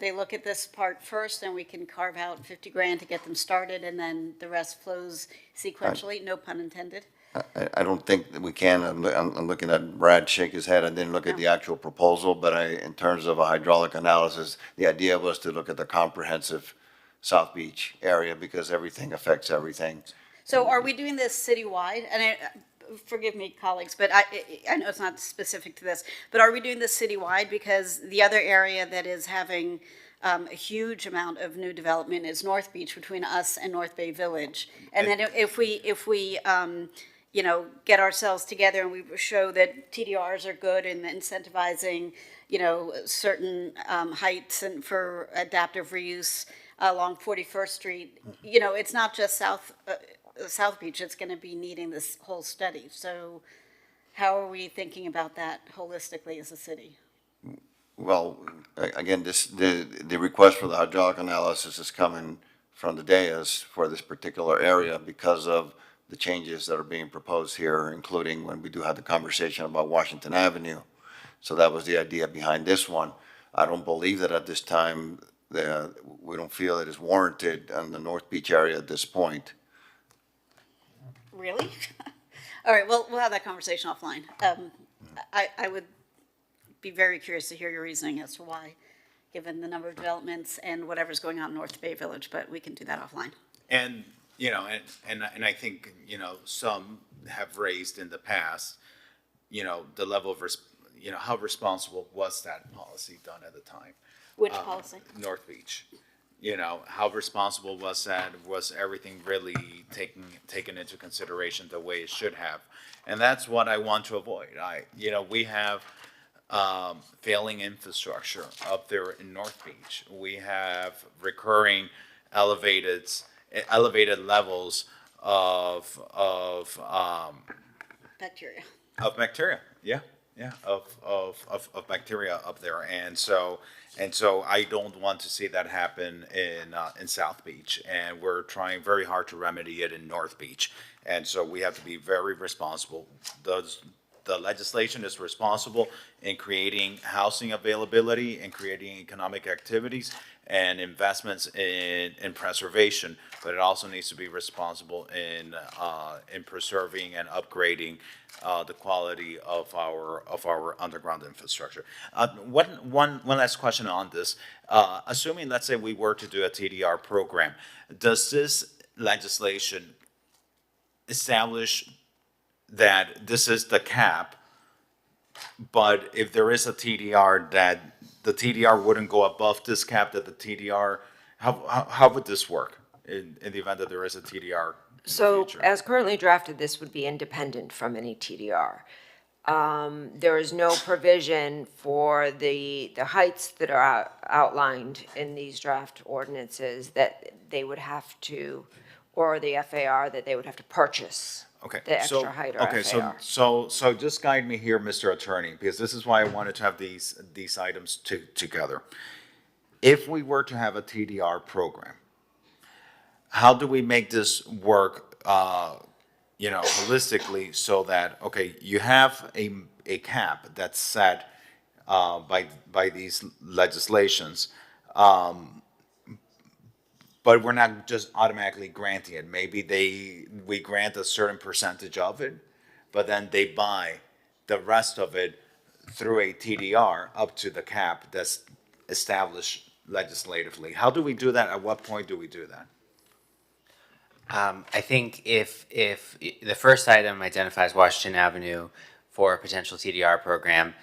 they look at this part first and we can carve out 50 grand to get them started and then the rest flows sequentially, no pun intended? I don't think that we can. I'm looking at Brad shake his head. I didn't look at the actual proposal, but in terms of a hydraulic analysis, the idea was to look at the comprehensive South Beach area because everything affects everything. So are we doing this citywide? And forgive me, colleagues, but I know it's not specific to this, but are we doing this citywide? Because the other area that is having a huge amount of new development is North Beach, between us and North Bay Village. And then if we you know, get ourselves together and we show that TDRs are good in incentivizing, you know, certain heights and for adaptive reuse along 41st Street, you know, it's not just South Beach, it's going to be needing this whole study. So how are we thinking about that holistically as a city? Well, again, the request for the hydraulic analysis is coming from the DAES for this particular area because of the changes that are being proposed here, including when we do have the conversation about Washington Avenue. So that was the idea behind this one. I don't believe that at this time, we don't feel it is warranted on the North Beach area at this point. Really? All right, well, we'll have that conversation offline. I would be very curious to hear your reasoning as to why, given the number of developments and whatever's going on in North Bay Village, but we can do that offline. And, you know, and I think, you know, some have raised in the past, you know, the level of, you know, how responsible was that policy done at the time? Which policy? North Beach. You know, how responsible was that? Was everything really taken into consideration the way it should have? And that's what I want to avoid. You know, we have failing infrastructure up there in North Beach. We have recurring elevated levels of bacteria. Of bacteria, yeah, of bacteria up there, and so I don't want to see that happen in South Beach, and we're trying very hard to remedy it in North Beach, and so we have to be very responsible. The legislation is responsible in creating housing availability and creating economic activities and investments in preservation, but it also needs to be responsible in preserving and upgrading the quality of our underground infrastructure. One last question on this. Assuming, let's say, we were to do a TDR program, does this legislation establish that this is the cap, but if there is a TDR, that the TDR wouldn't go above this cap, that the TDR, how would this work in the event that there is a TDR? So as currently drafted, this would be independent from any TDR. There is no provision for the heights that are outlined in these draft ordinances that they would have to, or the FAR, that they would have to purchase. Okay. The extra height or FAR. So just guide me here, Mr. Attorney, because this is why I wanted to have these items together. If we were to have a TDR program, how do we make this work, you know, holistically, so that, okay, you have a cap that's set by these legislations, but we're not just automatically granting it. Maybe we grant a certain percentage of it, but then they buy the rest of it through a TDR up to the cap that's established legislatively. How do we do that? At what point do we do that? I think if the first item identifies Washington Avenue for a potential TDR program,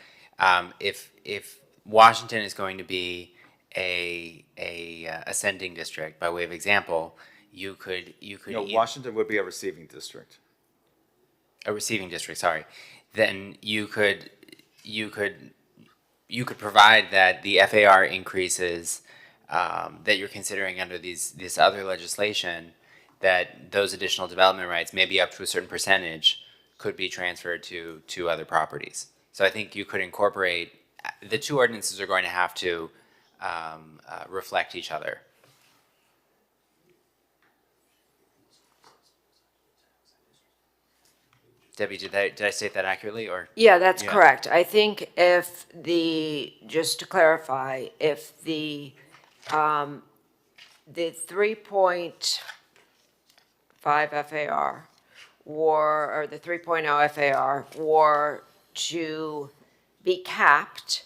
if Washington is going to be a ascending district, by way of example, you could No, Washington would be a receiving district. A receiving district, sorry. Then you could provide that the FAR increases that you're considering under this other legislation, that those additional development rights, maybe up to a certain percentage, could be transferred to other properties. So I think you could incorporate, the two ordinances are going to have to reflect each other. Debbie, did I state that accurately, or? Yeah, that's correct. I think if just to clarify, if the 3.5 FAR or the 3.0 FAR were to be capped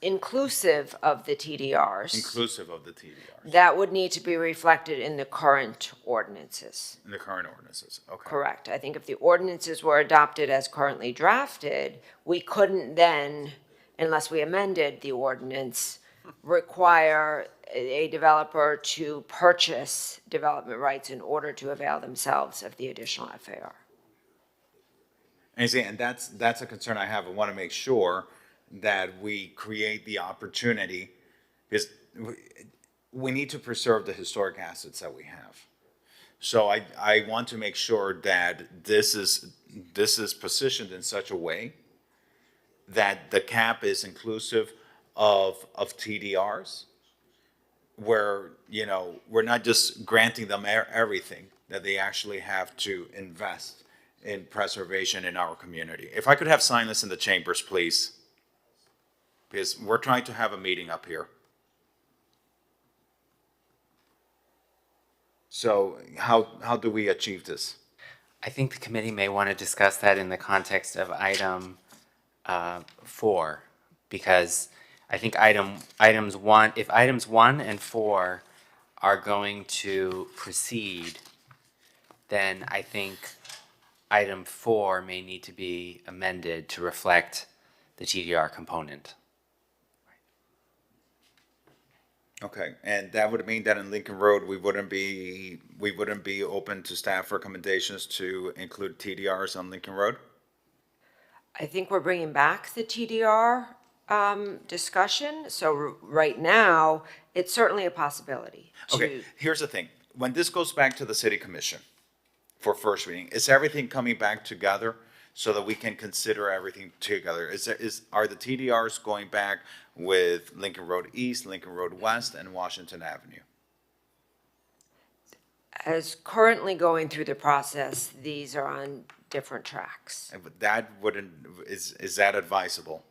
inclusive of the TDRs. Inclusive of the TDRs, That would need to be reflected in the current ordinances. in the current ordinances, okay. Correct. I think if the ordinances were adopted as currently drafted, we couldn't then, unless we amended the ordinance, require a developer to purchase development rights in order to avail themselves of the additional FAR. And you see, and that's a concern I have. I want to make sure that we create the opportunity, because we need to preserve the historic assets that we have. So I want to make sure that this is positioned in such a way that the cap is inclusive of TDRs, where, you know, we're not just granting them everything, that they actually have to invest in preservation in our community. If I could have silence in the chambers, please, because we're trying to have a meeting up here. So how do we achieve this? I think the committee may want to discuss that in the context of item 4, because I think items 1, if items 1 and 4 are going to proceed, then I think item 4 may need to be amended to reflect the TDR component. Okay, and that would mean that in Lincoln Road, we wouldn't be open to staff recommendations to include TDRs on Lincoln Road? I think we're bringing back the TDR discussion. So right now, it's certainly a possibility. Okay, here's the thing. When this goes back to the city commission for first reading, is everything coming back together so that we can consider everything together? Are the TDRs going back with Lincoln Road East, Lincoln Road West, and Washington Avenue? As currently going through the process, these are on different tracks. And that wouldn't, is that advisable?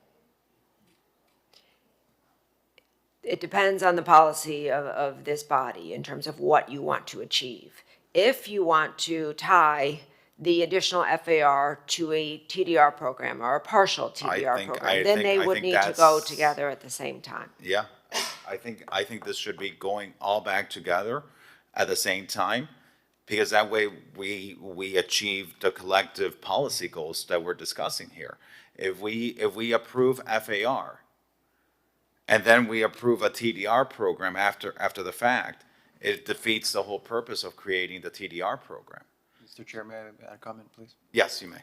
It depends on the policy of this body in terms of what you want to achieve. If you want to tie the additional FAR to a TDR program or a partial TDR program, then they would need to go together at the same time. Yeah, I think this should be going all back together at the same time, because that way we achieve the collective policy goals that we're discussing here. If we approve FAR and then we approve a TDR program after the fact, it defeats the whole purpose of creating the TDR program. Mr. Chair, may I add a comment, please? Yes, you may.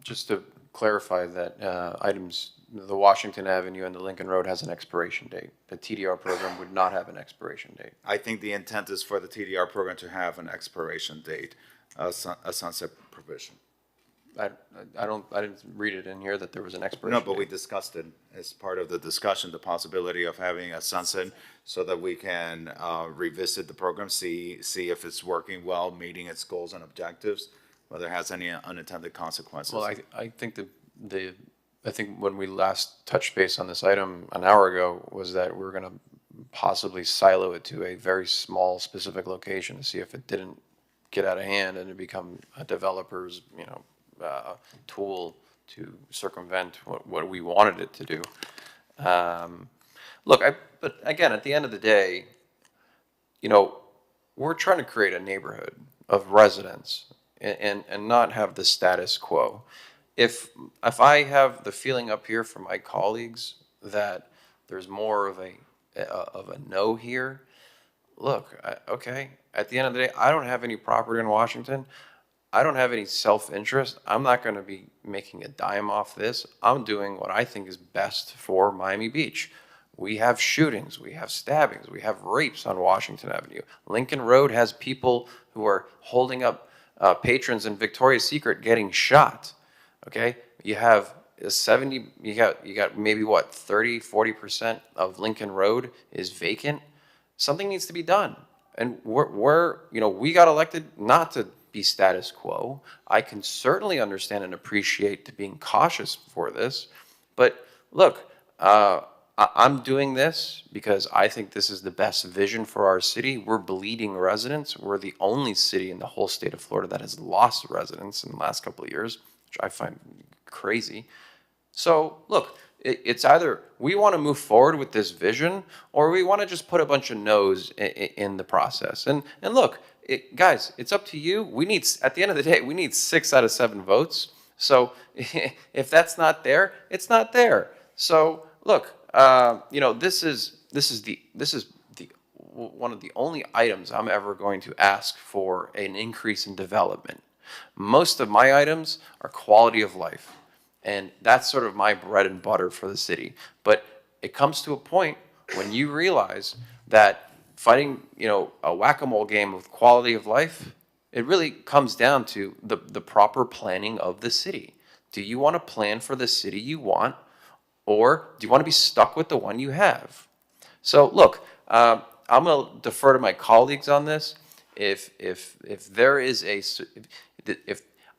Just to clarify that the Washington Avenue and the Lincoln Road has an expiration date. The TDR program would not have an expiration date. I think the intent is for the TDR program to have an expiration date, a sunset provision. I didn't read it in here that there was an expiration No, but we date. discussed it as part of the discussion, the possibility of having a sunset so that we can revisit the program, see if it's working well, meeting its goals and objectives, whether it has any unintended consequences. Well, I think I think when we last touched base on this item an hour ago was that we were going to possibly silo it to a very small specific location to see if it didn't get out of hand and it become a developer's, tool to circumvent what we wanted it to do. But again, at the end of the day, we're trying to create a neighborhood of residents and not have the status quo. If I have the feeling up here from my colleagues that there's more of a no here, look, okay, at the end of the day, I don't have any property in Washington. I don't have any self-interest. I'm not going to be making a dime off this. I'm doing what I think is best for Miami Beach. We have shootings, we have stabbings, we have rapes on Washington Avenue. Lincoln Road has people who are holding up patrons in Victoria's Secret getting shot. Okay, you have you got maybe what 30-40% of Lincoln Road is vacant. Something needs to be done, and we got elected not to be status quo. I can certainly understand and appreciate being cautious for this, but look, I'm doing this because I think this is the best vision for our city. We're bleeding residents. We're the only city in the whole state of Florida that has lost residents in the last couple of years, which I find crazy. So look, it's either we want to move forward with this vision, or we want to just put a bunch of no's in the process. And look, guys, it's up to you. At the end of the day, we need 6 out of 7 votes. So if that's not there, it's not there. So look, this is one of the only items I'm ever going to ask for an increase in development. Most of my items are quality of life. And that's sort of my bread and butter for the city. But it comes to a point when you realize that fighting, a whack-a-mole game with quality of life, it really comes down to the proper planning of the city. Do you want to plan for the city you want, or do you want to be stuck with the one you have? So look, I'm going to defer to my colleagues on this. If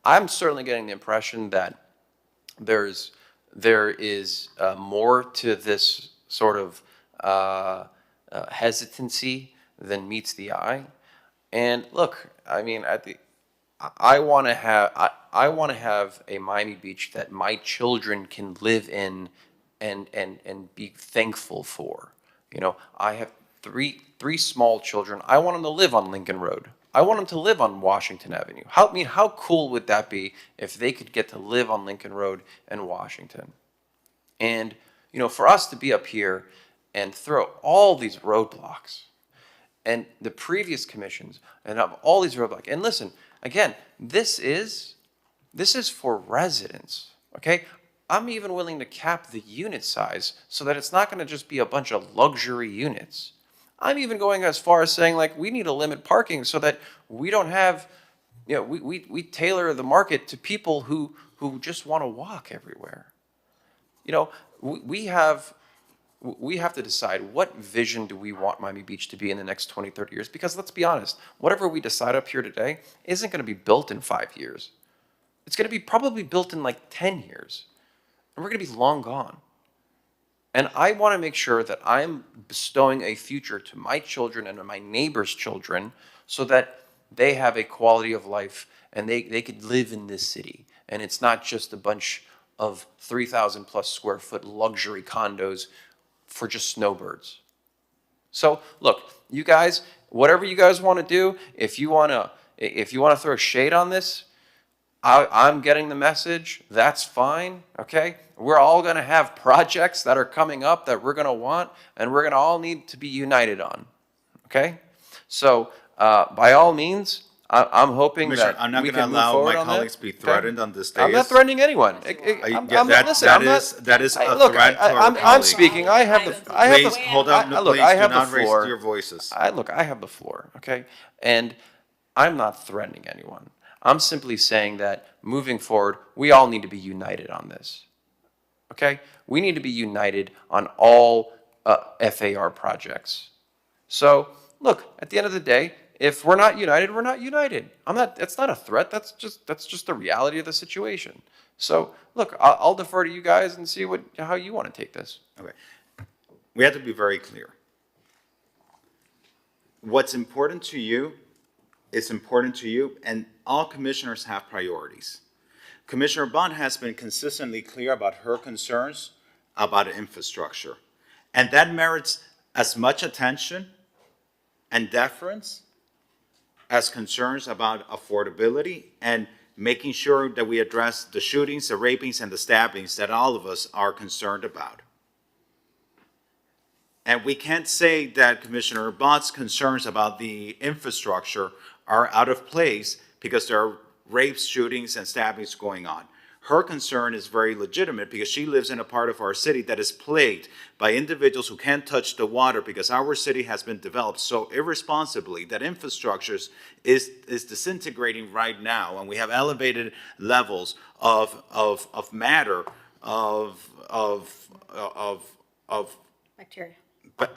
I'm certainly getting the impression that there is more to this sort of hesitancy than meets the eye. And look, I mean, I want to have a Miami Beach that my children can live in and be thankful for. I have three small children. I want them to live on Lincoln Road. I want them to live on Washington Avenue. How cool would that be if they could get to live on Lincoln Road and Washington? And, for us to be up here and throw all these roadblocks, and the previous commissions, and have all these roadblocks, and listen, again, this is for residents, okay? I'm even willing to cap the unit size so that it's not going to just be a bunch of luxury units. I'm even going as far as saying, like, we need to limit parking so that we don't have, we tailor the market to people who just want to walk everywhere. We have to decide what vision do we want Miami Beach to be in the next 20, 30 years, because let's be honest, whatever we decide up here today isn't going to be built in 5 years. It's going to be probably built in like 10 years, and we're going to be long gone. And I want to make sure that I'm bestowing a future to my children and to my neighbors' children so that they have a quality of life and they could live in this city. And it's not just a bunch of 3,000 plus square foot luxury condos for just snowbirds. So look, you guys, whatever you guys want to do, if you want to throw shade on this, I'm getting the message. That's fine, okay? We're all going to have projects that are coming up that we're going to want, and we're going to all need to be united on, okay? So by all means, I'm hoping that I'm not we going to can move allow forward my on colleagues to be threatened on this day. I'm not threatening anyone. That is a threat to our I'm colleagues. speaking. I have the. Please hold on. Look, Please I do have not the raise floor. your voices. I have the floor. Okay, and I'm not threatening anyone. I'm simply saying that moving forward, we all need to be united on this. Okay, we need to be united on all FAR projects. So look, at the end of the day, if we're not united, we're not united. It's not a threat. That's just the reality of the situation. So look, I'll defer to you guys and see how you want to take this. Okay, we have to be very clear. What's important to you is important to you, and all commissioners have priorities. Commissioner Bond has been consistently clear about her concerns about infrastructure, and that merits as much attention and deference as concerns about affordability and making sure that we address the shootings, the rapings, and the stabbings that all of us are concerned about. And we can't say that Commissioner Bott's concerns about the infrastructure are out of place because there are rapes, shootings, and stabbings going on. Her concern is very legitimate because she lives in a part of our city that is plagued by individuals who can't touch the water because our city has been developed so irresponsibly that infrastructure is disintegrating right now, and we have elevated levels of matter, of bacteria. But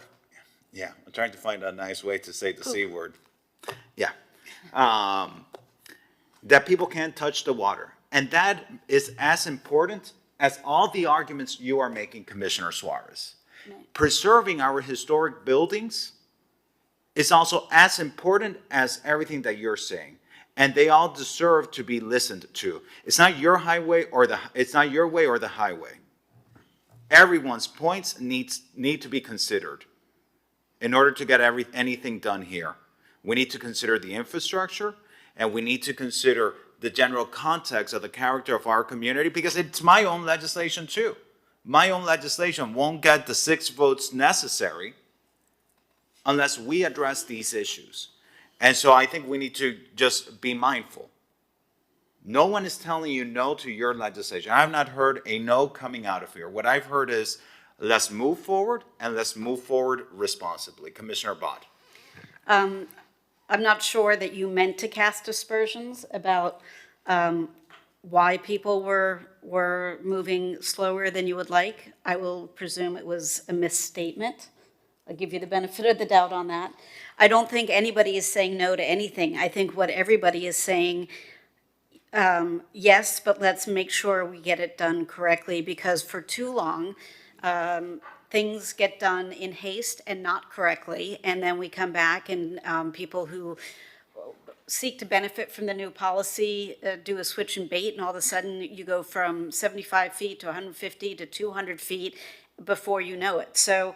yeah, I'm trying to find a nice way to say the C word. Yeah. That people can't touch the water. And that is as important as all the arguments you are making, Commissioner Suarez. Preserving our historic buildings is also as important as everything that you're saying. And they all deserve to be listened to. It's not your highway or it's not your way or the highway. everyone's points need to be considered in order to get anything done here. We need to consider the infrastructure, and we need to consider the general context of the character of our community, because it's my own legislation too. My own legislation won't get the 6 votes necessary unless we address these issues. And so I think we need to just be mindful. No one is telling you no to your legislation. I have not heard a no coming out of here. What I've heard is, let's move forward, and let's move forward responsibly. Commissioner Bott. I'm not sure that you meant to cast aspersions about why people were moving slower than you would like. I will presume it was a misstatement. I'll give you the benefit of the doubt on that. I don't think anybody is saying no to anything. I think what everybody is saying, yes, but let's make sure we get it done correctly, because for too long, things get done in haste and not correctly, and then we come back and people who seek to benefit from the new policy do a switch and bait, and all of a sudden you go from 75 feet to 150 to 200 feet before you know it. So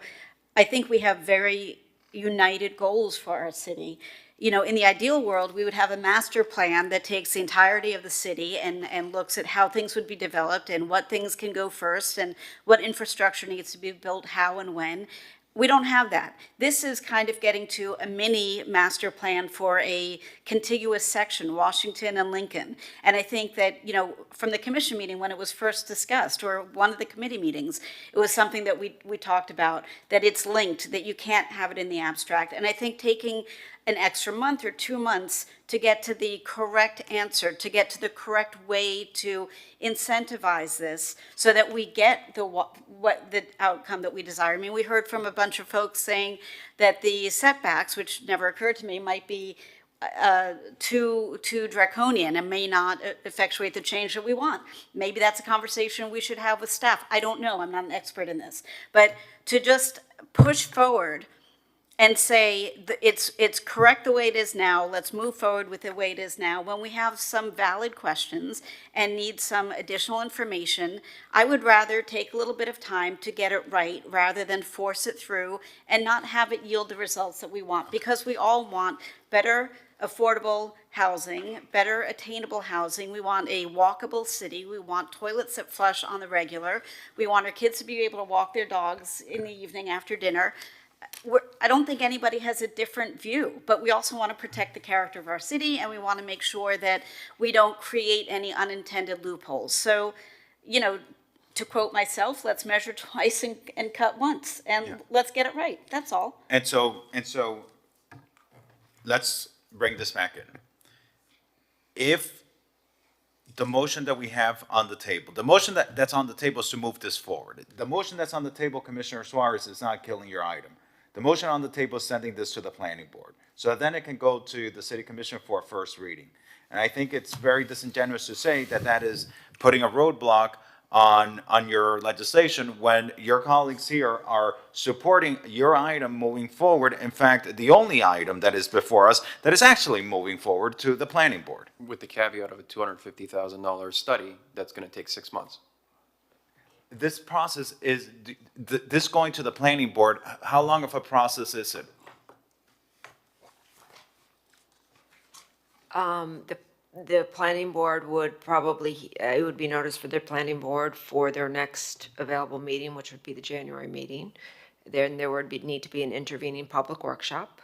I think we have very united goals for our city. You know, in the ideal world, we would have a master plan that takes the entirety of the city and looks at how things would be developed and what things can go first and what infrastructure needs to be built, how and when. We don't have that. This is kind of getting to a mini master plan for a contiguous section, Washington and Lincoln. And I think that, you know, from the commission meeting when it was first discussed, or one of the committee meetings, it was something that we talked about, that it's linked, that you can't have it in the abstract. And I think taking an extra month or 2 months to get to the correct answer, to get to the correct way to incentivize this so that we get the outcome that we desire. I mean, we heard from a bunch of folks saying that the setbacks, which never occurred to me, might be too draconian and may not effectuate the change that we want. Maybe that's a conversation we should have with staff. I don't know. I'm not an expert in this. But to just push forward and say it's correct the way it is now, let's move forward with the way it is now. When we have some valid questions and need some additional information, I would rather take a little bit of time to get it right rather than force it through and not have it yield the results that we want, because we all want better affordable housing, better attainable housing. We want a walkable city. We want toilets that flush on the regular. We want our kids to be able to walk their dogs in the evening after dinner. I don't think anybody has a different view, but we also want to protect the character of our city, and we want to make sure that we don't create any unintended loopholes. So, you know, to quote myself, let's measure twice and cut once, and let's get it right. That's all. And so let's bring this back in. If the motion that we have on the table, the motion that's on the table is to move this forward. The motion that's on the table, Commissioner Suarez, is not killing your item. The motion on the table is sending this to the planning board, so then it can go to the city commission for a first reading. And I think it's very disingenuous to say that that is putting a roadblock on your legislation when your colleagues here are supporting your item moving forward. In fact, the only item that is before us that is actually moving forward to the planning board. With the caveat of a $250,000 study that's going to take 6 months. This process is, this going to the planning board, how long of a process is it? The planning board would probably, it would be noticed for their planning board for their next available meeting, which would be the January meeting. Then there would need to be an intervening public workshop.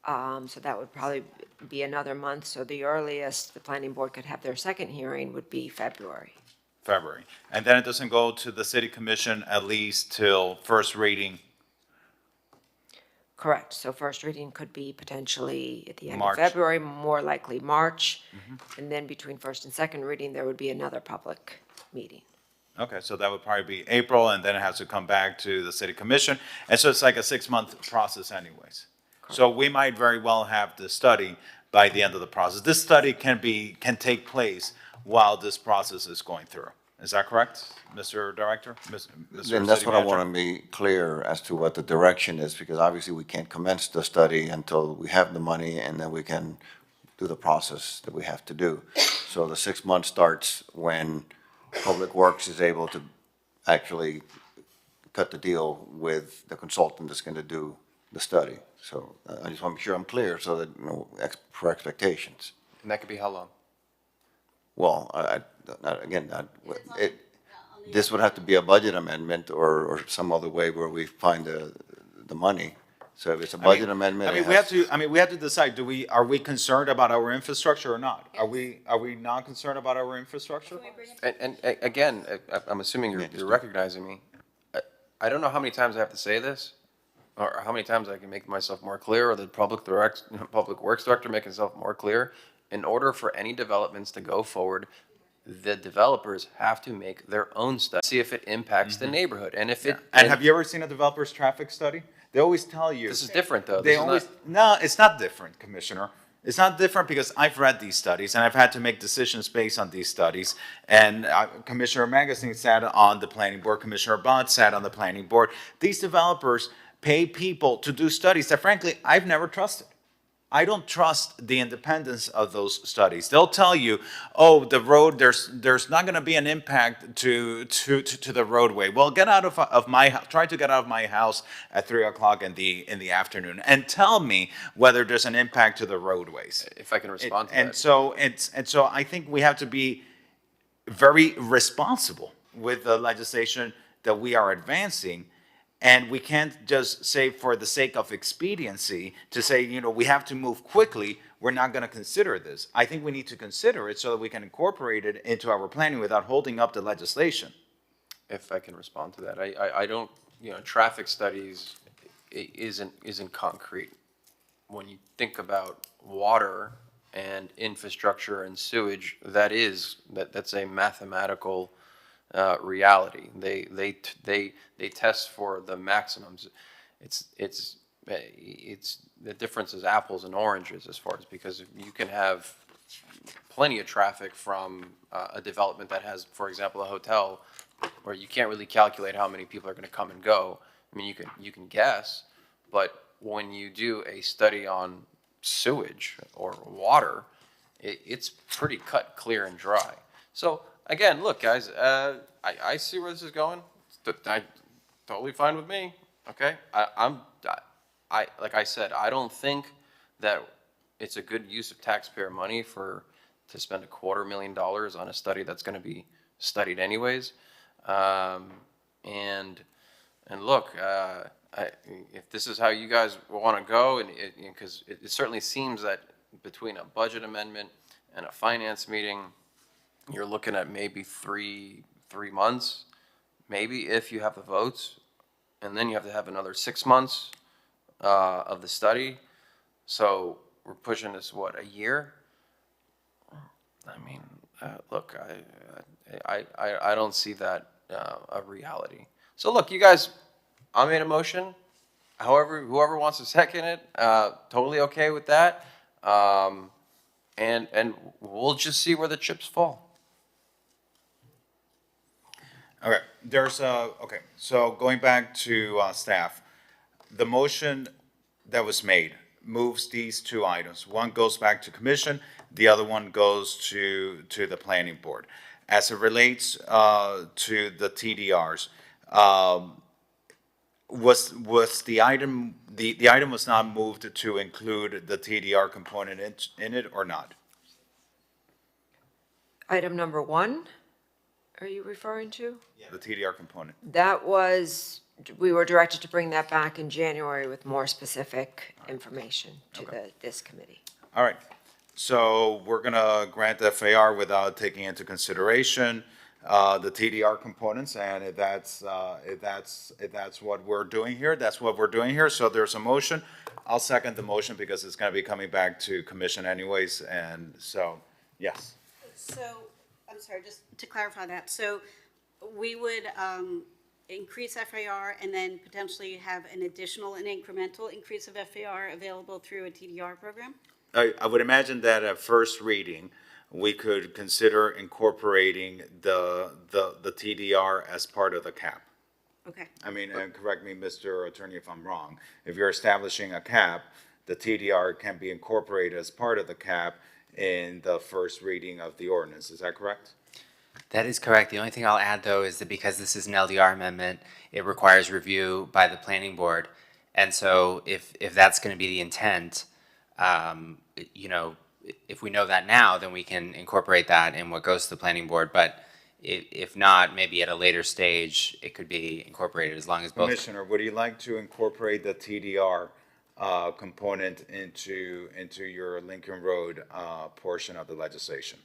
So that would probably be another month. So the earliest the planning board could have their second hearing would be February. And then it doesn't go to the city commission at least till first reading? Correct. So first reading could be potentially at the end March. of February, more likely March. And then between first and second reading, there would be another public meeting. Okay, so that would probably be April, and then it has to come back to the city commission. And so it's like a 6-month process anyways. So we might very well have the study by the end of the process. This study can take place while this process is going through. Is that correct, Mr. Director? Then that's what I want to be clear as to what the direction is, because obviously we can't commence the study until we have the money and then we can do the process that we have to do. So the 6 months starts when Public Works is able to actually cut the deal with the consultant that's going to do the study. So I just want to make sure I'm clear so that, for expectations. And that could be how long? Well, this would have to be a budget amendment or some other way where we find the money. So if it's a budget amendment, we have to decide, are we concerned about our infrastructure or not? Are we not concerned about our infrastructure? And again, I'm assuming you're recognizing me. I don't know how many times I have to say this, or how many times I can make myself more clear, or the Public Works Director make himself more clear. In order for any developments to go forward, the developers have to make their own study, see if it impacts the neighborhood, and if it. And have you ever seen a developer's traffic study? They always tell you. This is different, though. No, it's not different, Commissioner. It's not different because I've read these studies and I've had to make decisions based on these studies. And Commissioner Magazine sat on the planning board, Commissioner Bott sat on the planning board. These developers pay people to do studies that frankly, I've never trusted. I don't trust the independence of those studies. They'll tell you, oh, the road, there's not going to be an impact to the roadway. Well, try to get out of my house at 3 o'clock in the afternoon and tell me whether there's an impact to the roadways. If I can respond to that. And so I think we have to be very responsible with the legislation that we are advancing. And we can't just say for the sake of expediency to say, we have to move quickly, we're not going to consider this. I think we need to consider it so that we can incorporate it into our planning without holding up the legislation. If I can respond to that, I don't, traffic studies isn't concrete. When you think about water and infrastructure and sewage, that's a mathematical reality. They test for the maximums. It's the difference is apples and oranges as far as, because you can have plenty of traffic from a development that has, for example, a hotel where you can't really calculate how many people are going to come and go. I mean, you can guess, but when you do a study on sewage or water, it's pretty cut, clear, and dry. So again, look, guys, I see where this is going. Totally fine with me. Okay, like I said, I don't think that it's a good use of taxpayer money to spend $250,000 on a study that's going to be studied anyways. And look, if this is how you guys want to go, and because it certainly seems that between a budget amendment and a finance meeting, you're looking at maybe three months, maybe if you have the votes, and then you have to have another 6 months of the study. So we're pushing this, a year? I mean, look, I don't see that a reality. So look, you guys, I made a motion. However, whoever wants to second it, totally okay with that. And we'll just see where the chips fall. Okay, so going back to staff, the motion that was made moves these two items. One goes back to commission, the other one goes to the planning board. As it relates to the TDRs, was the item was not moved to include the TDR component in it or not? Item number 1, are you referring to? The TDR component. We were directed to bring that back in January with more specific information to this committee. All right, so we're gonna grant the FAR without taking into consideration the TDR components, and if that's what we're doing here, that's what we're doing here. So there's a motion. I'll second the motion because it's gonna be coming back to commission anyways, and so, yes. So, I'm sorry, just to clarify that. So we would increase FAR and then potentially have an incremental increase of FAR available through a TDR program? I would imagine that at first reading, we could consider incorporating the TDR as part of the cap. Okay. I mean, and correct me, Mr. Attorney, if I'm wrong. If you're establishing a cap, the TDR can be incorporated as part of the cap in the first reading of the ordinance. Is that correct? That is correct. The only thing I'll add, though, is that because this is an LDR amendment, it requires review by the planning board. And so if that's going to be the intent, you know, if we know that now, then we can incorporate that in what goes to the planning board. But if not, maybe at a later stage, it could be incorporated as long as both. Commissioner, would you like to incorporate the TDR component into your Lincoln Road portion of the legislation?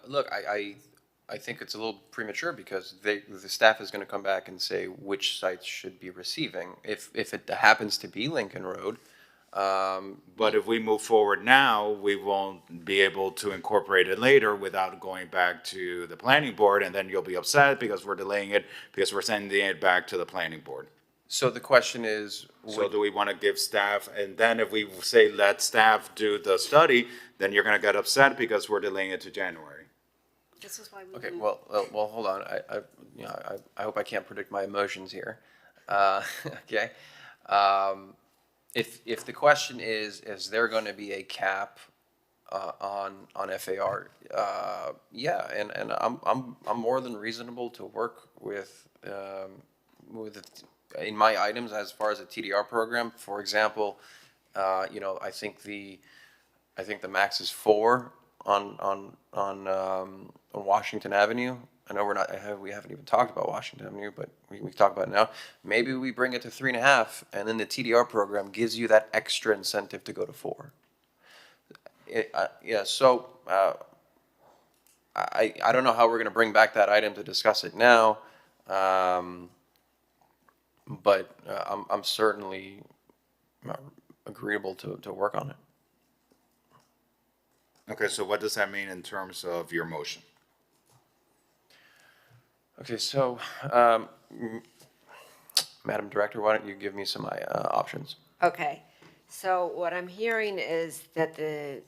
Look, I think it's a little premature because the staff is going to come back and say which sites should be receiving. If it happens to be Lincoln Road, but if we move forward now, we won't be able to incorporate it later without going back to the planning board, and then you'll be upset because we're delaying it because we're sending it back to the planning board. So the question is, So do we want to give staff, and then if we say let staff do the study, then you're going to get upset because we're delaying it to January. This is why we. okay, well, hold on. I hope I can't predict my emotions here. Okay. If the question is there going to be a cap on FAR? Yeah, and I'm more than reasonable to work with in my items as far as a TDR program. For example, you know, I think the max is 4 on Washington Avenue. I know we haven't even talked about Washington Avenue, but we talk about it now. Maybe we bring it to 3.5, and then the TDR program gives you that extra incentive to go to 4. Yeah, so I don't know how we're going to bring back that item to discuss it now, but I'm certainly agreeable to work on it. Okay, so what does that mean in terms of your motion? Okay, so, Madam Director, why don't you give me some options? Okay, so what I'm hearing is that the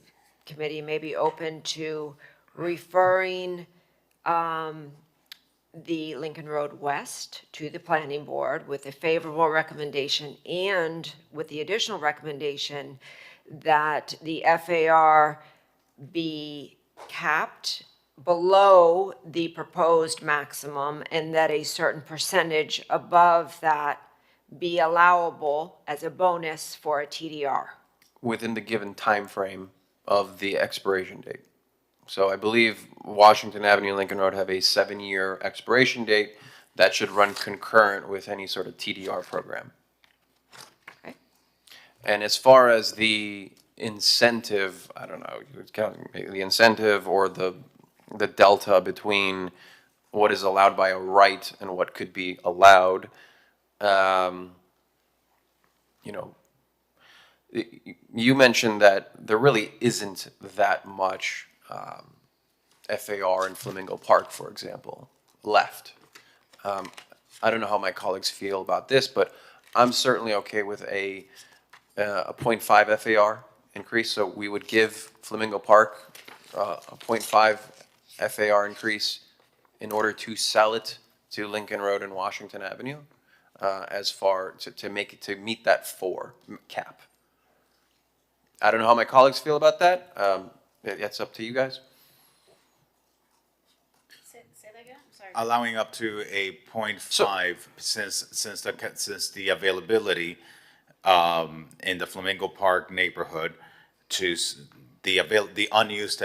committee may be open to referring the Lincoln Road West to the planning board with a favorable recommendation and with the additional recommendation that the FAR be capped below the proposed maximum and that a certain percentage above that be allowable as a bonus for a TDR. Within the given time frame of the expiration date. So I believe Washington Avenue and Lincoln Road have a 7-year expiration date that should run concurrent with any sort of TDR program. Okay. And as far as the incentive, I don't know, the incentive or the delta between what is allowed by a right and what could be allowed, you know, you mentioned that there really isn't that much FAR in Flamingo Park, for example, left. I don't know how my colleagues feel about this, but I'm certainly okay with a 0.5 FAR increase. So we would give Flamingo Park a 0.5 FAR increase in order to sell it to Lincoln Road and Washington Avenue, as far to meet that 4 cap. I don't know how my colleagues feel about that. It's up to you guys. Say that again, I'm sorry. Allowing up to a 0.5 since the availability in the Flamingo Park neighborhood to the unused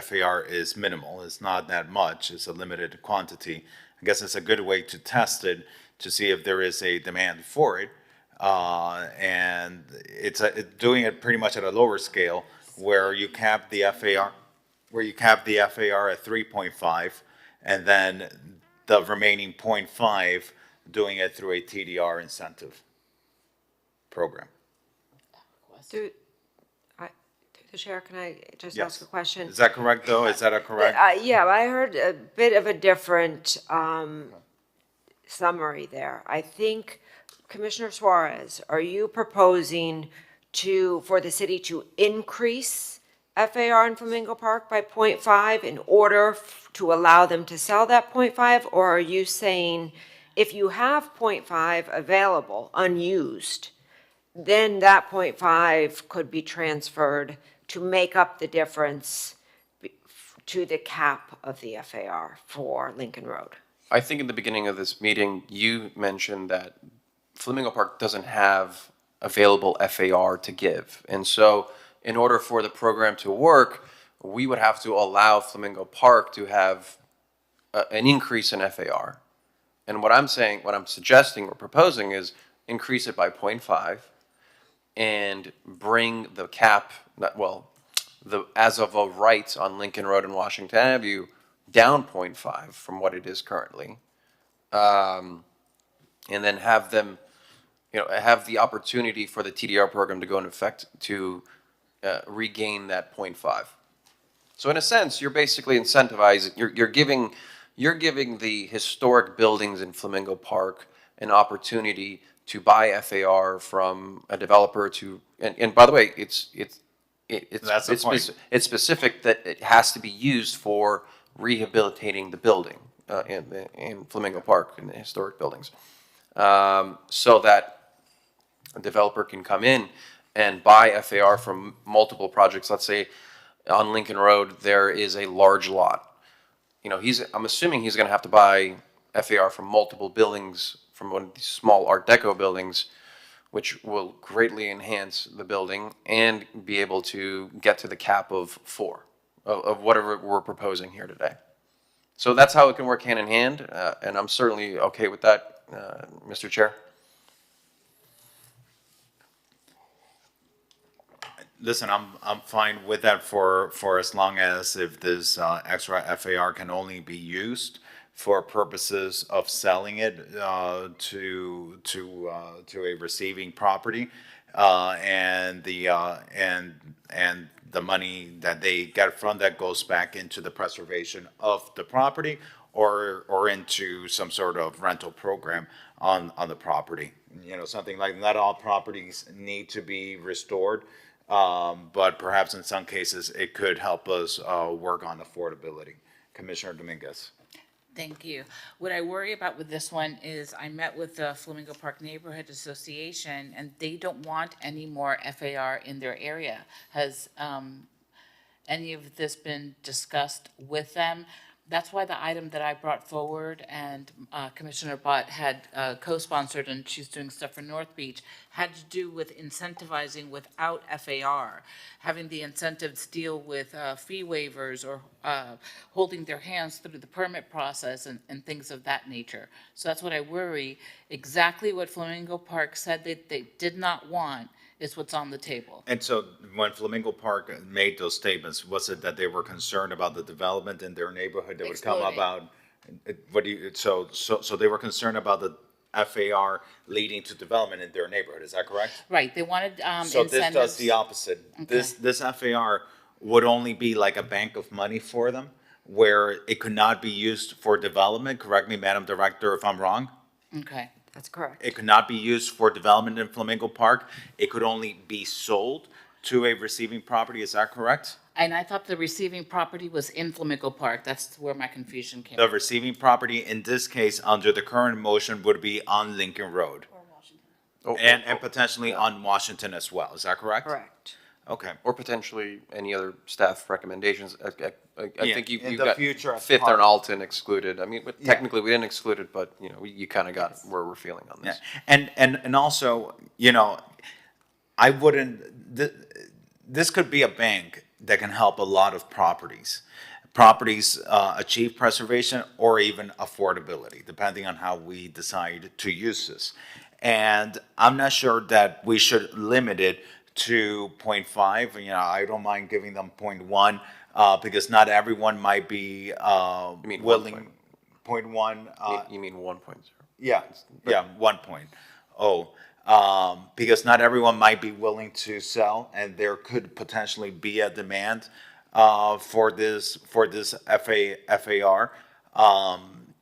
FAR is minimal. It's not that much. It's a limited quantity. I guess it's a good way to test it to see if there is a demand for it. And it's doing it pretty much at a lower scale where you cap the FAR, at 3.5, and then the remaining 0.5 doing it through a TDR incentive program. Through the chair, can I just Yes. ask a question? Is that correct, though? Is that a correct? Yeah, I heard a bit of a different summary there. I think, Commissioner Suarez, are you proposing for the city to increase FAR in Flamingo Park by 0.5 in order to allow them to sell that 0.5? Or are you saying if you have 0.5 available, unused, then that 0.5 could be transferred to make up the difference to the cap of the FAR for Lincoln Road? I think in the beginning of this meeting, you mentioned that Flamingo Park doesn't have available FAR to give. And so in order for the program to work, we would have to allow Flamingo Park to have an increase in FAR. And what I'm suggesting or proposing is increase it by 0.5 and bring the cap, the as of a right on Lincoln Road and Washington Avenue down 0.5 from what it is currently. And then have them, have the opportunity for the TDR program to go into effect to regain that 0.5. So in a sense, you're basically incentivizing, you're giving the historic buildings in Flamingo Park an opportunity to buy FAR from a developer and by the way, it's specific that it has to be used for rehabilitating the building in Flamingo Park, in the historic buildings, so that a developer can come in and buy FAR from multiple projects. Let's say on Lincoln Road, there is a large lot. I'm assuming he's going to have to buy FAR from multiple buildings, from one of these small Art Deco buildings, which will greatly enhance the building and be able to get to the cap of 4, of whatever we're proposing here today. So that's how it can work hand in hand, and I'm certainly okay with that, Mr. Chair. Listen, I'm fine with that for as long as if this extra FAR can only be used for purposes of selling it to a receiving property, and the money that they get from that goes back into the preservation of the property or into some sort of rental program on the property. Something like, not all properties need to be restored, but perhaps in some cases it could help us work on affordability. Commissioner Dominguez. Thank you. What I worry about with this one is I met with the Flamingo Park Neighborhood Association, and they don't want any more FAR in their area. Has any of this been discussed with them? That's why the item that I brought forward and Commissioner Bott had co-sponsored, and she's doing stuff for North Beach, had to do with incentivizing without FAR, having the incentives deal with fee waivers or holding their hands through the permit process and things of that nature. So that's what I worry. Exactly what Flamingo Park said that they did not want is what's on the table. And so when Flamingo Park made those statements, was it that they were concerned about the development in their neighborhood that would come about? So they were concerned about the FAR leading to development in their neighborhood, is that correct? Right, they wanted So incentives. this does the opposite. Okay. This FAR would only be like a bank of money for them, where it could not be used for development. Correct me, Madam Director, if I'm wrong. Okay. That's correct. It could not be used for development in Flamingo Park. It could only be sold to a receiving property. Is that correct? And I thought the receiving property was in Flamingo Park. That's where my confusion came The from. receiving property in this case, under the current motion, would be on Lincoln Road. And potentially on Washington as well. Is that correct? Correct. Okay. Or potentially any other staff recommendations. I Yeah, think you in the got future as Fifth part- and Alton excluded. I mean, but Yeah. technically we didn't exclude it, but you kind of got where we're feeling on this. Yeah. And also, I wouldn't, this could be a bank that can help a lot of properties. Properties achieve preservation or even affordability, depending on how we decide to use this. And I'm not sure that we should limit it to 0.5. I don't mind giving them 0.1 because not everyone might be willing. 0.1. You mean 1.0? Yeah, 1.0. Because not everyone might be willing to sell, and there could potentially be a demand for this FAR,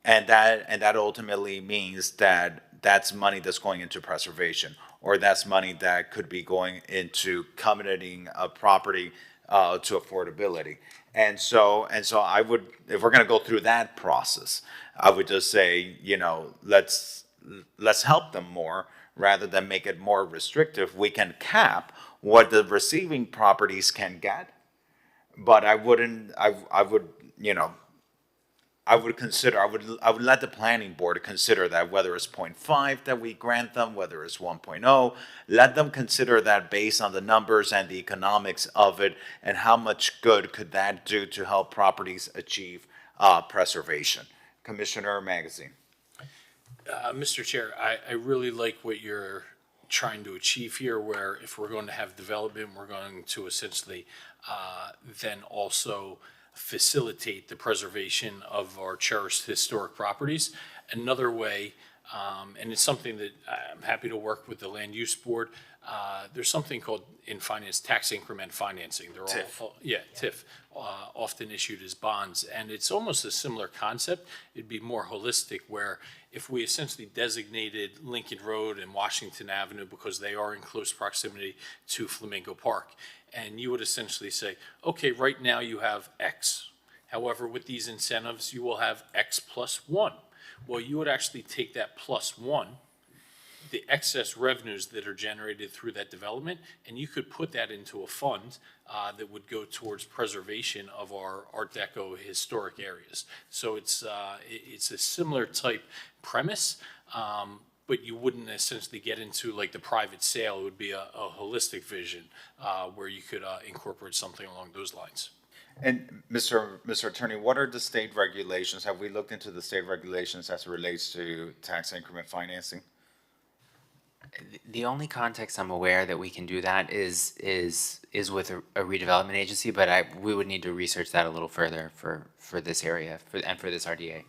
and that ultimately means that that's money that's going into preservation, or that's money that could be going into covenanting a property to affordability. And so I would, if we're going to go through that process, I would just say, let's help them more rather than make it more restrictive. We can cap what the receiving properties can get, but I wouldn't, I would, you know, I would consider, I would let the planning board consider that, whether it's 0.5 that we grant them, whether it's 1.0, let them consider that based on the numbers and the economics of it, and how much good could that do to help properties achieve preservation. Commissioner Magazine. Mr. Chair, I really like what you're trying to achieve here, where if we're going to have development, we're going to essentially then also facilitate the preservation of our cherished historic properties. Another way, and it's something that I'm happy to work with the Land Use Board, there's something called in finance tax increment financing. They're TIF. TIF, often issued as bonds, and it's almost a similar concept. It'd be more holistic, where if we essentially designated Lincoln Road and Washington Avenue because they are in close proximity to Flamingo Park, and you would essentially say, okay, right now you have X. However, with these incentives, you will have X plus 1. Well, you would actually take that plus 1, the excess revenues that are generated through that development, and you could put that into a fund that would go towards preservation of our Art Deco historic areas. So it's a similar type premise, but you wouldn't essentially get into like the private sale. It would be a holistic vision where you could incorporate something along those lines. And Mr. Attorney, what are the state regulations? Have we looked into the state regulations as it relates to tax increment financing? The only context I'm aware that we can do that is with a redevelopment agency, but we would need to research that a little further for this area and for this RDA.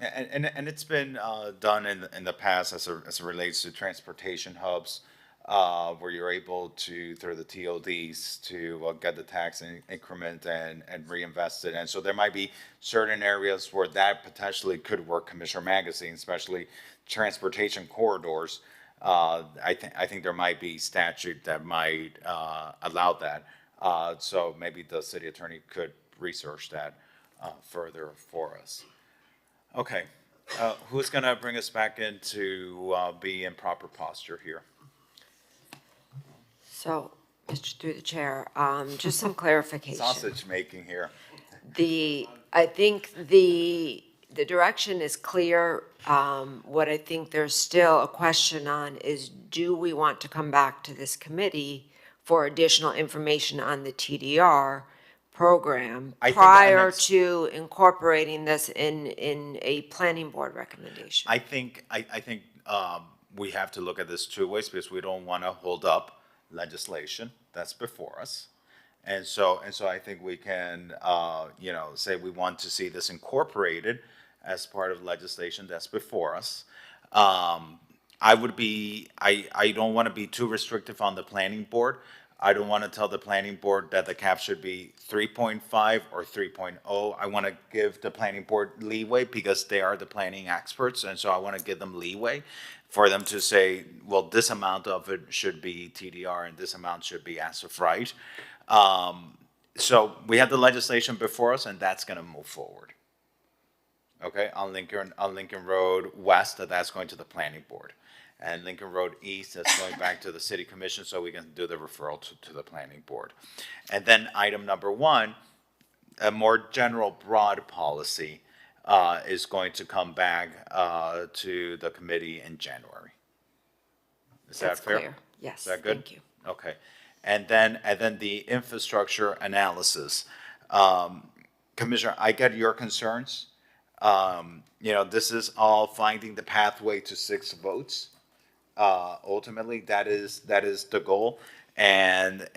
And it's been done in the past as it relates to transportation hubs, where you're able to, through the TODs, to get the tax increment and reinvest it. And so there might be certain areas where that potentially could work, Commissioner Magazine, especially transportation corridors. I think there might be statute that might allow that. So maybe the city attorney could research that further for us. Okay, who's going to bring us back into be in proper posture here? So, through the chair, just some clarification. Sausage making here. I think the direction is clear. What I think there's still a question on is, do we want to come back to this committee for additional information on the TDR program prior to incorporating this in a planning board recommendation? I think we have to look at this two ways, because we don't want to hold up legislation that's before us. And so I think we can, say we want to see this incorporated as part of legislation that's before us. I don't want to be too restrictive on the planning board. I don't want to tell the planning board that the cap should be 3.5 or 3.0. I want to give the planning board leeway, because they are the planning experts, and so I want to give them leeway for them to say, well, this amount of it should be TDR and this amount should be as of right. So we have the legislation before us, and that's going to move forward. Okay, on Lincoln Road West, that's going to the planning board. And Lincoln Road East, that's going back to the city commission, so we can do the referral to the planning board. And then item number 1, a more general broad policy is going to come back to the committee in January. Is that fair? Clear. Yes. Is that good? Thank you. Okay. And then the infrastructure analysis. Commissioner, I get your concerns. This is all finding the pathway to 6 votes. Ultimately, that is the goal, and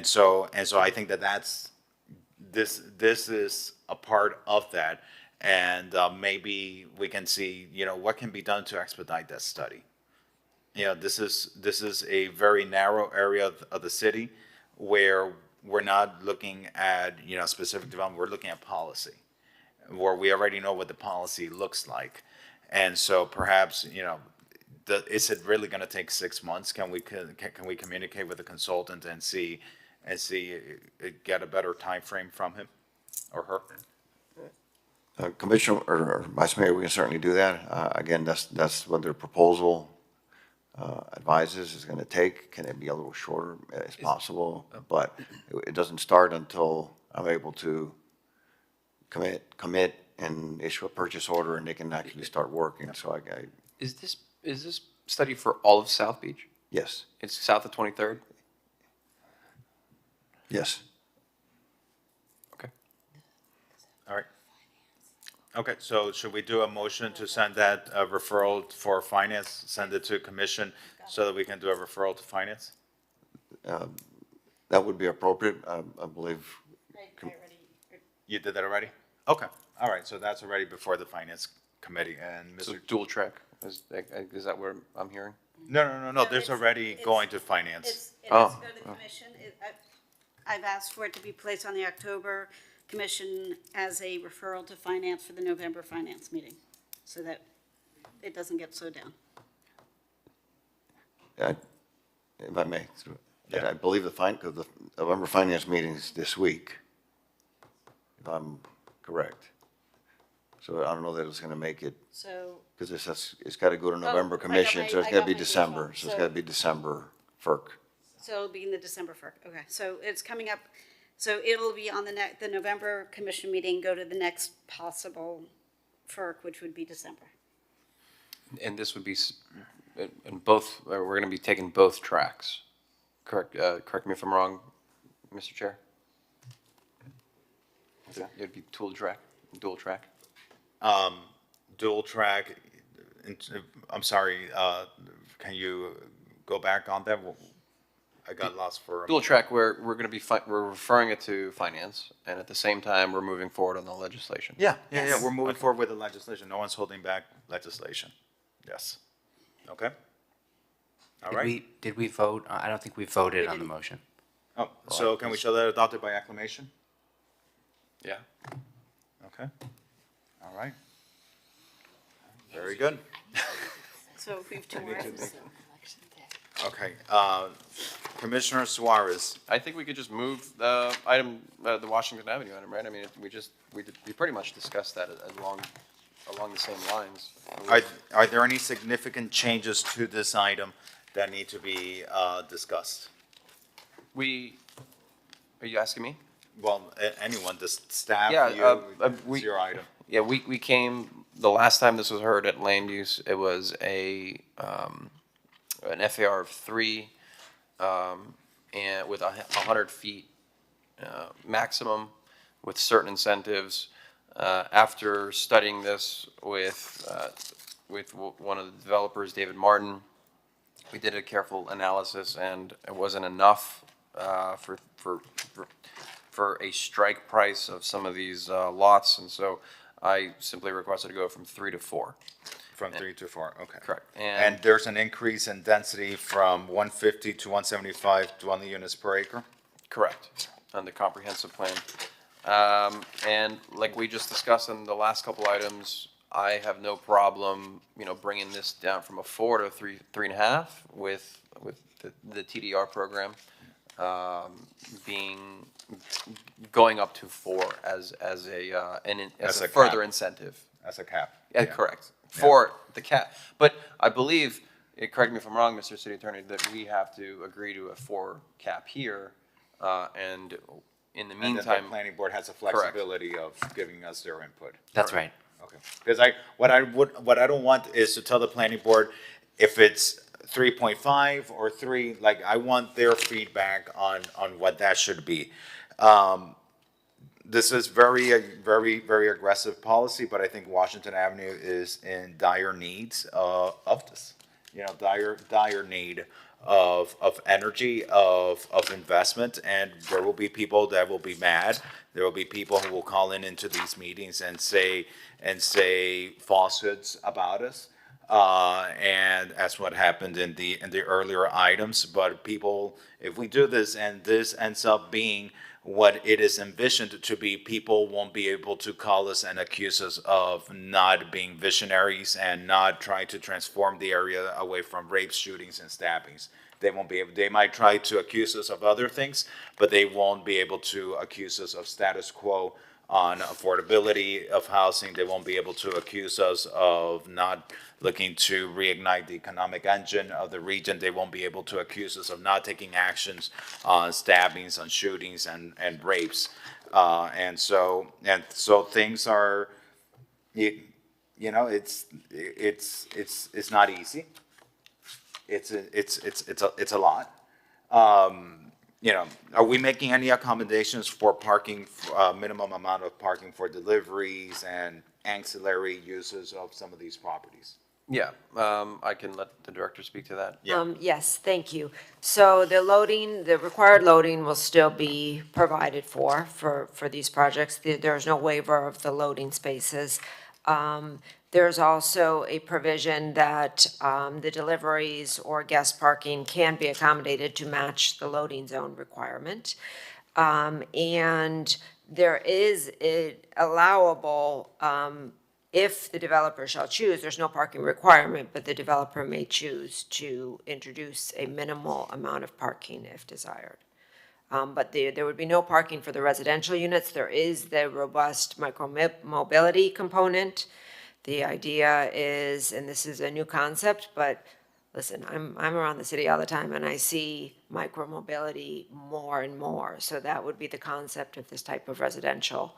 so I think that's this is a part of that, and maybe we can see what can be done to expedite that study. This is a very narrow area of the city where we're not looking at specific development. We're looking at policy, where we already know what the policy looks like. And so perhaps, is it really going to take 6 months? Can we communicate with the consultant and see, get a better time frame from him or her? Commissioner or Vice Mayor, we can certainly do that. Again, that's what the proposal advises is going to take. Can it be a little shorter as possible? But it doesn't start until I'm able to commit and issue a purchase order, and they can actually start working. So I Is this study for all of South Beach? yes, It's south of 23rd? yes. Okay. All right. Okay, so should we do a motion to send that referral for finance, send it to commission so that we can do a referral to finance? That would be appropriate, I believe. You did that already? Okay, all right, so that's already before the finance committee and So Mr. dual track, is that what I'm hearing? No, there's already going to finance. It has to Oh, go to the commission. I've asked for it to be placed on the October commission as a referral to finance for the November finance meeting, so that it doesn't get slowed down. If I may, Yeah. I believe the November finance meeting is this week, if I'm correct. So I don't know that it's going to make it, So, because it's got to go to November I got commission, my- so it's I got to got be my December. dates So wrong. it's got to be December FERC. so it'll be in the December FERC, okay, so it's coming up, so it'll be on the November commission meeting, go to the next possible FERC, which would be December. And this would be, in both, we're going to be taking both tracks. Correct me if I'm wrong, Mr. Chair? It'd be dual track. Dual track, I'm sorry, can you go back on that? I got lost for a Dual moment. track, we're going to be, we're referring it to finance, and at the same time, we're moving forward on the legislation. Yeah, we're moving forward with the legislation. No one's holding back legislation. Yes. Okay. All right. Did we vote? I don't think we voted on the motion. Oh, so can we show that adopted by acclamation? Yeah. Okay. All right. Very good. So we have two more. Okay, Commissioner Suarez. I think we could just move the item, the Washington Avenue item, right? I mean, we pretty much discussed that along the same lines. Are there any significant changes to this item that need to be discussed? Are you asking me? Well, anyone, the staff, Yeah, you, it's your item. Yeah, we came, the last time this was heard at land use, it was an FAR of 3, and with 100 feet maximum, with certain incentives. After studying this with one of the developers, David Martin, we did a careful analysis, and it wasn't enough for a strike price of some of these lots, and so I simply requested to go from 3 to 4. From 3 to 4, okay. Correct. And there's an increase in density from 150 to 175 dwelling units per acre? Correct, on the comprehensive plan. And like we just discussed in the last couple items, I have no problem, bringing this down from a 4 to 3.5 with the TDR program, going up to 4 as a further cap. incentive. As a cap? Yeah, correct, for the cap. But I believe, correct me if I'm wrong, Mr. City Attorney, that we have to agree to a 4 cap here, and in the And then meantime. the planning board has the Correct. flexibility of giving us their input. That's right. Okay, because what I don't want is to tell the planning board if it's 3.5 or 3, like, I want their feedback on what that should be. This is very aggressive policy, but I think Washington Avenue is in dire needs of this. Dire need of energy, of investment, and there will be people that will be mad. There will be people who will call into these meetings and say falsehoods about us. And that's what happened in the earlier items. But people, if we do this and this ends up being what it is envisioned to be, people won't be able to call us and accuse us of not being visionaries and not trying to transform the area away from rape, shootings, and stabbings. They won't be able. They might try to accuse us of other things, but they won't be able to accuse us of status quo on affordability of housing. They won't be able to accuse us of not looking to reignite the economic engine of the region. They won't be able to accuse us of not taking actions on stabbings, on shootings, and rapes. And so things are, you know, it's not easy. It's a lot. You know, are we making any accommodations for parking, minimum amount of parking for deliveries and ancillary uses of some of these properties? Yeah, I can let the director speak to that. Yes, thank you. So the required loading will still be provided for these projects. There's no waiver of the loading spaces. There's also a provision that the deliveries or guest parking can be accommodated to match the loading zone requirement. And there is allowable, if the developer shall choose, there's no parking requirement, but the developer may choose to introduce a minimal amount of parking if desired. But there would be no parking for the residential units. There is the robust micro-mobility component. The idea is, and this is a new concept, but listen, I'm around the city all the time and I see micro-mobility more and more. So that would be the concept of this type of residential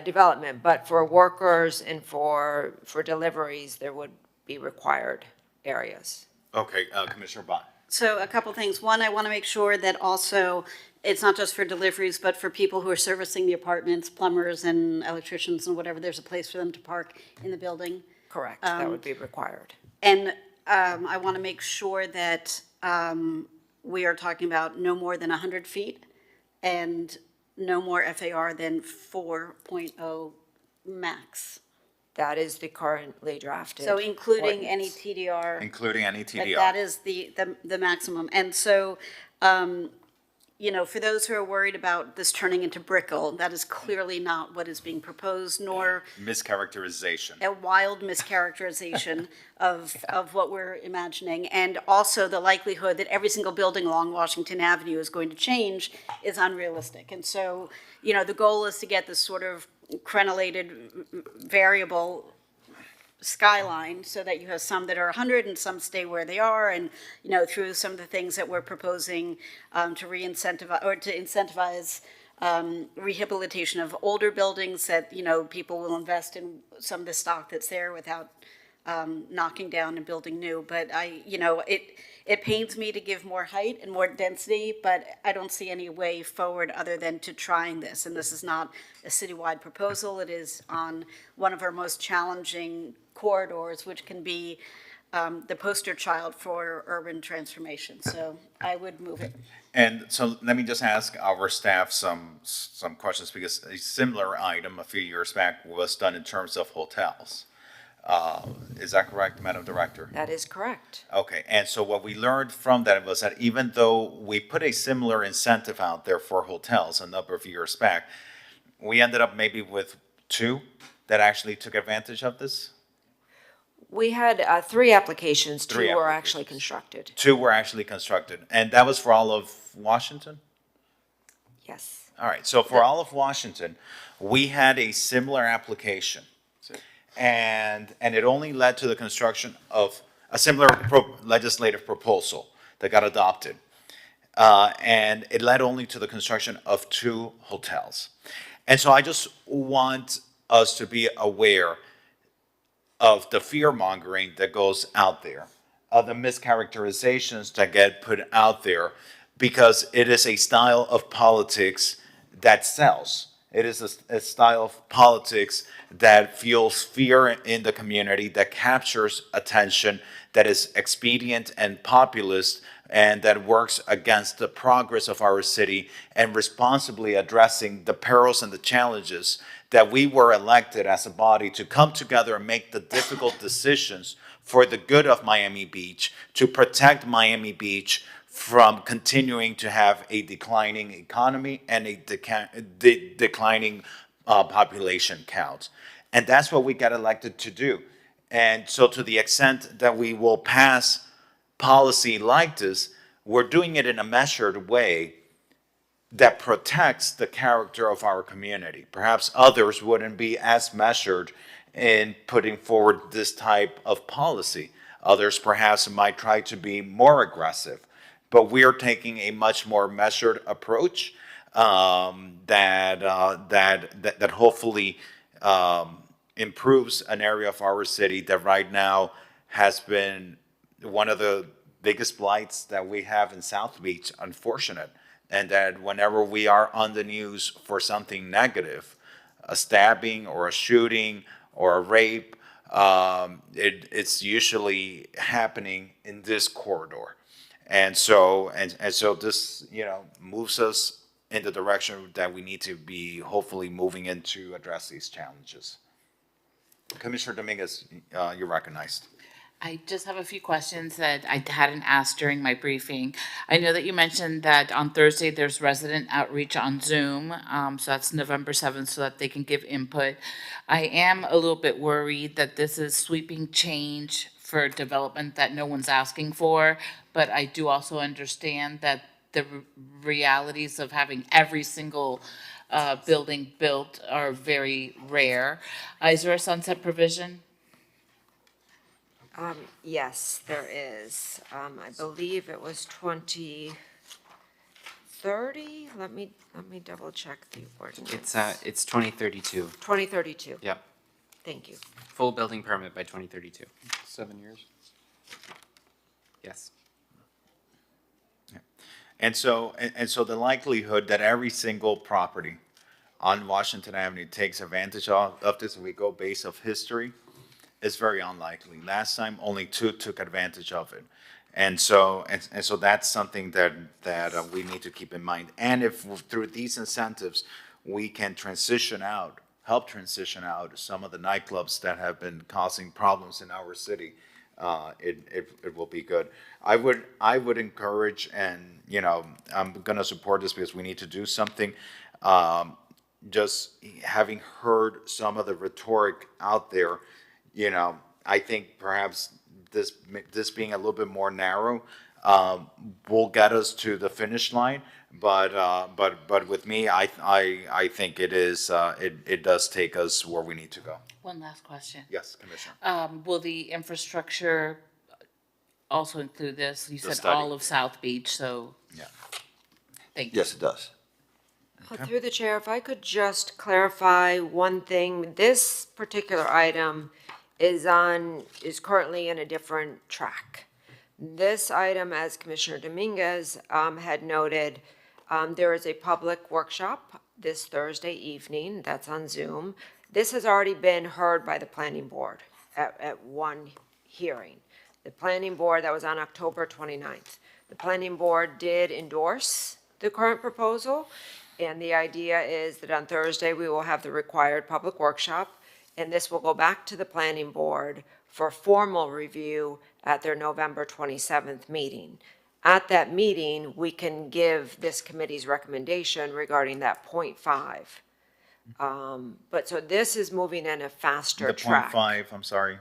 development. But for workers and for deliveries, there would be required areas. Okay, Commissioner Bott. So a couple things. One, I want to make sure that also it's not just for deliveries, but for people who are servicing the apartments, plumbers and electricians and whatever, there's a place for them to park in the building. Correct, that would be required. And I want to make sure that we are talking about no more than 100 feet and no more FAR than 4.0 max. That is the currently drafted. So including any ordinance. TDR. Including any TDR. That is the maximum. And so, you know, for those who are worried about this turning into Brickell, that is clearly not what is being proposed, nor Mischaracterization. a wild mischaracterization of what we're imagining. And also the likelihood that every single building along Washington Avenue is going to change is unrealistic. And so, you know, the goal is to get this sort of crenellated variable skyline so that you have some that are 100 and some stay where they are, and you know, through some of the things that we're proposing to incentivize rehabilitation of older buildings, that you know, people will invest in some of the stock that's there without knocking down and building new. But it pains me to give more height and more density, but I don't see any way forward other than to trying this. And this is not a citywide proposal. It is on one of our most challenging corridors, which can be the poster child for urban transformation. So I would move it. And so let me just ask our staff some questions, because a similar item a few years back was done in terms of hotels. Is that correct, Madam Director? That is correct. Okay, and so what we learned from that was that even though we put a similar incentive out there for hotels a number of years back, we ended up maybe with 2 that actually took advantage of this? We had 3 applications, 2 were actually constructed. 2 were actually constructed, and that was for all of Washington? Yes. All right, so for all of Washington, we had a similar application. And it only led to the construction of a similar legislative proposal that got adopted. And it led only to the construction of 2 hotels. And so I just want us to be aware of the fear-mongering that goes out there, of the mischaracterizations that get put out there, because it is a style of politics that sells. It is a style of politics that fuels fear in the community, that captures attention, that is expedient and populist, and that works against the progress of our city and responsibly addressing the perils and the challenges that we were elected as a body to come together and make the difficult decisions for the good of Miami Beach, to protect Miami Beach from continuing to have a declining economy and a declining population count. And that's what we got elected to do. And so to the extent that we will pass policy like this, we're doing it in a measured way that protects the character of our community. Perhaps others wouldn't be as measured in putting forward this type of policy. Others perhaps might try to be more aggressive, but we are taking a much more measured approach that hopefully improves an area of our city that right now has been one of the biggest blights that we have in South Beach, unfortunate. And that whenever we are on the news for something negative, a stabbing or a shooting or a rape, it's usually happening in this corridor. And so this, moves us in the direction that we need to be hopefully moving in to address these challenges. Commissioner Dominguez, you're recognized. I just have a few questions that I hadn't asked during my briefing. I know that you mentioned that on Thursday there's resident outreach on Zoom, so that's November 7th, so that they can give input. I am a little bit worried that this is sweeping change for development that no one's asking for, but I do also understand that the realities of having every single building built are very rare. Is there a sunset provision? Yes, there is. I believe it was 2030. Let me double check the ordinance. It's 2032. 2032. Yep. Thank you. Full building permit by 2032. 7 years. Yes. And so the likelihood that every single property on Washington Avenue takes advantage of this, if we go based of history, is very unlikely. Last time, only 2 took advantage of it. And so that's something that we need to keep in mind. And if through these incentives, we can help transition out some of the nightclubs that have been causing problems in our city, it will be good. I would encourage, and I'm going to support this because we need to do something. Just having heard some of the rhetoric out there, I think perhaps this being a little bit more narrow will get us to the finish line. But with me, I think it does take us where we need to go. One last question. Yes, Commissioner. Will the infrastructure also include this? You said study. all of South Beach, so. Yeah. Thank you. Yes, it does. Through the chair, if I could just clarify one thing. This particular item is currently in a different track. This item, as Commissioner Dominguez had noted, there is a public workshop this Thursday evening that's on Zoom. This has already been heard by the planning board at one hearing. The planning board, that was on October 29th. The planning board did endorse the current proposal, and the idea is that on Thursday, we will have the required public workshop, and this will go back to the planning board for formal review at their November 27th meeting. At that meeting, we can give this committee's recommendation regarding that 0.5. But so this is moving in a faster track. The 0.5, I'm sorry.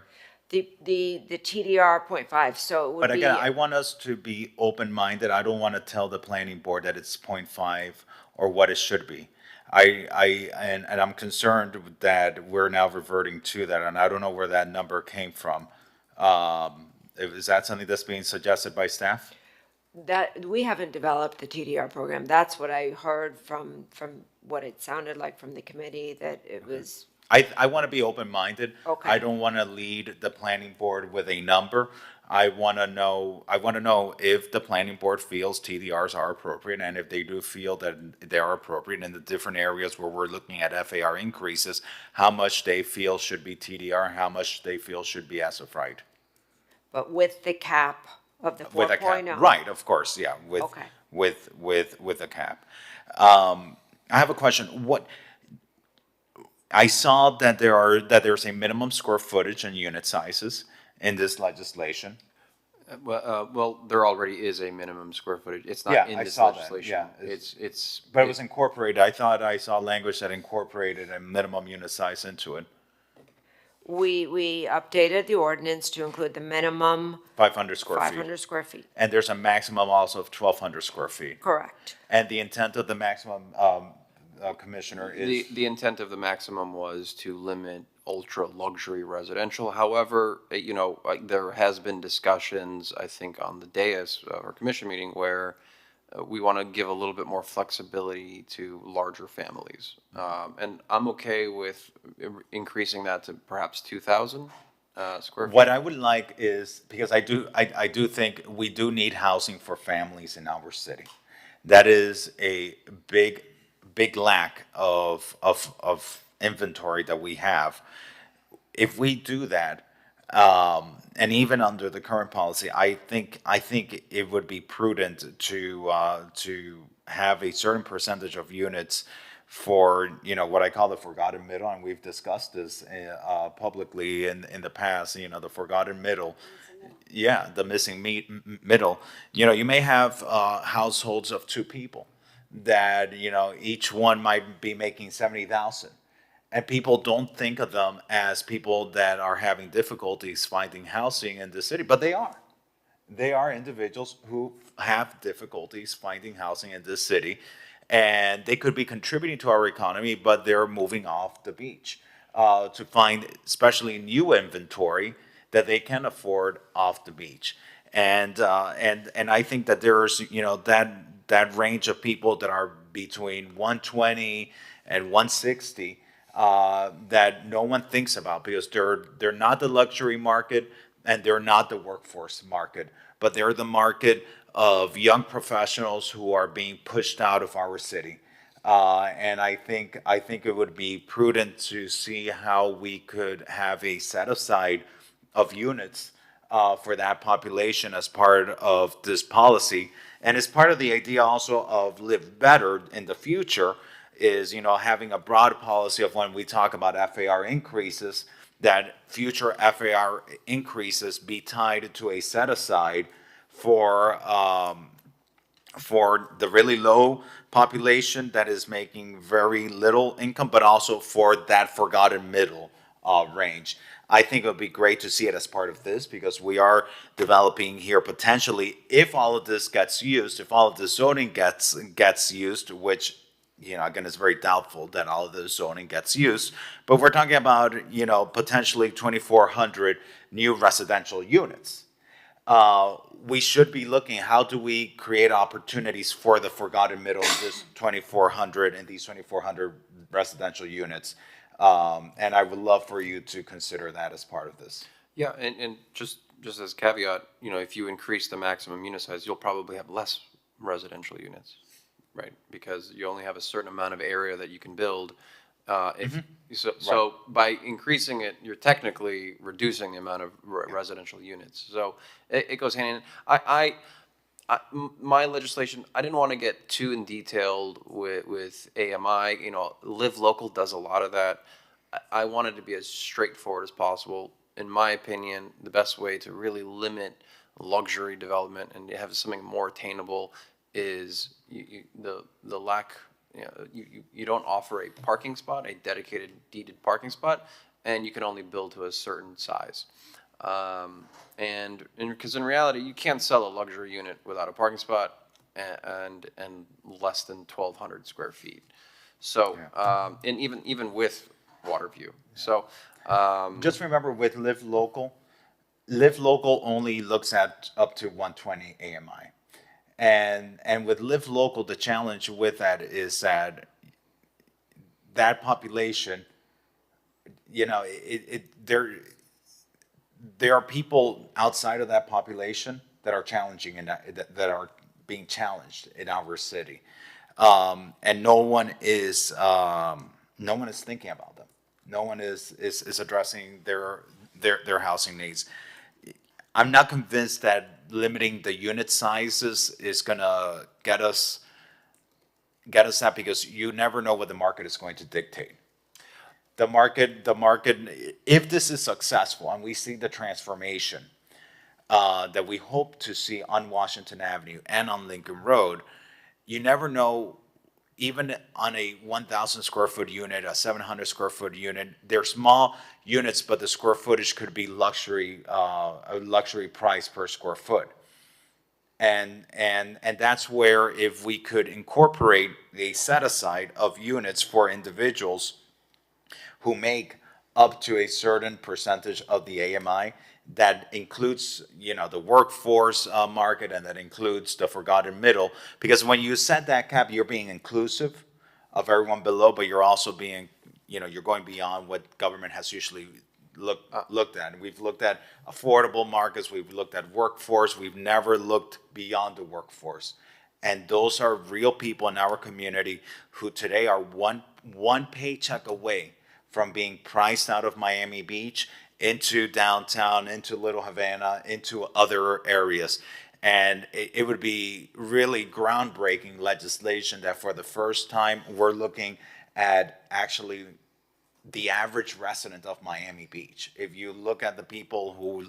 The TDR 0.5, so it would be. But again, I want us to be open-minded. I don't want to tell the planning board that it's 0.5 or what it should be. And I'm concerned that we're now reverting to that, and I don't know where that number came from. Is that something that's being suggested by staff? That, we haven't developed the TDR program. That's what I heard from what it sounded like from the committee, that it was. I want to be open-minded. Okay. I don't want to lead the planning board with a number. I want to know if the planning board feels TDRs are appropriate, and if they do feel that they are appropriate in the different areas where we're looking at FAR increases, how much they feel should be TDR, how much they feel should be as of right. But with the cap of the 4.0. With a cap, right, of course, yeah, Okay. with a cap. I have a question. I saw that there's a minimum square footage and unit sizes in this legislation. Well, there already is a minimum square footage. It's not in this legislation. Yeah, it's. But it was incorporated. I thought I saw language that incorporated a minimum unit size into it. we updated the ordinance to include the minimum 500 square feet. 500 square feet. And there's a maximum also of 1,200 square feet. Correct. And the intent of the maximum, Commissioner, is? The intent of the maximum was to limit ultra luxury residential. However, there has been discussions, I think, on the dais of our commission meeting where we want to give a little bit more flexibility to larger families. And I'm okay with increasing that to perhaps 2,000 square feet. What I would like is, because I do think we do need housing for families in our city. That is a big lack of inventory that we have. If we do that, and even under the current policy, I think it would be prudent to have a certain percentage of units for, what I call the forgotten middle, and we've discussed this publicly in the past. The forgotten middle. Yeah, the missing middle. You may have households of 2 people that each one might be making 70,000. And people don't think of them as people that are having difficulties finding housing in the city, but they are. They are individuals who have difficulties finding housing in this city, and they could be contributing to our economy, but they're moving off the beach to find especially new inventory that they can afford off the beach. And I think that there's that range of people that are between 120 and 160 that no one thinks about, because they're not the luxury market and they're not the workforce market, but they're the market of young professionals who are being pushed out of our city. And I think it would be prudent to see how we could have a set aside of units for that population as part of this policy. And as part of the idea also of Live Better in the future is, having a broad policy of when we talk about FAR increases, that future FAR increases be tied to a set aside for the really low population that is making very little income, but also for that forgotten middle range. I think it would be great to see it as part of this, because we are developing here potentially, if all of this gets used, if all of the zoning gets used, which, again, it's very doubtful that all of the zoning gets used, but we're talking about, potentially 2,400 new residential units. We should be looking, how do we create opportunities for the forgotten middle, this 2,400 and these 2,400 residential units? And I would love for you to consider that as part of this. Yeah, and just as a caveat, if you increase the maximum unit size, you'll probably have less residential units, right? Because you only have a certain amount of area that you can build. So by increasing it, you're technically reducing the amount of residential units. So it goes hand in hand. My legislation, I didn't want to get too in detailed with AMI. Live Local does a lot of that. I wanted to be as straightforward as possible. In my opinion, the best way to really limit luxury development and have something more attainable is the lack. You don't offer a parking spot, a dedicated deeded parking spot, and you can only build to a certain size. And because in reality, you can't sell a luxury unit without a parking spot and less than 1,200 square feet. So, and even with water view. So, just remember with Live Local only looks at up to 120 AMI. And with Live Local, the challenge with that is that population, there are people outside of that population that are challenging and that are being challenged in our city, and no one is thinking about them. No one is addressing their housing needs. I'm not convinced that limiting the unit sizes is gonna get us that, because you never know what the market is going to dictate. The market, if this is successful and we see the transformation that we hope to see on Washington Avenue and on Lincoln Road, you never know even on a 1,000 square foot unit, a 700 square foot unit, they're small units, but the square footage could be luxury, a luxury price per square foot. And that's where if we could incorporate a set aside of units for individuals who make up to a certain percentage of the AMI, that includes, the workforce market, and that includes the forgotten middle. Because when you set that cap, you're being inclusive of everyone below, but you're also being, you're going beyond what government has usually looked at. And we've looked at affordable markets, we've looked at workforce, we've never looked beyond the workforce. And those are real people in our community who today are one paycheck away from being priced out of Miami Beach into downtown, into Little Havana, into other areas. And it would be really groundbreaking legislation that for the first time, we're looking at actually the average resident of Miami Beach. If you look at the people who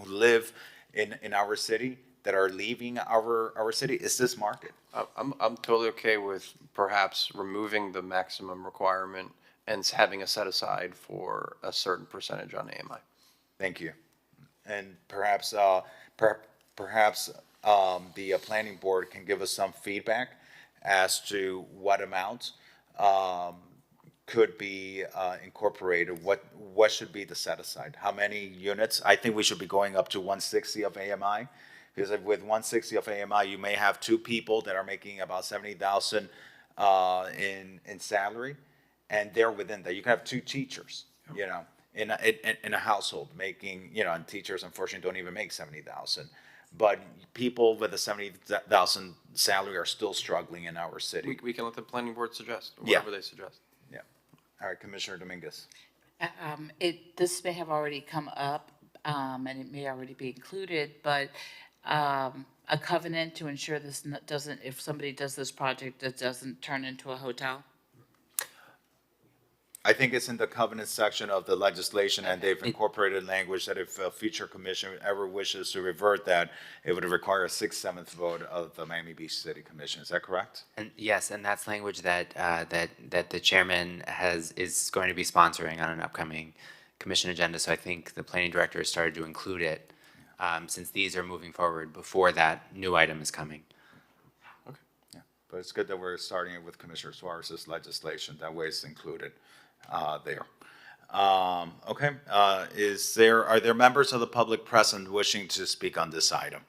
live in our city that are leaving our city, it's this market. I'm totally okay with perhaps removing the maximum requirement and having a set aside for a certain percentage on AMI. Thank you. And perhaps, perhaps the planning board can give us some feedback as to what amount could be incorporated, what should be the set aside, how many units. I think we should be going up to 160 of AMI, because with 160 of AMI, you may have two people that are making about 70,000 in salary, and they're within that. You can have two teachers, in a household making, and teachers unfortunately don't even make 70,000. But people with a 70,000 salary are still struggling in our city. We can let the planning board suggest, Yeah. whatever they suggest. Yeah. All right, Commissioner Dominguez. This may have already come up, and it may already be included, but a covenant to ensure this doesn't, if somebody does this project, it doesn't turn into a hotel? I think it's in the covenant section of the legislation, and they've incorporated language that if a future commission ever wishes to revert that, it would require a 6/7 vote of the Miami Beach City Commission. Is that correct? And yes, and that's language that that the chairman is going to be sponsoring on an upcoming commission agenda. So I think the planning director has started to include it, since these are moving forward before that new item is coming. Okay. Yeah, but it's good that we're starting it with Commissioner Suarez's legislation. That way it's included there. Okay. Are there members of the public present wishing to speak on this item?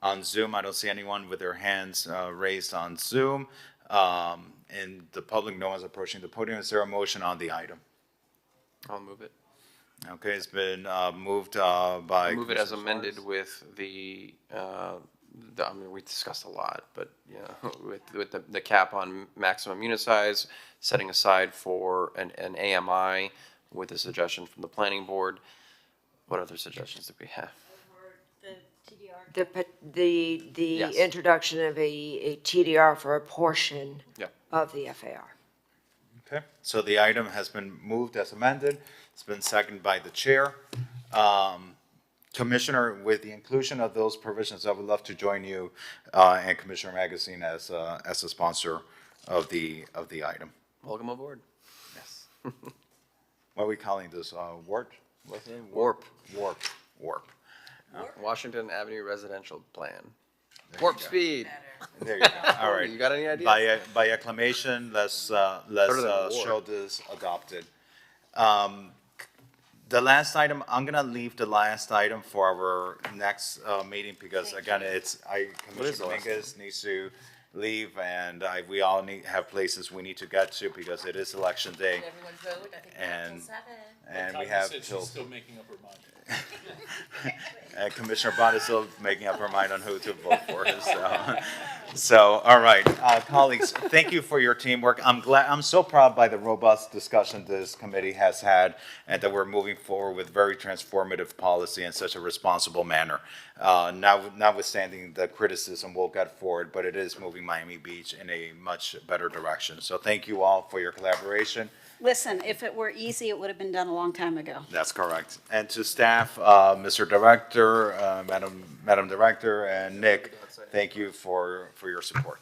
On Zoom, I don't see anyone with their hands raised on Zoom. In the public, no one's approaching the podium. Is there a motion on the item? I'll move it. Okay, it's been moved by. Move it as Commissioner amended Suarez. with I mean, we discussed a lot, but, with the cap on maximum unit size, setting aside for an AMI with a suggestion from the planning board. What other suggestions do we have? The Yes. introduction of a TDR for a portion Yeah. of the FAR. Okay, so the item has been moved as amended. It's been seconded by the chair. Commissioner, with the inclusion of those provisions, I would love to join you and Commissioner Magazine as a sponsor of the item. Welcome aboard. Yes. What are we calling this? Warp? What's it? Warp. Warp. Washington Avenue Residential Plan. Warp speed. There you go. All right. You got any ideas? By acclamation, let's Better than war. show this adopted. The last item, I'm gonna leave the last item for our next meeting because again, Commissioner Dominguez needs to leave and we all have places we need to get to because it is election day. Everyone vote, I think we have till 7. And we Kathy have said till. she's still making up her mind. And Commissioner Bott is still making up her mind on who to vote for. So, all right, colleagues, thank you for your teamwork. I'm so proud by the robust discussion this committee has had and that we're moving forward with very transformative policy in such a responsible manner. Notwithstanding the criticism we'll get forward, but it is moving Miami Beach in a much better direction. So thank you all for your collaboration. Listen, if it were easy, it would have been done a long time ago. That's correct. And to staff, Mr. Director, Madam Director, and Nick, thank you for your support.